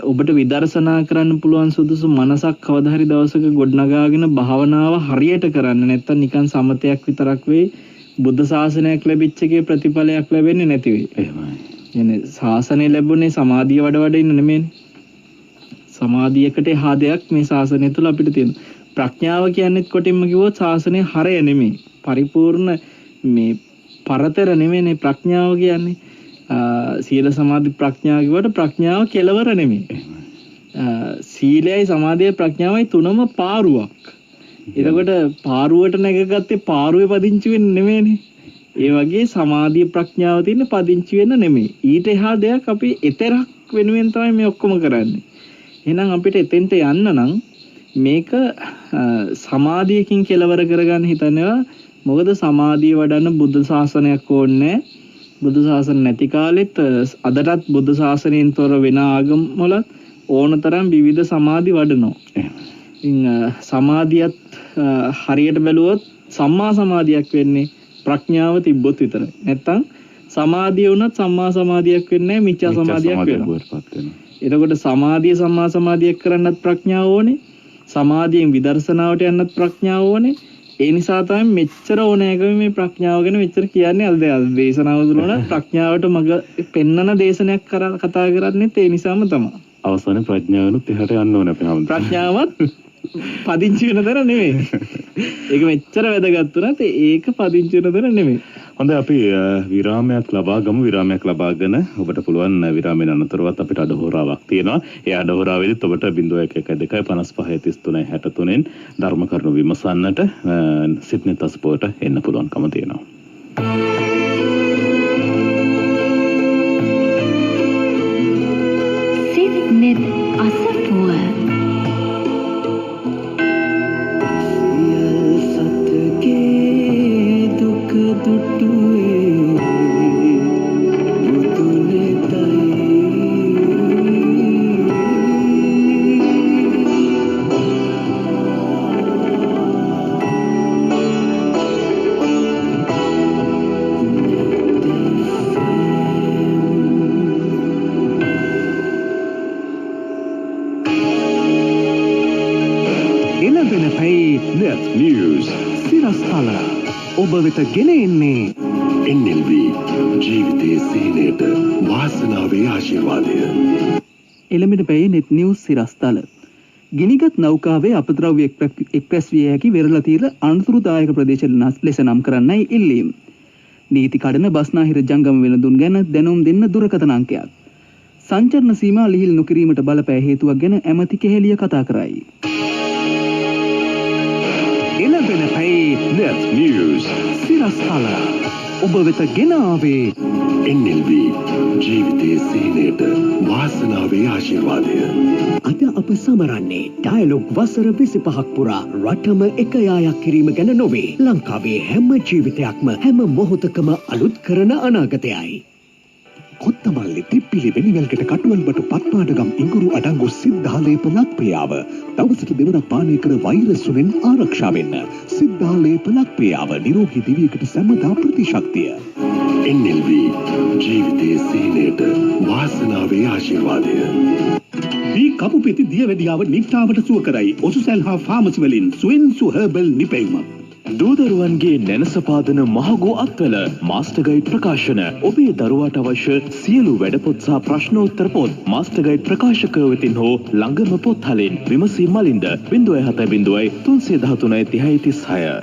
ඔබට විදර්ශනා කරන්න පුළුවන් සුදුසු මනසක් කවදා හරි දවසක ගොඩනගාගෙන භාවනාව හරියට කරන්න. නැත්තම් නිකන් සමතයක් විතරක් වෙයි. බුද්ධ ශාසනයක් ලැබිච්ච එකේ ප්‍රතිඵලයක් ලැබෙන්නේ නැති වෙයි. එහෙමයි. يعني ශාසනය ලැබුණේ සමාධිය වඩ ඉන්න නෙමෙයි. සමාධියකට එහා දෙයක් මේ ශාසනය තුළ අපිට තියෙනවා. ප්‍රඥාව කියන්නේ කොටින්ම කිව්වොත් ශාසනයේ හරය නෙමෙයි. පරිපූර්ණ මේ පරතර නෙමෙයිනේ ප්‍රඥාව කියන්නේ. සීල සමාධි ප්‍රඥාව කිව්වට ප්‍රඥාව කෙලවර නෙමෙයි. සීලයයි සමාධියයි ප්‍රඥාවයි තුනම පාරුවක්. එතකොට පාරුවට නැගගත්තේ පාරුවේ පදිංචි වෙන්න නෙමෙයිනේ. ඒ වගේ සමාධිය ප්‍රඥාව තියෙන පදිංචි වෙන්න නෙමෙයි. ඊට එහා දෙයක් අපි එතරක් වෙනුවෙන් තමයි මේ ඔක්කොම කරන්නේ. එහෙනම් අපිට එතෙන්ට යන්න නම් මේක සමාධියකින් කෙලවර කරගන්න හිතනවා. මොකද සමාධිය වඩන්න බුද්ධ ශාසනයක් ඕනේ. බුද්ධ ශාසන නැති කාලෙත් අදටත් බුද්ධ ශාසනයෙන් තොර වෙන ආගම් වල ඕනතරම් විවිධ සමාධි වඩනවා. ඉතින් සමාධියත් හරියට බැලුවොත් සම්මා සමාධියක් වෙන්නේ ප්‍රඥාව තිබ්බොත් විතරයි. නැත්තම් සමාධිය වුණත් සම්මා සමාධියක් වෙන්නේ නැහැ, මිච්ඡා සමාධියක් වෙනවා. එතකොට සමාධිය සම්මා සමාධියක් කරන්නත් ප්‍රඥාව ඕනේ. සමාධියෙන් විදර්ශනාවට යන්නත් ප්‍රඥාව ඕනේ. ඒ නිසා තමයි මෙච්චර ඕනෑකම මේ ප්‍රඥාව ගැන මෙච්චර කියන්නේ. අද දේශනාව තුළ ප්‍රඥාවට මග පෙන්නන දේශනයක් කතා කරන්නේත් ඒ නිසාම තමයි. අවසානයේ ප්‍රඥාවනුත් එහාට යන්න ඕනේ අපි හැමෝම. ප්‍රඥාවත් පදිංචි වෙන දර නෙමෙයි. ඒක මෙච්චර වැදගත් උනත් ඒක පදිංචි වෙන දර නෙමෙයි. හොඳයි අපි විරාමයක් ලබා ගමු. විරාමයක් ලබාගෙන ඔබට පුළුවන් විරාමයෙන් අනතුරුවත් අපිට අඩහෝරාවක් තියෙනවා. ඒ අඩහෝරාවේදීත් ඔබට 0112533363න් ධර්ම කරුණු විමසන්නට සිඩ්නි තස්පෝට එන්න පුළුවන්කම තියෙනවා. සිඩ්නි අසපුව ඔබ වෙත ගෙන එන්නේ NLB ජීවිතයේ සීලයට වාසනාවේ ආශිර්වාදය. එළඹෙන පැයේ net news සිරස්තල. ගිනිගත් නෞකාවේ අපද්‍රව්‍ය එක්රැස් විය හැකි වෙරළ තීර අනතුරුදායක ප්‍රදේශ ලෙස නම් කරන්නයි ඉල්ලීම්. නීති කඩන බස්නාහිර ජංගම වෙළඳුන් ගැන දැනුම් දෙන්න දුරකථන අංකයක්. සංචරණ සීමා ලිහිල් නොකිරීමට බලපෑ හේතුවක් ගැන ඇමති කෙහෙලිය කතා කරයි. එළඹෙන පැයේ net news සිරස්තල. ඔබ වෙත ගෙන ආවේ NLB ජීවිතයේ සීලයට වාසනාවේ ආශිර්වාදය. අද අප සමරන්නේ ඩයලොග් වසර 25ක් පුරා රටම එක යායක් කිරීම ගැන නොවේ. ලංකාවේ හැම ජීවිතයක්ම හැම මොහොතකම අලුත් කරන අනාගතයයි. කොත්තමල්ලි තිප්පිලි වෙනිවැල්කට කටුවල්බට පත්පාඩගම් ඉඟුරු අඩංගු සිද්ධාලේප ලක්පියාව. දවසට දෙවරක් පානය කර වෛරස් වලින් ආරක්ෂා වෙන්න. සිද්ධාලේප ලක්පියාව නිරෝගී දිවියකට සැමදා ප්‍රතිශක්තිය. NLB ජීවිතයේ සීලයට වාසනාවේ ආශිර්වාදය. මේ කපුපෙති දියවැඩියාව නිට්ටාවට සුව කරයි. ඔසුසැල් හා ෆාමසි වලින් ස්වින්සු හර්බල් නිපැයුම. දූදරුවන්ගේ නැනසපාදන මහගු අත්වල මාස්ටර් ගයිඩ් ප්‍රකාශන. ඔබේ දරුවාට අවශ්‍ය සියලු වැඩපොත් සහ ප්‍රශ්නෝත්තර පොත් මාස්ටර් ගයිඩ් ප්‍රකාශකව වෙතින් හෝ ළඟම පොත්හලෙන් විමසී මලින්ද 0703133036.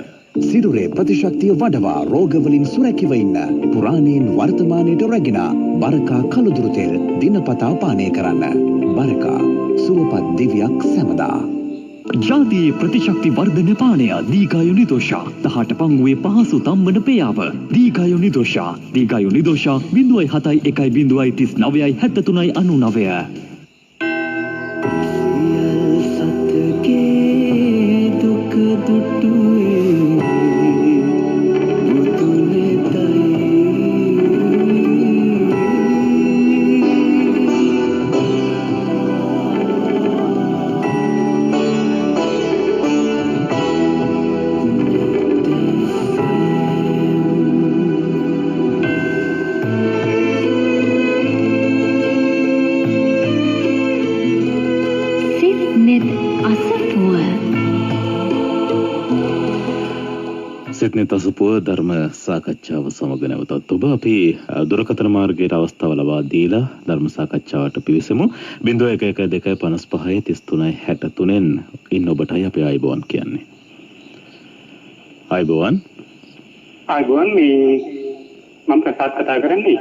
සිරුරේ ප්‍රතිශක්තිය වඩවා රෝගවලින් සුරැකිව ඉන්න පුරාණයෙන් වර්තමානයට රැගෙන බරකා කළුදුරු තෙල් දිනපතා පානය කරන්න. බරකා සුවපත් දිවියක් සැමදා. ජාතියේ ප්‍රතිශක්ති වර්ධන පානය දීඝායු නිදෝෂා 18 පංගුවේ පහසු තම්බන පෙයාව දීඝායු නිදෝෂා 0719397399. සිත්නේ තසපුව ධර්ම සාකච්ඡාව සමග නැවතත් ඔබ අපි දුරකථන මාර්ගයේ අවස්ථාව ලබා දීලා ධර්ම සාකච්ඡාවට පිවිසෙමු 0112553363න් ඉන්න ඔබටයි අපි ආයිබෝන් කියන්නේ. ආයිබෝන් මේ මම ප්‍රසාද් කතා කරන්නේ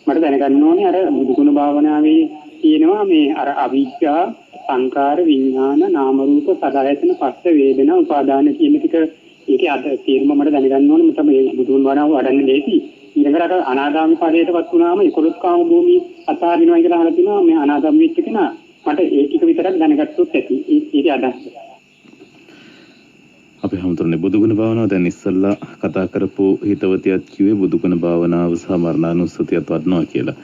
මට දැනගන්න ඕනේ අර බුදුගුණ භාවනාවේ තියෙනවා මේ අර අවිද්‍යා සංකාර විඥාන නාම රූප සලආයතන පස්ස වේදනා උපාදාන කියන ටික ඒකේ අද තේරුම මට දැනගන්න ඕනේ මට මේ බුදුන් වහන්සේ වඩන්න දෙති ඊළඟට අනාගාමී ඵලයටපත් වුණාම 11 කාම භූමිය අතාරිනවා කියලා අහලා තිනවා මේ අනාගාමී වෙච්ච කෙනා මට ඒ ටික විතරක් දැනගත්තොත් ඇති ඒකේ අදහස අපි හැමෝටම බුදුගුණ භාවනාව දැන් ඉස්සල්ලා කතා කරපු හිතවතියත් කිව්වේ බුදුගුණ භාවනාව සහ මරණානුස්සතියත් වඩනවා කියලා.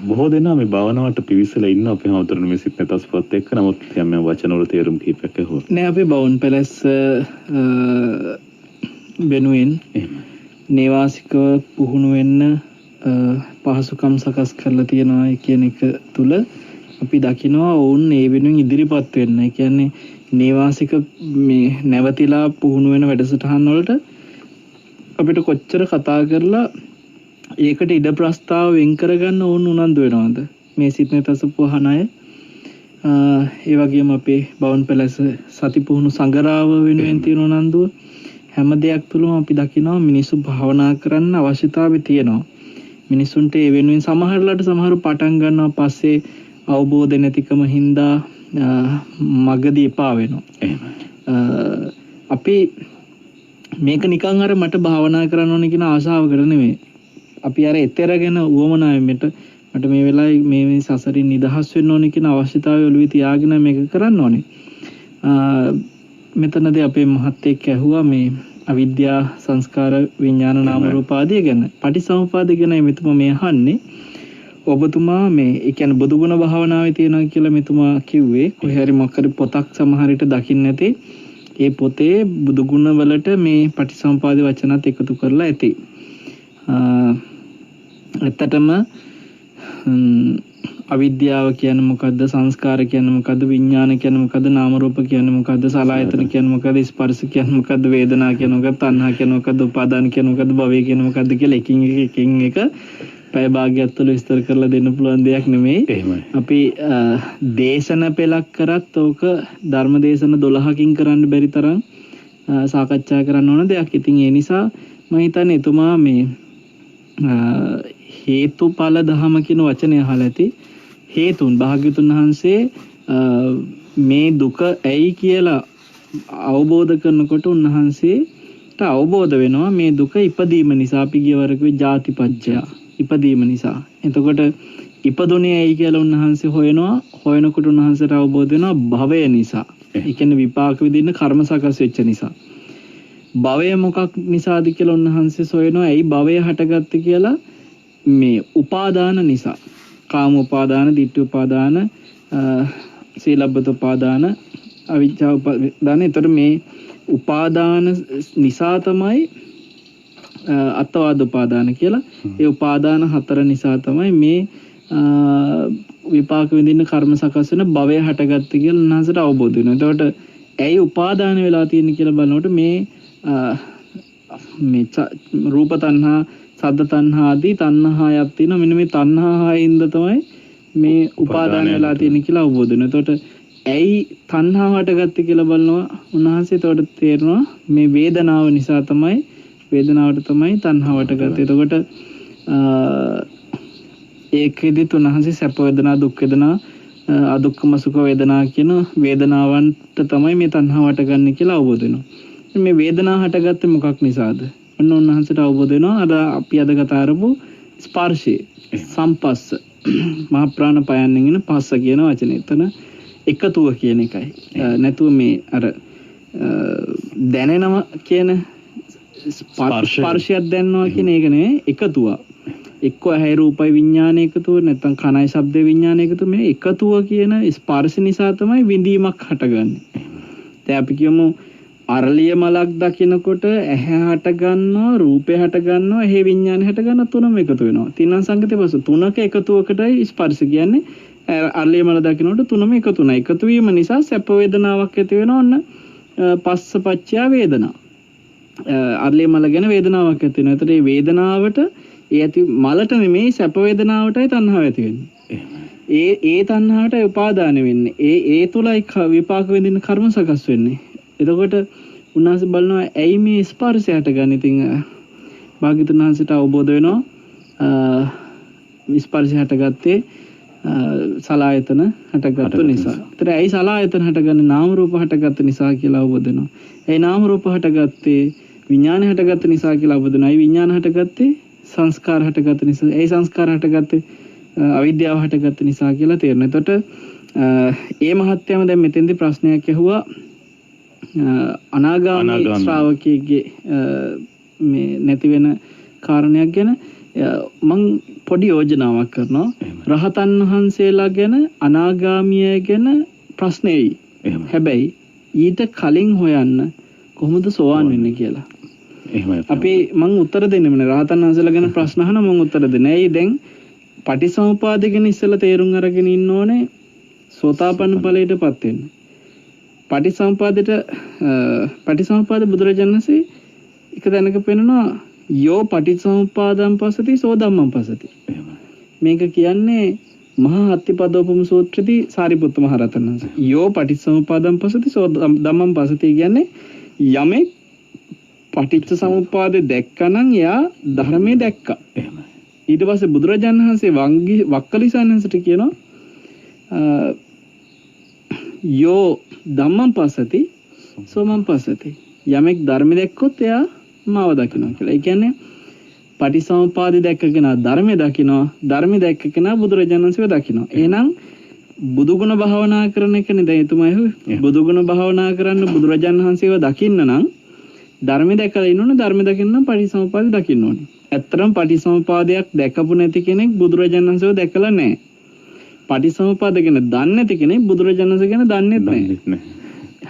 බොහෝ දෙනා මේ භාවනාවට පිවිසලා ඉන්න අපි හැමෝටම මේ සිත් නැතස්පත් එක්ක නමුත් යම් වචන වල තේරුම් කීපයක් අහුවා. නෑ අපි බවුන් පැලස් වෙනුවෙන් නේවාසිකව පුහුණු වෙන්න පහසුකම් සකස් කරලා තියනවා කියන එක තුල අපි දකිනවා වුන් ඒ වෙනුවෙන් ඉදිරිපත් වෙන්න. ඒ කියන්නේ නේවාසික මේ නැවතිලා පුහුණු වෙන වැඩසටහන් වලට අපිට කොච්චර කතා කරලා ඒකට ඉඩ ප්‍රස්තාව වෙන් කරගන්න ඕන උනන්දු වෙනවද මේ සිත්නේ තසපුවහන අය ඒ වගේම අපේ බවුන් පැලස සති පුහුණු සංගරාව වෙනුවෙන් තියෙන උනන්දුව හැම දෙයක් තුළම අපි දකිනවා මිනිස්සු භාවනා කරන්න අවශ්‍යතාවය තියෙනවා මිනිස්සුන්ට ඒ වෙනුවෙන් සමහරලාට පටන් ගන්නවා පස්සේ අවබෝධ නැතිකම හින්දා මගදී එපා වෙනවා. අපි මේක නිකන් අර මට භාවනා කරන්න ඕනේ කියන ආශාවකට නෙමෙයි. අපි අර එතරගෙන උවමනාවෙන් මට මේ වෙලාවේ මේ සසරින් නිදහස් වෙන්න ඕනේ කියන අවශ්‍යතාවය ඔළුවේ තියාගෙන මේක කරන්න ඕනේ. මෙතනදී අපේ මහත්තයෙක් ඇහුවා මේ අවිද්‍යා සංස්කාර විඥාන නාම රූප ආදී ගැන. පටිසමුපාද ගැන මෙතුමා මේ අහන්නේ. ඔබතුමා මේ ඒ කියන්නේ බුදුගුණ භාවනාවේ තියෙනවා කියලා මෙතුමා කිව්වේ කොහේ හරි මොකක් හරි පොතක් සමහර විට දකින්න නැති ඒ පොතේ බුදුගුණ වලට මේ පටිසම්පාද වචනත් එකතු කරලා ඇති. ඇත්තටම අවිද්‍යාව කියන්නේ මොකද්ද සංස්කාර කියන්නේ මොකද්ද විඥාන කියන්නේ මොකද්ද නාම රූප කියන්නේ මොකද්ද සලආයතන කියන්නේ මොකද්ද ස්පර්ශ කියන්නේ මොකද්ද වේදනා කියන්නේ මොකද්ද තණ්හා කියන්නේ මොකද්ද උපාදාන කියන්නේ මොකද්ද භවය කියන්නේ මොකද්ද කියලා එකින් එක පැය භාගයක් තුළ විස්තර කරලා දෙන්න පුළුවන් දෙයක් නෙමෙයි. අපි දේශන පෙළක් කරත් ඕක ධර්ම දේශන 12කින් කරන්න බැරි තරම් සාකච්ඡා කරන්න ඕන දෙයක්. ඉතින් ඒ නිසා මම හිතන්නේ එතුමා මේ හේතුඵල ධම කියන වචනය අහලා ඇති. හේතුන් භාග්‍යතුන් වහන්සේ මේ දුක ඇයි කියලා අවබෝධ කරනකොට උන්වහන්සේට අවබෝධ වෙනවා මේ දුක ඉපදීම නිසා. අපි ගියවරකේ ජාතිපච්චය ඉපදීම නිසා. එතකොට ඉපදුනේ ඇයි කියලා උන්වහන්සේ හොයනකොට උන්වහන්සේට අවබෝධ වෙනවා භවය නිසා. ඒ කියන්නේ විපාක විදින්න කර්ම සකස් වෙච්ච නිසා. භවය මොකක් නිසාද කියලා උන්වහන්සේ සොයනවා. ඇයි භවය හටගත්තේ කියලා මේ උපාදාන නිසා. කාම උපාදාන, ditthi උපාදාන, සීලබ්බත උපාදාන, අවිජ්ජා උපාදාන. එතකොට මේ උපාදාන නිසා තමයි අත්වාද උපාදාන කියලා. ඒ උපාදාන හතර නිසා තමයි මේ විපාක විඳින්න කර්ම සකස් වෙන භවය හටගත්තේ කියලා උන්වහන්සේට අවබෝධ වෙනවා. එතකොට ඇයි උපාදාන වෙලා තියෙන්නේ කියලා බලනකොට මේ රූප තණ්හා, සද්ද තණ්හා ආදී තණ්හායක් තියෙනවා. මෙන්න මේ තණ්හායින්ද තමයි මේ උපාදාන වෙලා තියෙන්නේ කියලා අවබෝධ වෙනවා. එතකොට ඇයි තණ්හාව හටගත්තේ කියලා බලනවා උන්වහන්සේ. එතකොට තේරෙනවා මේ වේදනාව නිසා තමයි වේදනාවට තමයි තණ්හාවට ගත්තේ. එතකොට ඒකෙදි තුනහන්සේ සැප වේදනා, දුක් වේදනා, අදුක්ඛම සුඛ වේදනා කියන වේදනාවන්ට තමයි මේ තණ්හාවට ගන්න කියලා අවබෝධ වෙනවා. මේ වේදනාව හටගත්තේ මොකක් නිසාද? ඔන්න උන්වහන්සේට අවබෝධ වෙනවා අර අපි අද කතා කරපු ස්පර්ශය, සම්පස්ස, මහා ප්‍රාණ පයන්නෙන් එන පස්ස කියන වචනේ. එතන එකතුව කියන එකයි. නැතුව මේ අර දැනෙනවා කියන ස්පර්ශයක් දැනනවා කියන එක නෙවෙයි එකතුව. එක්ක ඇහැ රූපයි විඥාන එකතුව නැත්නම් කනයි ශබ්ද විඥාන එකතුව. මේ එකතුව කියන ස්පර්ශ නිසා තමයි විඳීමක් හටගන්නේ. දැන් අපි කියමු අරලිය මලක් දකිනකොට ඇහැ හට ගන්නවා, රූපය හට ගන්නවා, ඇහි විඥාන හට ගන්න තුනම එකතු වෙනවා. තින්න සංගතේ පස්ස තුනක එකතුවකටයි ස්පර්ශ කියන්නේ. අරලිය මල දකිනකොට තුනම එකතු වෙනවා. එකතු වීම නිසා සැප වේදනාවක් ඇති වෙනවා. ඔන්න පස්සපච්චා වේදනා. අරලේ මල ගැන වේදනාවක් ඇති වෙනවා. ඒතර මේ වේදනාවට ඒ ඇති මලට නෙමෙයි සැප වේදනාවටයි තණ්හාව ඇති වෙන්නේ. ඒ තණ්හාවට උපාදාන වෙන්නේ. ඒ තුලයි විපාක වෙදින කර්ම සකස් වෙන්නේ. එතකොට උන්වහන්සේ බලනවා ඇයි මේ ස්පර්ශය හටගන්නේ? ඉතින් භාග්‍යවතුන් වහන්සේට අවබෝධ වෙනවා ස්පර්ශය හටගත්තේ සලායතන හටගත්තු නිසා. ඒතර ඇයි සලායතන හටගන්නේ? නාම රූප හටගත්ත නිසා කියලා අවබෝධ වෙනවා. ඒ නාම රූප හටගත්තේ විඥාන හටගත්ත නිසා කියලා අවබෝධ වෙනවා. ඒ විඥාන හටගත්තේ සංස්කාර හටගත්ත නිසා. ඒ සංස්කාර හටගත්තේ අවිද්‍යාව හටගත්ත නිසා කියලා තේරෙනවා. එතකොට ඒ මහත්යම දැන් මෙතෙන්දී ප්‍රශ්නයක් ඇහුවා අනාගාමී ශ්‍රාවකයෙක්ගේ මේ නැති වෙන කාරණයක් ගැන. මං පොඩි යෝජනාවක් කරනවා. රහතන් වහන්සේලා ගැන අනාගාමිය ගැන ප්‍රශ්නේයි. හැබැයි ඊට කලින් හොයන්න කොහොමද සෝවාන් වෙන්නේ කියලා. අපි මං උත්තර දෙන්නෙම නෑ. රහතන් වහන්සේලා ගැන ප්‍රශ්න අහන මං උත්තර දෙන්නේ. ඇයි දැන් පටිසමුපාද ගැන ඉස්සෙල්ලා තේරුම් අරගෙන ඉන්න ඕනේ සෝතාපන්න ඵලයටපත් වෙන්න. පටිසමුපාද බුදුරජාණන් වහන්සේ එක දැනක පෙන්නනවා යෝ පටිච්චසමුප්පාදං පස්සති සෝ ධම්මං පස්සති. මේක කියන්නේ මහා අත්තිපදෝපම සූත්‍රයේදී සාරිපුත්ත මහ රහතන් වහන්සේ යෝ පටිච්චසමුප්පාදං පස්සති සෝ ධම්මං පස්සති කියන්නේ යමෙක් පටිච්චසමුප්පාදේ දැක්කනම් එයා ධර්මයේ දැක්කා. ඊට පස්සේ බුදුරජාණන් වහන්සේ වක්කලිසානන්සට කියනවා යෝ ධම්මං පස්සති සෝමං පස්සති. යමෙක් ධර්ම දැක්කොත් එයා මාව දකිනවා කියලා. ඒ කියන්නේ පටිසමුපාදේ දැක්ක කෙනා ධර්මයේ දකිනවා, ධර්මයේ දැක්ක කෙනා බුදුරජාණන් වහන්සේව දකිනවා. එහෙනම් බුදුගුණ භාවනා කරන එකනේ දැන් එතුමා බුදුගුණ භාවනා කරන්න බුදුරජාණන් වහන්සේව දකින්න නම් ධර්මයේ දැකලා ඉන්න ඕනේ, ධර්මයේ දකින්න නම් පටිසමුපාදේ දකින්න ඕනේ. ඇත්තටම පටිසමුපාදයක් දැකපු නැති කෙනෙක් බුදුරජාණන් වහන්සේව දැකලා නැහැ. පටිසමුපාද ගැන දන්නේ නැති කෙනෙක් බුදුරජාණන් වහන්සේ ගැන දන්නේ නැහැ.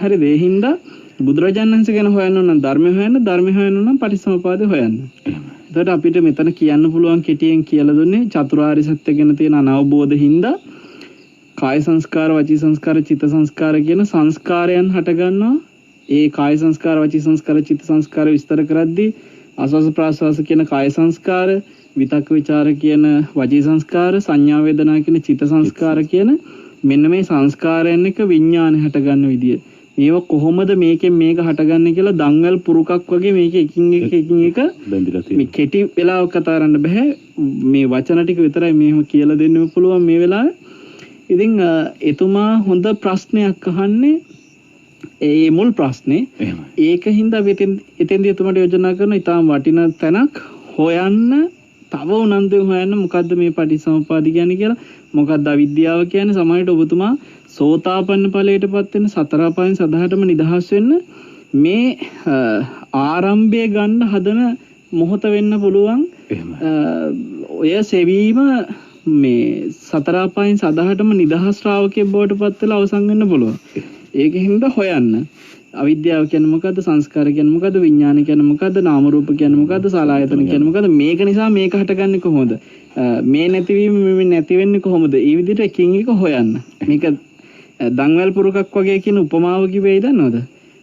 හරිද? ඒ හින්දා බුදුරජාණන් වහන්සේ ගැන හොයන්න නම් ධර්මය හොයන්න, ධර්මය හොයන්න නම් පටිසමුපාදය හොයන්න. එතකොට අපිට මෙතන කියන්න පුළුවන් කෙටියෙන් කියලා දුන්නේ චතුරාර්ය සත්‍ය ගැන තියෙන අනවබෝධ හින්දා කාය සංස්කාර, වචී සංස්කාර, චිත්ත සංස්කාර කියන සංස්කාරයන් හට ගන්නවා. ඒ කාය සංස්කාර, වචී සංස්කාර, චිත්ත සංස්කාර විස්තර කරද්දී ආස්වාස ප්‍රාස්වාස කියන කාය සංස්කාර, විතක්ක ਵਿਚාර කියන වචී සංස්කාර, සංඥා වේදනා කියන චිත්ත සංස්කාර කියන මෙන්න මේ සංස්කාරයන් එක විඥාන හට ගන්න විදිය. මේව කොහොමද මේකෙන් මේක හටගන්නේ කියලා දන්වැල් පුරුකක් වගේ මේක එකින් එක මේ කෙටි වෙලාවක කතා කරන්න බෑ. මේ වචන ටික විතරයි මෙහෙම කියලා දෙන්න පුළුවන් මේ වෙලාවේ. ඉතින් එතුමා හොඳ ප්‍රශ්නයක් අහන්නේ. ඒ මුල් ප්‍රශ්නේ ඒකින්ද අපි එතෙන්දී එතුමාට යෝජනා කරන ඉතාම වටිනා තැනක් හොයන්න, තව උනන්දුවෙන් හොයන්න මොකද්ද මේ පටිසමුපාද කියන්නේ කියලා. මොකද්ද අවිද්‍යාව කියන්නේ? සමහරවිට ඔබතුමා සෝතාපන්න ඵලයටපත් වෙන සතර අපායන් සදාටම නිදහස් වෙන්න මේ ආරම්භය ගන්න හදන මොහොත වෙන්න පුළුවන්. ඔය සෙවීම මේ සතර අපායන් සදාටම නිදහස් ශ්‍රාවකයෙක් බවට පත් වෙලා අවසන් වෙන්න පුළුවන්. ඒකෙන්ද හොයන්න. අවිද්‍යාව කියන්නේ මොකද්ද? සංස්කාර කියන්නේ මොකද්ද? විඥාන කියන්නේ මොකද්ද? නාම රූප කියන්නේ මොකද්ද? සලආයතන කියන්නේ මොකද්ද? මේක නිසා මේක හටගන්නේ කොහොමද? මේ නැතිවීම මේ නැති වෙන්නේ කොහොමද? මේ විදිහට එකින් එක හොයන්න. මේක දන්වැල් පුරුකක් වගේ කියන උපමාව කිව්වේ දන්නවද?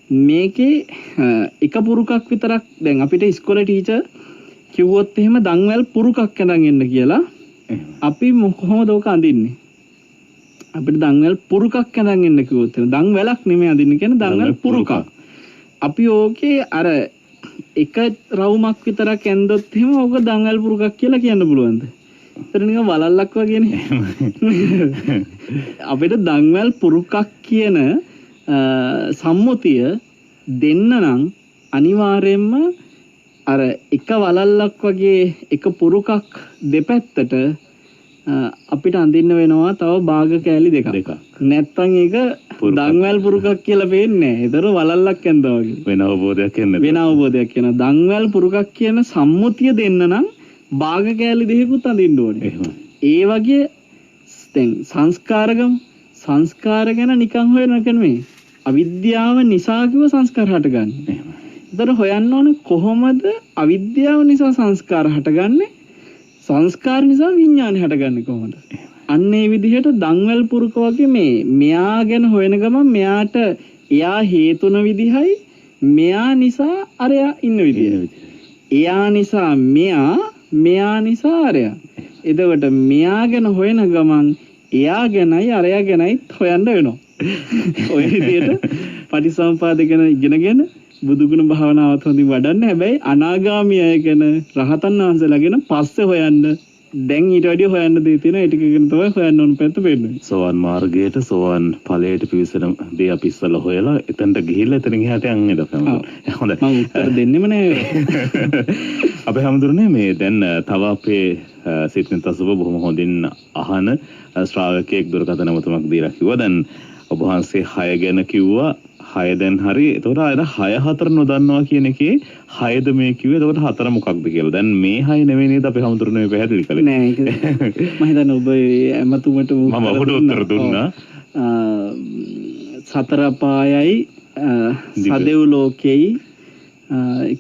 මේකේ එක පුරුකක් විතරක් දැන් අපිට ඉස්කෝලේ ටීචර් කිව්වොත් එහෙම දන්වැල් පුරුකක් අඳන් එන්න කියලා අපි කොහොමද ඕක අඳින්නේ? අපිට දන්වැල් පුරුකක් අඳන් එන්න කිව්වොත් එහෙම දන්වැලක් නෙමෙයි අඳින්න කියන්නේ දන්වැල් පුරුකක්. අපි ඕකේ අර එක රවුමක් විතරක් ඇඳොත් එහෙම ඕක දන්වැල් පුරුකක් කියලා කියන්න පුළුවන්ද? ඒතර නිකන් වලල්ලක් වගේනේ. අපිට දන්වැල් පුරුකක් කියන සම්මුතිය දෙන්න නම් අනිවාර්යයෙන්ම අර එක වලල්ලක් වගේ එක පුරුකක් දෙපැත්තට අපිට අඳින්න වෙනවා තව භාග කෑලි දෙකක්. නැත්තම් ඒක දන්වැල් පුරුකක් කියලා වෙන්නේ නැහැ. ඒතර වලල්ලක් ඇඳා වගේ. වෙන අවබෝධයක් එන්න. දන්වැල් පුරුකක් කියන සම්මුතිය දෙන්න නම් භාග කෑලි දෙකකුත් අඳින්න ඕනේ. ඒ වගේ දැන් සංස්කාර ගැන නිකන් හොයන එක නෙමෙයි. අවිද්‍යාව නිසා කිව්ව සංස්කාර හටගන්නේ. ඒතර හොයන්න ඕනේ කොහොමද අවිද්‍යාව නිසා සංස්කාර හටගන්නේ? සංස්කාර නිසා විඥානය හටගන්නේ කොහොමද? අන්න ඒ විදිහට දන්වැල් පුරුක වගේ මෙයා ගැන හොයන ගමන් මෙයාට එයා හේතුන විදිහයි මෙයා නිසා අරයා ඉන්න විදිහ. එයා නිසා මෙයා නිසා අරයා. එතකොට මෙයා ගැන හොයන ගමන් එයා ගැනයි අරයා ගැනයි හොයන්න වෙනවා. ඔය විදිහට පටිසම්පාද ගැන ඉගෙනගෙන බුදුගුණ භාවනාවත් හොඳින් වඩන්න. හැබැයි අනාගාමී අය ගැන රහතන් වහන්සේලා ගැන පස්සේ හොයන්න. දැන් ඊට වැඩිය හොයන්න දේ තියෙනවා. ඒ ටික ගැන තමයි හොයන්න ඕන පැත්ත පෙන්නන්නේ. සෝවන් මාර්ගයට සෝවන් ඵලයට පිවිසෙන දේ අපි ඉස්සලා හොයලා එතනට ගිහිල්ලා එතනින් එහාට යන්නේ දක්වනවා. හොඳයි. මම උත්තර දෙන්නෙම නෑ. අපි හැමදෙරනේ මේ දැන් තව අපේ සිත්නිත අසුබ බොහොම හොඳින් අහන ශ්‍රාවකයෙක් දුරකථන නමතුමක් දීලා කිව්වා. දැන් ඔබ වහන්සේ 6 ගැන කිව්වා. 6 දැන් හරි. ඒතකොට ආයෙත් 6 4 නොදන්නවා කියන එකේ 6ද මේ කිව්වේ. ඒතකොට 4 මොකක්ද කියලා. දැන් මේ 6 නෙවෙයි නේද අපි හැමදෙරනේ පැහැදිලි කළේ. නෑ ඒක මම හිතන්නේ ඔබ ඇමතුමට මම ඔබට උත්තර දුන්නා. සතර පායයි සදෙව් ලෝකෙයි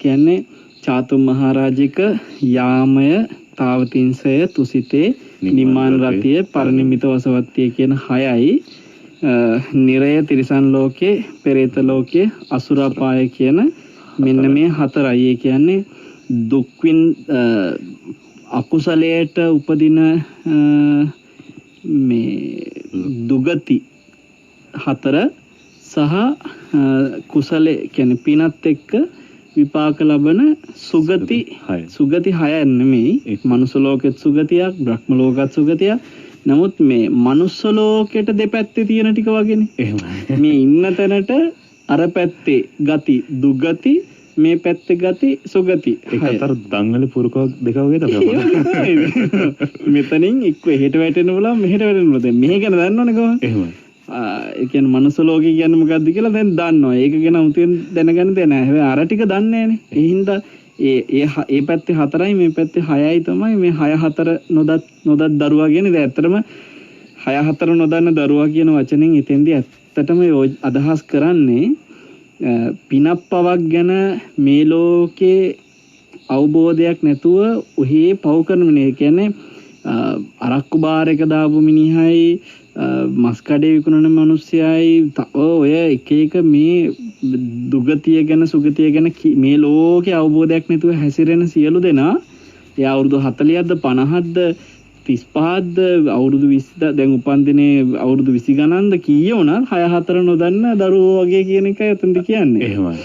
කියන්නේ චාතුම් මහරජික යාමය තාවතින්සය තුසිතේ නිමාන රතිය පරිනිමිත වසවත්තිය කියන 6යි නිරය තිරිසන් ලෝකේ පෙරේත ලෝකේ අසුරපාය කියන මෙන්න මේ 4යි. ඒ කියන්නේ දුක්වින් අකුසලයට උපදින මේ දුගති 4 සහ කුසලයේ කියන්නේ පිනත් එක්ක විපාක ලබන සුගති 6 නෙමෙයි. මනුස්ස ලෝකෙත් සුගතියක්, බ්‍රහ්ම ලෝකත් සුගතියක්. නමුත් මේ මනුස්ස ලෝකෙට දෙපැත්තේ තියෙන ටික වගේනේ. එහෙමයි. මේ ඉන්න තැනට අර පැත්තේ ගති දුගති, මේ පැත්තේ ගති සුගති. ඒක අතර දංගල පුරුකක් දෙක වගේ තමයි. මෙතනින් එක්ක එහෙට වැටෙන්න බලන්න මෙහෙට වැටෙන්න බලන්න. මෙහෙ ගැන දන්නවනේ කොහොමද? එහෙමයි. ඒ කියන්නේ මනුස්ස ලෝකේ කියන්නේ මොකක්ද කියලා දැන් දන්නවා. ඒක ගැන උතින් දැනගන්න දෙයක් නැහැ. හැබැයි අර ටික දන්නේ නැහනේ. ඒ හින්දා ඒ පැත්තේ 4යි මේ පැත්තේ 6යි තමයි මේ 6 4 නොදත් දරුවා කියන්නේ. දැන් ඇත්තටම 6 4 නොදන්න දරුවා කියන වචනෙන් එතෙන්දී ඇත්තටම අදහස් කරන්නේ පිනක් පවක් ගැන මේ ලෝකේ අවබෝධයක් නැතුව ඔහේ පව් කරන මිනිහ. කියන්නේ අරක්කු බාර් එක දාපු මිනිහයි මස් කඩේ විකුණන මිනිස්සයයි ඔය එක මේ දුගතිය ගැන සුගතිය ගැන මේ ලෝකේ අවබෝධයක් නැතුව හැසිරෙන සියලු දෙනා එයා අවුරුදු 40ක්ද 50ක්ද 35ක්ද අවුරුදු 20ද දැන් උපන්දිනේ අවුරුදු 20 ගණන්ද කීය වුණත් 6 4 නොදන්න දරුවෝ වගේ කියන එකයි එතනදි කියන්නේ. එහෙමයි.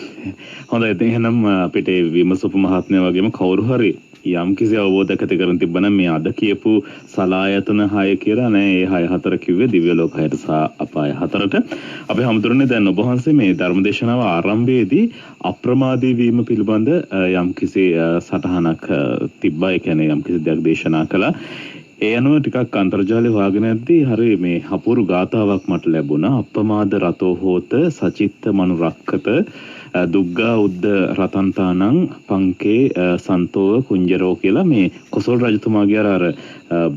හොඳයි. එහෙනම් අපිට විමසපු මහත්මයා වගේම කවුරු හරි යම් කිසි අවබෝධයක් ඇති කරන් තිබ්බනම් මේ අද කියපු සලායතන 6 කියලා නෑ. ඒ 6 4 කිව්වේ දිව්‍ය ලෝක 6ට සහ අපාය 4ට. අපි හැමදෙරනේ දැන් ඔබ වහන්සේ මේ ධර්මදේශනාව ආරම්භයේදී අප්‍රමාදී වීම පිළිබඳ යම් කිසි සටහනක් තිබ්බා. ඒ කියන්නේ යම් කිසි දෙයක් දේශනා කළා. ඒ අනුව ටිකක් අන්තර්ජාලය හොයාගෙන යද්දී හරි මේ අපූර්ව ගාතාවක් මට ලැබුණා. අප්‍රමාද රතෝ හෝත සචිත්ත මනුරක්කත දුග්ගා උද්ද රතන්තානං පංකේ සන්තෝව කුංජරෝ කියලා මේ කොසල් රජතුමාගේ අර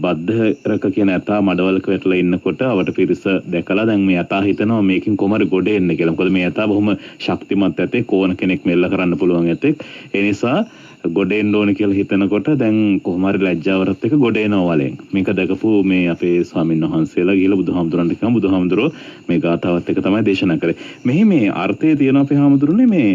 බද්ධරක කියන ඇතා මඩවලක වැටලා ඉන්නකොට අවට පිරිස දැකලා දැන් මේ ඇතා හිතනවා මේකෙන් කොහමද ගොඩ එන්න කියලා. මොකද මේ ඇතා බොහොම ශක්තිමත් ඇතෙක්, ඕන කෙනෙක් මෙල්ල කරන්න පුළුවන් ඇතෙක්. ඒ නිසා ගොඩ එන්න ඕන කියලා හිතනකොට දැන් කොහොම හරි ලැජ්ජාවරත් එක ගොඩ එනවා වලෙන්. මේක දැකපු මේ අපේ ස්වාමීන් වහන්සේලා ගිහලා බුදුහාමුදුරන්ට කිව්වා. බුදුහාමුදුරෝ මේ ගාතාවත් එක තමයි දේශනා කරේ. මෙහි මේ අර්ථය තියෙනවා අපේ හාමුදුරනේ මේ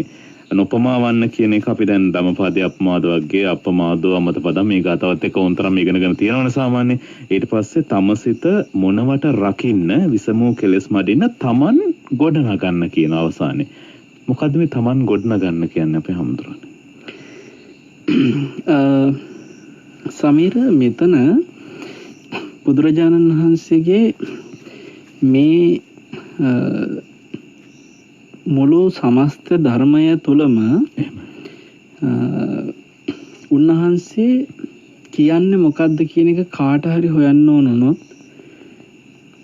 නොපමාවන්න කියන එක අපි දැන් ධම්මපදයේ අපමාද වර්ගයේ අපමාදෝ අමත පදම් මේ ගාතාවත් එක්ක උන්තරම් ඉගෙනගෙන තියෙනවනේ සාමාන්‍යයෙන්. ඊට පස්සේ තමසිත මොනවට රකින්න විසමෝ කෙලස් මඩින්න තමන් ගොඩනගන්න කියන අවසානයේ. මොකද්ද මේ තමන් ගොඩනගන්න කියන්නේ අපේ හාමුදුරනේ? සමීර මෙතන බුදුරජාණන් වහන්සේගේ මේ මුළු සමස්ත ධර්මය තුළම උන්වහන්සේ කියන්නේ මොකද්ද කියන එක කාට හරි හොයන්න ඕන වුණොත්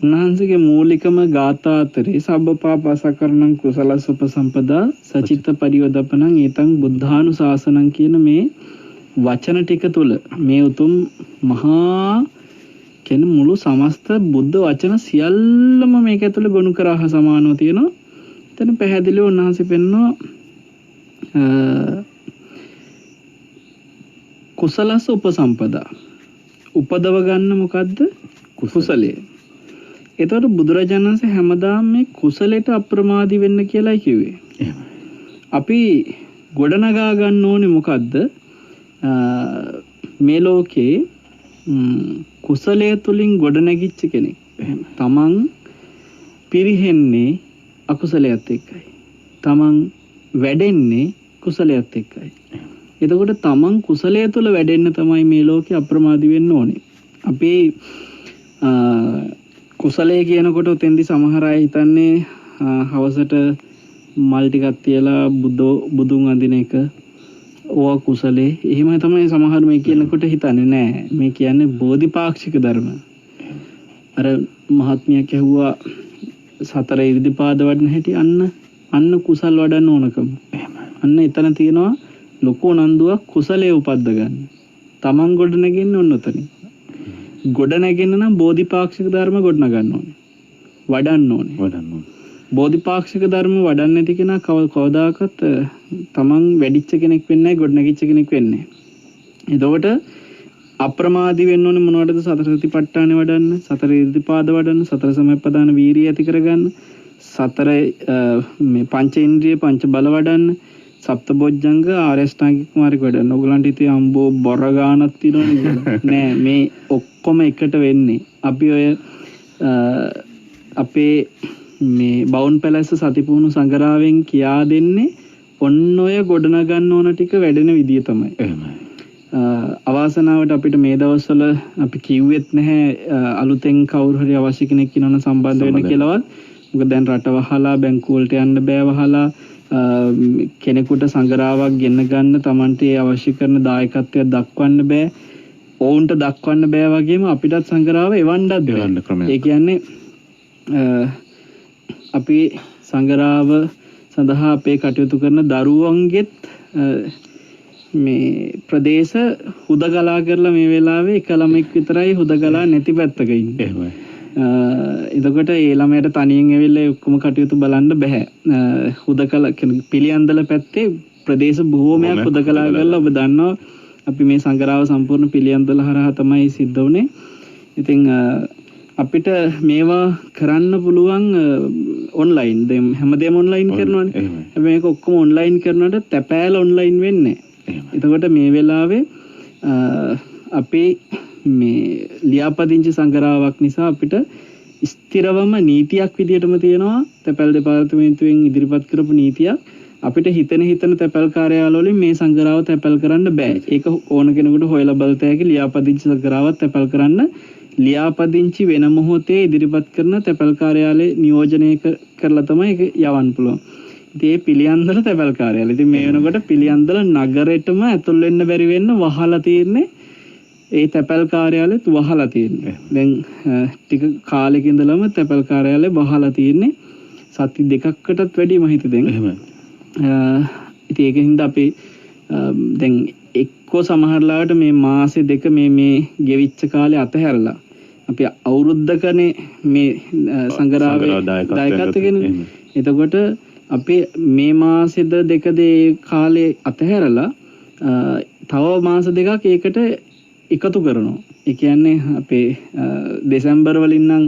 උන්වහන්සේගේ මූලිකම ගාථා අතරේ සබ්බපාපසකරණං කුසලස්ස උපසම්පදා සචිත්ත පරිවදපණං ඒතං බුද්ධානුශාසනං කියන මේ වචන ටික තුල මේ උතුම් මහා කියන මුළු සමස්ත බුද්ධ වචන සියල්ලම මේක ඇතුළේ ගොනු කරා සමානව තියෙනවා. එතන පැහැදිලිව උන්වහන්සේ පෙන්වනවා කුසලස්ස උපසම්පදා උපදව ගන්න මොකද්ද කුසලයේ. එතකොට බුදුරජාණන් වහන්සේ හැමදාම මේ කුසලයට අප්‍රමාදී වෙන්න කියලායි කිව්වේ. අපි ගොඩනගා ගන්න ඕනේ මොකද්ද? මේ ලෝකේ කුසලයේ තුලින් ගොඩනැගිච්ච කෙනෙක්. තමන් පිරිහෙන්නේ අකුසලයට එක්කයි. තමන් වැඩෙන්නේ කුසලයට එක්කයි. එතකොට තමන් කුසලයේ තුල වැඩෙන්න තමයි මේ ලෝකේ අප්‍රමාදී වෙන්න ඕනේ. අපි කුසලයේ කියනකොට උතෙන්දි සමහර අය හිතන්නේ හවසට මල් ටිකක් තියලා බුදුන් අඳින එක ඕවා කුසලේ. එහෙම තමයි සමහර මේ කියනකොට හිතන්නේ නෑ. මේ කියන්නේ බෝධිපාක්ෂික ධර්ම. අර මහත්මියක් ඇහුවා සතර ඉරිදිපාද වඩන හැටි අන්න කුසල් වඩන්න ඕනකම. අන්න එතන තියෙනවා ලොකු නන්දුවක් කුසලයේ උපද්ද ගන්න. තමන් ගොඩ නැගෙන්නේ ඔන්න ඔතනින්. ගොඩ නැගෙන්න නම් බෝධිපාක්ෂික ධර්ම ගොඩ නගන්න ඕනේ. වඩන්න ඕනේ. බෝධිපාක්ෂික ධර්ම වඩන්න නැති කෙනා කවදාකවත් තමන් වැඩිච්ච කෙනෙක් වෙන්නේ නැහැ, ගොඩ නැගිච්ච කෙනෙක් වෙන්නේ නැහැ. එතකොට අප්‍රමාදී වෙන්න ඕනේ මොනවටද? සතර සතිපට්ඨානෙ වඩන්න, සතර ඉරිදිපාද වඩන්න, සතර සමප්පදාන වීරිය ඇති කරගන්න, සතර මේ පංච ඉන්ද්‍රිය පංච බල වඩන්න, සප්තබොජ්ජංග ආරෂ්ඨාංගික මාර්ග වඩන්න. ඔයගලන්ට ඉතින් අම්බෝ බොර ගානක් තියෙනවනේ නෑ. මේ ඔක්කොම එකට වෙන්නේ අපි ඔය අපේ මේ බවුන් පැලැස්ස සතිපුහුණු සංගරාවෙන් කියා දෙන්නේ ඔන්න ඔය ගොඩනගන්න ඕන ටික වැඩෙන විදිය තමයි. අවාසනාවට අපිට මේ දවස්වල අපි කිව්වෙත් නැහැ අලුතෙන් කවුරු හරි අවශ්‍ය කෙනෙක් ඉන්නවනම් සම්බන්ධ වෙන්න කියලාවත්. මොකද දැන් රට වහලා බැංකු වලට යන්න බෑ වහලා කෙනෙකුට සංගරාවක් ගෙන්න ගන්න Tamante අවශ්‍ය කරන දායකත්වය දක්වන්න බෑ. ඔවුන්ට දක්වන්න බෑ වගේම අපිටත් සංගරාව එවන්නත් බෑ. ඒ කියන්නේ අපි සංගරාව සඳහා අපේ කටයුතු කරන දරුවන්ගෙත් මේ ප්‍රදේශ හුදගලා කරලා මේ වෙලාවේ එක ළමෙක් විතරයි හුදගලා නැති පැත්තක ඉන්නේ. එහෙමයි. එතකොට ඒ ළමයට තනියෙන් ඇවිල්ලා ඔක්කොම කටයුතු බලන්න බෑ. හුදකලා පිළියන්දල පැත්තේ ප්‍රදේශ බොහෝමයක් හුදකලා කරලා ඔබ දන්නවා අපි මේ සංගරාව සම්පූර්ණ පිළියන්දල හරහා තමයි සිද්ධ වුනේ. ඉතින් අපිට මේවා කරන්න පුළුවන් ඔන්ලයින්. දැන් හැමදේම ඔන්ලයින් කරනවානේ. හැබැයි මේක ඔක්කොම ඔන්ලයින් කරනකොට තැපෑල ඔන්ලයින් වෙන්නේ නැහැ. එතකොට මේ වෙලාවේ අපේ මේ ලියාපදිංචි සංගරාවක් නිසා අපිට ස්ථිරවම නීතියක් විදියටම තියෙනවා. තැපැල් දෙපාර්තමේන්තුවෙන් ඉදිරිපත් කරපු නීතියක්. අපිට හිතන තැපැල් කාර්යාල වලින් මේ සංගරාව තැපැල් කරන්න බෑ. ඒක ඕන කෙනෙකුට හොයලා බලත හැකි ලියාපදිංචි සංගරාවක් තැපැල් කරන්න. ලියාපදිංචි වෙන මොහොතේ ඉදිරිපත් කරන තැපැල් කාර්යාලේ නියෝජනය කරලා තමයි ඒක යවන්න පුළුවන්. ඉතින් මේ පිළියන්දල තැපැල් කාර්යාලය. ඉතින් මේ වෙනකොට පිළියන්දල නගරෙටම ඇතුල් වෙන්න බැරි වෙන්න වහලා තියෙන්නේ. ඒ තැපැල් කාර්යාලෙත් වහලා තියෙන්නේ. දැන් ටික කාලෙක ඉඳලම තැපැල් කාර්යාලය වහලා තියෙන්නේ. සති දෙකකටත් වැඩි මම හිතේ දැන්. එහෙමයි. ඉතින් ඒකින්ද අපි දැන් එක්කෝ සමහරලාට මේ මාසේ දෙක මේ ගෙවිච්ච කාලේ අතහැරලා අපි අවුරුද්දකනේ මේ සංගරාවේ දායකත්වයෙන්. එතකොට අපි මේ මාසෙද දෙකද ඒ කාලේ අතහැරලා තව මාස දෙකක් ඒකට එකතු කරනවා. ඒ කියන්නේ අපේ දෙසැම්බර් වලින් නම්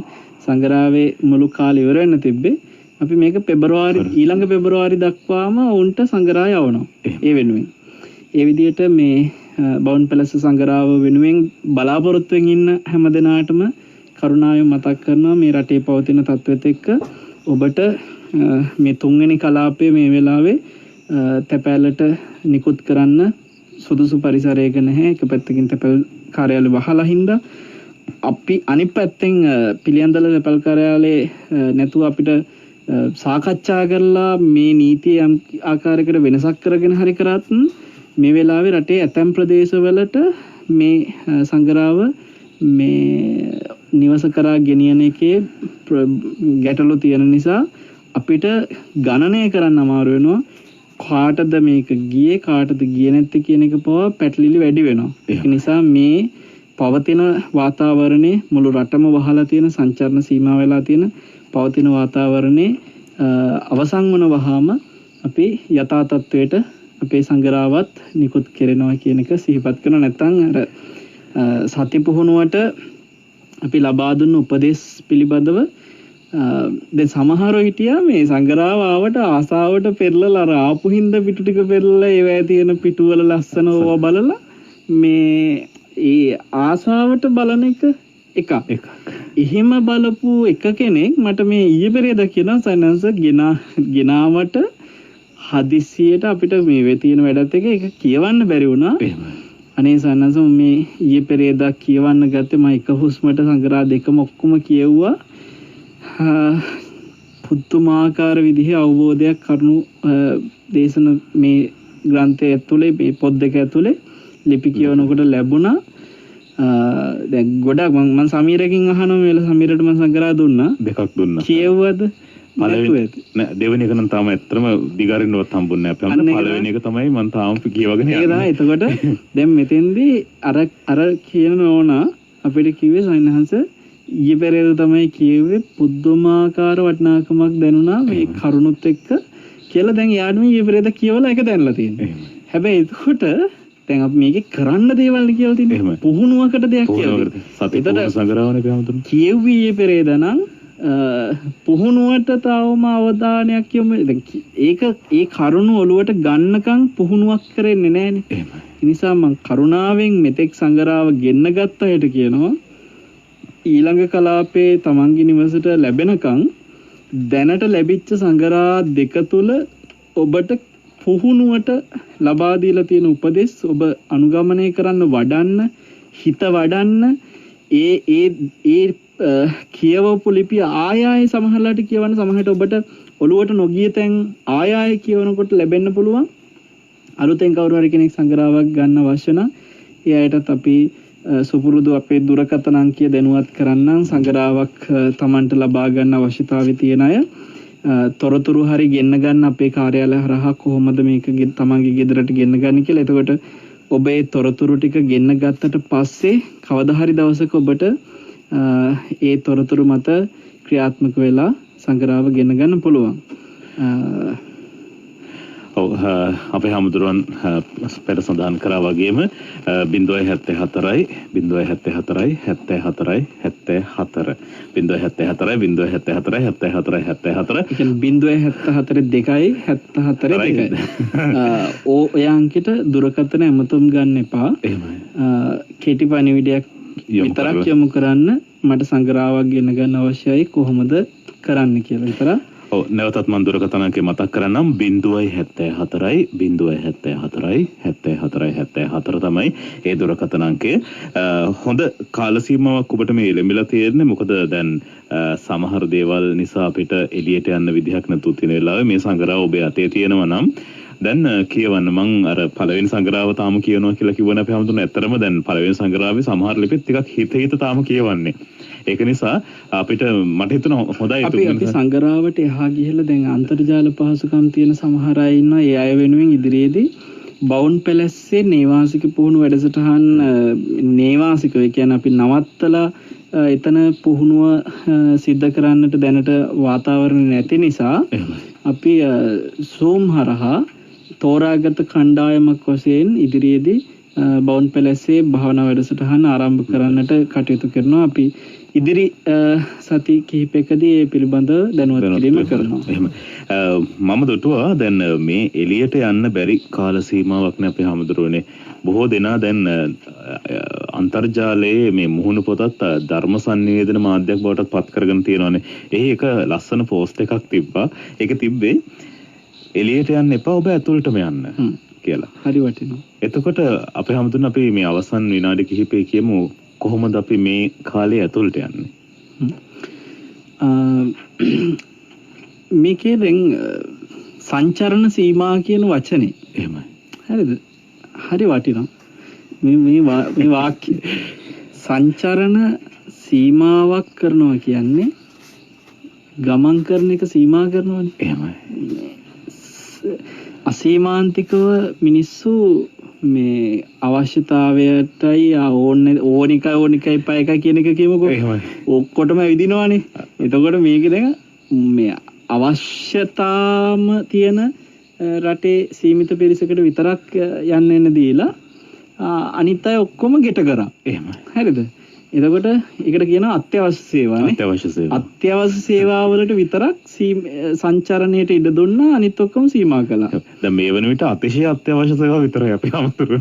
සංගරාවේ මුළු කාලේ ඉවර වෙන්න තිබ්බේ. අපි මේක ඊළඟ පෙබරවාරි දක්වාම උන්ට සංගරාය යවනවා. ඒ වෙනුවෙන්. ඒ විදිහට මේ බවුන් පැලස සංගරාව වෙනුවෙන් බලාපොරොත්තුෙන් ඉන්න හැම දෙනාටම කරුණාවෙන් මතක් කරනවා මේ රටේ පවතින තත්ත්වෙත් එක්ක ඔබට මේ තුන්වෙනි කලාපයේ මේ වෙලාවේ තැපැලට නිකුත් කරන්න සුදුසු පරිසරයක නැහැ. එක පැත්තකින් තැපැල් කාර්යාලය වහලා හින්දා අපි අනිත් පැත්තෙන් පිළියන්දල තැපැල් කාර්යාලයේ නැතුව අපිට සාකච්ඡා කරලා මේ නීතිය යම් ආකාරයකට වෙනසක් කරගෙන හරි කරත් මේ වෙලාවේ රටේ ඇතැම් ප්‍රදේශවලට මේ සංගරාව මේ නිවස කරා ගෙනියන එකේ ගැටලු තියෙන නිසා අපිට ගණනය කරන්න අමාරු වෙනවා. කාටද මේක ගියේ කාටද ගියේ නැත්තේ කියන එක පවා පැටලිලි වැඩි වෙනවා. ඒ නිසා මේ පවතින වාතාවරණේ මුළු රටම වහලා තියෙන සංචාරණ සීමා වෙලා තියෙන පවතින වාතාවරණේ අවසන් වන වහාම අපි යථා තත්වයට අපේ සංගරාවත් නිකුත් කෙරෙනවා කියන එක සිහිපත් කරන. නැත්නම් අර සති පුහුණුවට අපි ලබා දුන්න උපදේශ පිළිබඳව දැන් සමහරව හිටියා මේ සංගරාව ආවට ආසාවට පෙරලලා අර ආපු හින්දා පිටු ටික පෙරලලා ඒවැය තියෙන පිටු වල ලස්සන ඕවා බලලා මේ ඒ ආසාවට බලන එකක්. එහෙම බලපු එක කෙනෙක් මට මේ ඊයේ පෙරේදා කියනවා සයන්ස් ගෙනාවට හදිස්සියට අපිට මේ වෙ තියෙන වැඩත් එක ඒක කියවන්න බැරි වුණා. අනේ සයන්ස් මේ ඊයේ පෙරේදා කියවන්න ගත්තේ මම එක හුස්මට සංගරා දෙකම ඔක්කොම කියෙව්වා. පුදුමාකාර විදිහේ අවබෝධයක් කරුණු දේශන මේ ග්‍රන්ථය ඇතුලේ මේ පොත් දෙක ඇතුලේ ලිපි කියවනකොට ලැබුණා. දැන් ගොඩක් මම සමීරකින් අහනවා මේල සමීරට මම සංගරා දුන්නා. දෙකක් දුන්නා. කියවුවද? පළවෙනි නෑ දෙවෙනි එක නම් තාම ඇත්තටම දිගරින්නවත් හම්බුන්නේ නැහැ. අපේ පළවෙනි එක තමයි මම තාම කියවගෙන යන්නේ. ඒක තමයි. එතකොට දැන් මෙතෙන්දී අර කියන නෝනා අපිට කිව්වේ සයන්හන්ස ඊයේ පෙරේද තමයි කියෙව්වේ පුදුමාකාර වටිනාකමක් දැනුණා මේ කරුණුත් එක්ක කියලා. දැන් යාළුවා මේ ඊයේ පෙරේද කියවලා ඒක දැනලා තියෙනවා. හැබැයි එතකොට දැන් අපි මේකේ කරන්න දේවල් කියලා තියෙනවා. පුහුණුවකට දෙයක් කියලා. සතිපුහුණු සංග්‍රහවනේ ප්‍රාමතුන්. කියෙව්වේ ඊයේ පෙරේද නම් පුහුණුවට තවම අවධානයක් යොමු. දැන් ඒක ඒ කරුණු ඔලුවට ගන්නකම් පුහුණුවක් කරන්නේ නැහනේ. එහෙමයි. ඒ නිසා මම කරුණාවෙන් මෙතෙක් සංගරාව ගෙන්න ගත්ත අයට කියනවා ඊළඟ කලාපේ තමන්ගේ නිවසට ලැබෙනකන් දැනට ලැබිච්ච සංගරා දෙක තුල ඔබට පුහුණුවට ලබා දීලා තියෙන උපදෙස් ඔබ අනුගමනය කරන්න වඩන්න හිත වඩන්න ඒ කියවපු ලිපි ආයෙ සමහරලාට කියවන්න සමහරට ඔබට ඔළුවට නොගිය තැන් ආයෙ කියවනකොට ලැබෙන්න පුළුවන්. අලුතෙන් කවුරු හරි කෙනෙක් සංගරාවක් ගන්න අවශ්‍ය නම් ඒ අයටත් අපි සුපුරුදු අපේ දුරකථන අංකය දැනුවත් කරන්නම්. සංගරාවක් Tamanට ලබා ගන්න අවශ්‍යතාවය තියෙන අය තොරතුරු හරි ගෙන්න ගන්න අපේ කාර්යාලය හරහා කොහොමද මේක තමන්ගේ ගෙදරට ගෙන්න ගන්න කියලා. එතකොට ඔබ ඒ තොරතුරු ටික ගෙන්න ගත්තට පස්සේ කවදා හරි දවසක ඔබට ඒ තොරතුරු මත ක්‍රියාත්මක වෙලා සංගරාව ගෙන්න ගන්න පුළුවන්. අපේ හැමදෙරුවන් පෙර සඳහන් කරා වගේම 074යි 074යි 74යි 74 074යි 074යි 74යි 74 ඒ කියන්නේ 074 2යි 74 2යි ඔය අංකෙට දුරකථන ඇමතුම් ගන්න එපා. එහෙමයි. කෙටි පණිවිඩයක් විතරක් යොමු කරන්න මට සංගරාවක් ගෙන ගන්න අවශ්‍යයි කොහොමද කරන්න කියලා විතරක්. ඔව් නැවතත් මම දුරකථන අංකය මතක් කරන්නම් 074යි 074යි 74යි 74 තමයි ඒ දුරකථන අංකය. හොඳ කාල සීමාවක් ඔබට මේ ලැබිලා තියෙන්නේ. මොකද දැන් සමහර දේවල් නිසා අපිට එළියට යන්න විදිහක් නැතුව තියෙන වෙලාවේ මේ සංගරාව ඔබේ අතේ තියෙනවා නම් දැන් කියවන්න මං අර පළවෙනි සංගරාව තාම කියනවා කියලා කිව්වනේ අපි හැමතුන. ඇත්තරම දැන් පළවෙනි සංගරාවේ සමහර ලිපිත් ටිකක් හිත කියවන්නේ. ඒක නිසා අපිට මට හිතෙනවා හොඳයි අපි සංගරාවට එහා ගිහලා දැන් අන්තර්ජාල පහසුකම් තියෙන සමහර අය ඉන්නවා. ඒ අය වෙනුවෙන් ඉදිරියේදී බවුන් පැලැස්සේ නේවාසික පුහුණු වැඩසටහන් නේවාසික ඒ කියන්නේ අපි නවත්තලා එතන පුහුණුව සිද්ධ කරන්නට දැනට වාතාවරණ නැති නිසා අපි Zoom හරහා තෝරාගත් කණ්ඩායමක් වශයෙන් ඉදිරියේදී බවුන් පැලැස්සේ භාවනා වැඩසටහන ආරම්භ කරන්නට කටයුතු කරනවා. අපි ඉදිරි සති කිහිපයකදී ඒ පිළිබඳව දැනුවත් කිරීම කරනවා. එහෙම. මම දුටුවා දැන් මේ එළියට යන්න බැරි කාල සීමාවක් නේ අපේ හැමදෙරුවනේ. බොහෝ දෙනා දැන් අන්තර්ජාලයේ මේ මුහුණු පොතත් ධර්ම සංනිවේදන මාධ්‍යයක් බවට පත් කරගෙන තියෙනවානේ. ඒක ලස්සන පෝස්ට් එකක් තිබ්බා. ඒක තිබ්බේ එළියට යන්න එපා ඔබ ඇතුළටම යන්න කියලා. හරි වටිනවා. එතකොට අපේ හැමතුන් අපි මේ අවසන් විනාඩි කිහිපය කියමු කොහොමද අපි මේ කාලේ ඇතුළට යන්නේ? මේකේ දැන් සංචරණ සීමා කියන වචනේ. එහෙමයි. හරිද? හරි වටිනවා. මේ වාක්‍ය සංචරණ සීමාවක් කරනවා කියන්නේ ගමන් කරන එක සීමා කරනවානේ. එහෙමයි. අසීමාන්තිකව මිනිස්සු මේ අවශ්‍යතාවයටයි ඕනිකයි පය එකයි කියන එක කියමුකෝ. ඔක්කොටම ඇවිදිනවානේ. එතකොට මේක දැන් මේ අවශ්‍යතාවම තියෙන රටේ සීමිත පිරිසකට විතරක් යන්න එන්න දීලා අනිත් අය ඔක්කොම ගෙට කරා. එහෙමයි. හරිද? එතකොට ඒකට කියනවා අත්‍යවශ්‍ය සේවානේ. අත්‍යවශ්‍ය සේවා. අත්‍යවශ්‍ය සේවාවලට විතරක් සංචාරණයට ඉඩ දුන්නා, අනිත් ඔක්කොම සීමා කළා. දැන් මේ වන විට අතිශය අත්‍යවශ්‍ය සේවා විතරයි අපි අමතර.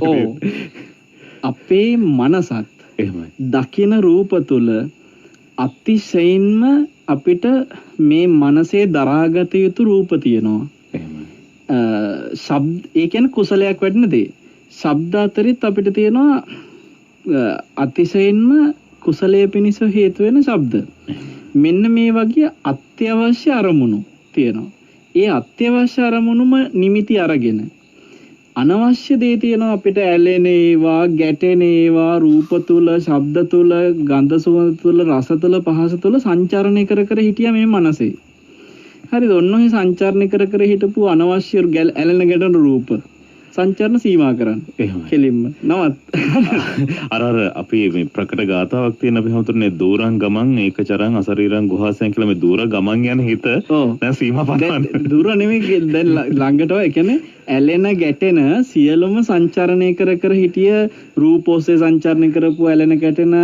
අපේ මනසත් එහෙමයි. දකින රූප තුල අතිශයින්ම අපිට මේ මනසේ දරාගත යුතු රූප තියෙනවා. එහෙමයි. ශබ්ද ඒ කියන්නේ කුසලයක් වැඩින දේ. ශබ්ද අතරිත් අපිට තියෙනවා අතිශයින්ම කුසලයේ පිණිස හේතු වෙන ශබ්ද. මෙන්න මේ වගේ අත්‍යවශ්‍ය අරමුණු තියෙනවා. ඒ අත්‍යවශ්‍ය අරමුණුම නිමිති අරගෙන අනවශ්‍ය දේ තියෙනවා අපිට ඇලෙන ඒවා, ගැටෙන ඒවා, රූප තුල, ශබ්ද තුල, ගන්ධ සුවඳ තුල, රස තුල, පහස තුල සංචාරණය කර කර හිටියා මේ මනසේ. හරිද? ඔන්න ඔය සංචාරණය කර කර හිටපු අනවශ්‍ය ඇලෙන ගැටෙන රූප සංචාරණ සීමා කරන්න. එහෙමයි. කෙලින්ම නවත්. අර අපි මේ ප්‍රකට ගාතාවක් තියෙන අපි හමුතුනේ දූරං ගමන් ඒකචරං අසරීරං ගුහාසයන් කියලා මේ දූර ගමන් යන හිත දැන් සීමා පනවන්නේ. දූර නෙමෙයි දැන් ළඟට ඒ කියන්නේ ඇලෙන ගැටෙන සියලුම සංචාරණය කර කර හිටිය රූපෝසේ සංචාරණය කරපු ඇලෙන ගැටෙන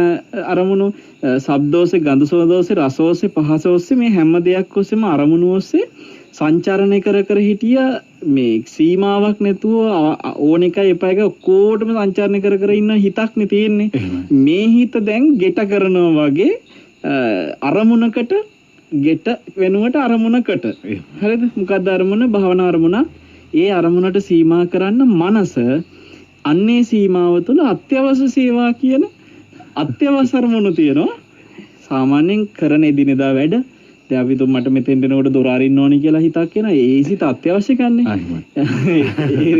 අරමුණු, ශබ්දෝසේ, ගන්ධ සුවඳෝසේ, රසෝසේ, පහසෝසේ මේ හැම දෙයක් ඔස්සේම අරමුණු ඔස්සේ සංචාරණය කර කර හිටිය මේ සීමාවක් නැතුව ඕන එකයි එපා එක ඔක්කොටම සංචාරණය කර කර ඉන්න හිතක් නේ තියෙන්නේ. මේ හිත දැන් ගෙට කරනවා වගේ අරමුණකට ගෙට වෙනුවට අරමුණකට. හරිද? මොකක්ද අරමුණ? භාවනා අරමුණ. ඒ අරමුණට සීමා කරන්න මනස අන්නේ සීමාව තුළ අත්‍යවශ්‍ය සේවා කියන අත්‍යවශ්‍ය අරමුණු තියෙනවා. සාමාන්‍යයෙන් කරන එදිනෙදා වැඩ දැන් අපි මට මෙතෙන් දෙනකොට දොර අරින්න ඕනි කියලා හිතක් එන ඒ සිත අත්‍යවශ්‍ය ගන්නෙ.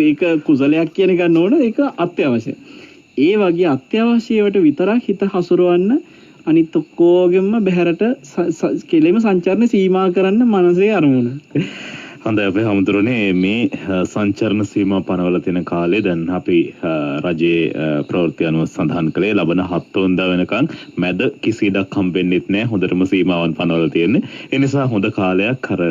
ඒක කුසලයක් කියන ගන්න ඕන, ඒක අත්‍යවශ්‍ය. ඒ වගේ අත්‍යවශ්‍යවට විතරක් හිත හසුරවන්න, අනිත් ඔක්කොගෙම බහැරට කෙලෙම සංචාරණ සීමා කරන්න මනසේ අරමුණ. හොඳයි අපේ හමුදුරනේ මේ සංචරණ සීමා පනවල තියෙන කාලේ දැන් අපි රජයේ ප්‍රවෘත්ති අනුව සඳහන් කළේ ලබන 7 වෙනිදා වෙනකන් මැද කිසි ඉඩක් හම්බෙන්නෙත් නැහැ. හොඳටම සීමාවන් පනවල තියෙන්නේ. ඒ නිසා හොඳ කාලයක් අර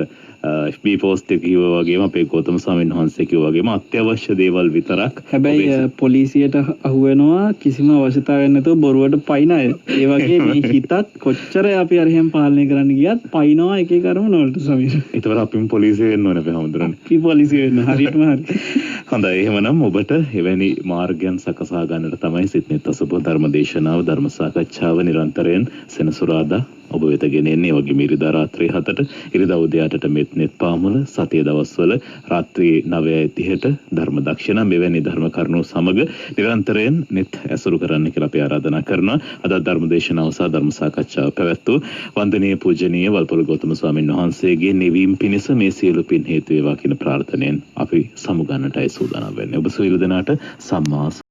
FB post එක කිව්වා වගේම අපේ ගෞතම ස්වාමීන් වහන්සේ කිව්වා වගේම අත්‍යවශ්‍ය දේවල් විතරක්. හැබැයි පොලිසියට අහු වෙනවා කිසිම අවශ්‍යතාවයක් නැතුව බොරුවට පයින් අය. ඒ වගේ මේ හිතත් කොච්චර අපි අරහෙන් පාලනය කරන්න ගියත් පයින්නවා එක එක අරමුණ වලට සමීර. ඒතර අපිම පොලිසිය වෙන්න ඕනේ අපේ හමුදුරනේ. අපි පොලිසිය වෙන්න හරියටම හරි. හොඳයි එහෙමනම් ඔබට එවැනි මාර්ගයන් සකසා ගන්නට තමයි සිත්නෙත් අසපුව ධර්මදේශනාව ධර්ම සාකච්ඡාව නිරන්තරයෙන් සෙනසුරාදා ඔබ වෙත ගෙන එන්නේ. වගේම ඉරිදා රාත්‍රී 7ට ඉරිදා උදේ 8ට මෙත්නෙත් පාමුල, සතිය දවස්වල රාත්‍රී 9:30ට ධර්ම දක්ෂිනා මෙවැනි ධර්ම කරුණු සමග නිරන්තරයෙන් net ඇසුරු කරන්න කියලා අපි ආරාධනා කරනවා. අද ධර්මදේශනාව සහ ධර්ම සාකච්ඡාව පැවැත්වූ වන්දනීය පූජනීය වල්පොල ගෞතම ස්වාමීන් වහන්සේගේ නිවීම පිණිස මේ සියලු පින් හේතු වේවා කියන ප්‍රාර්ථනාවෙන් අපි සමුගන්නටයි සූදානම් වෙන්නේ. ඔබ සියලු දෙනාට සම්මා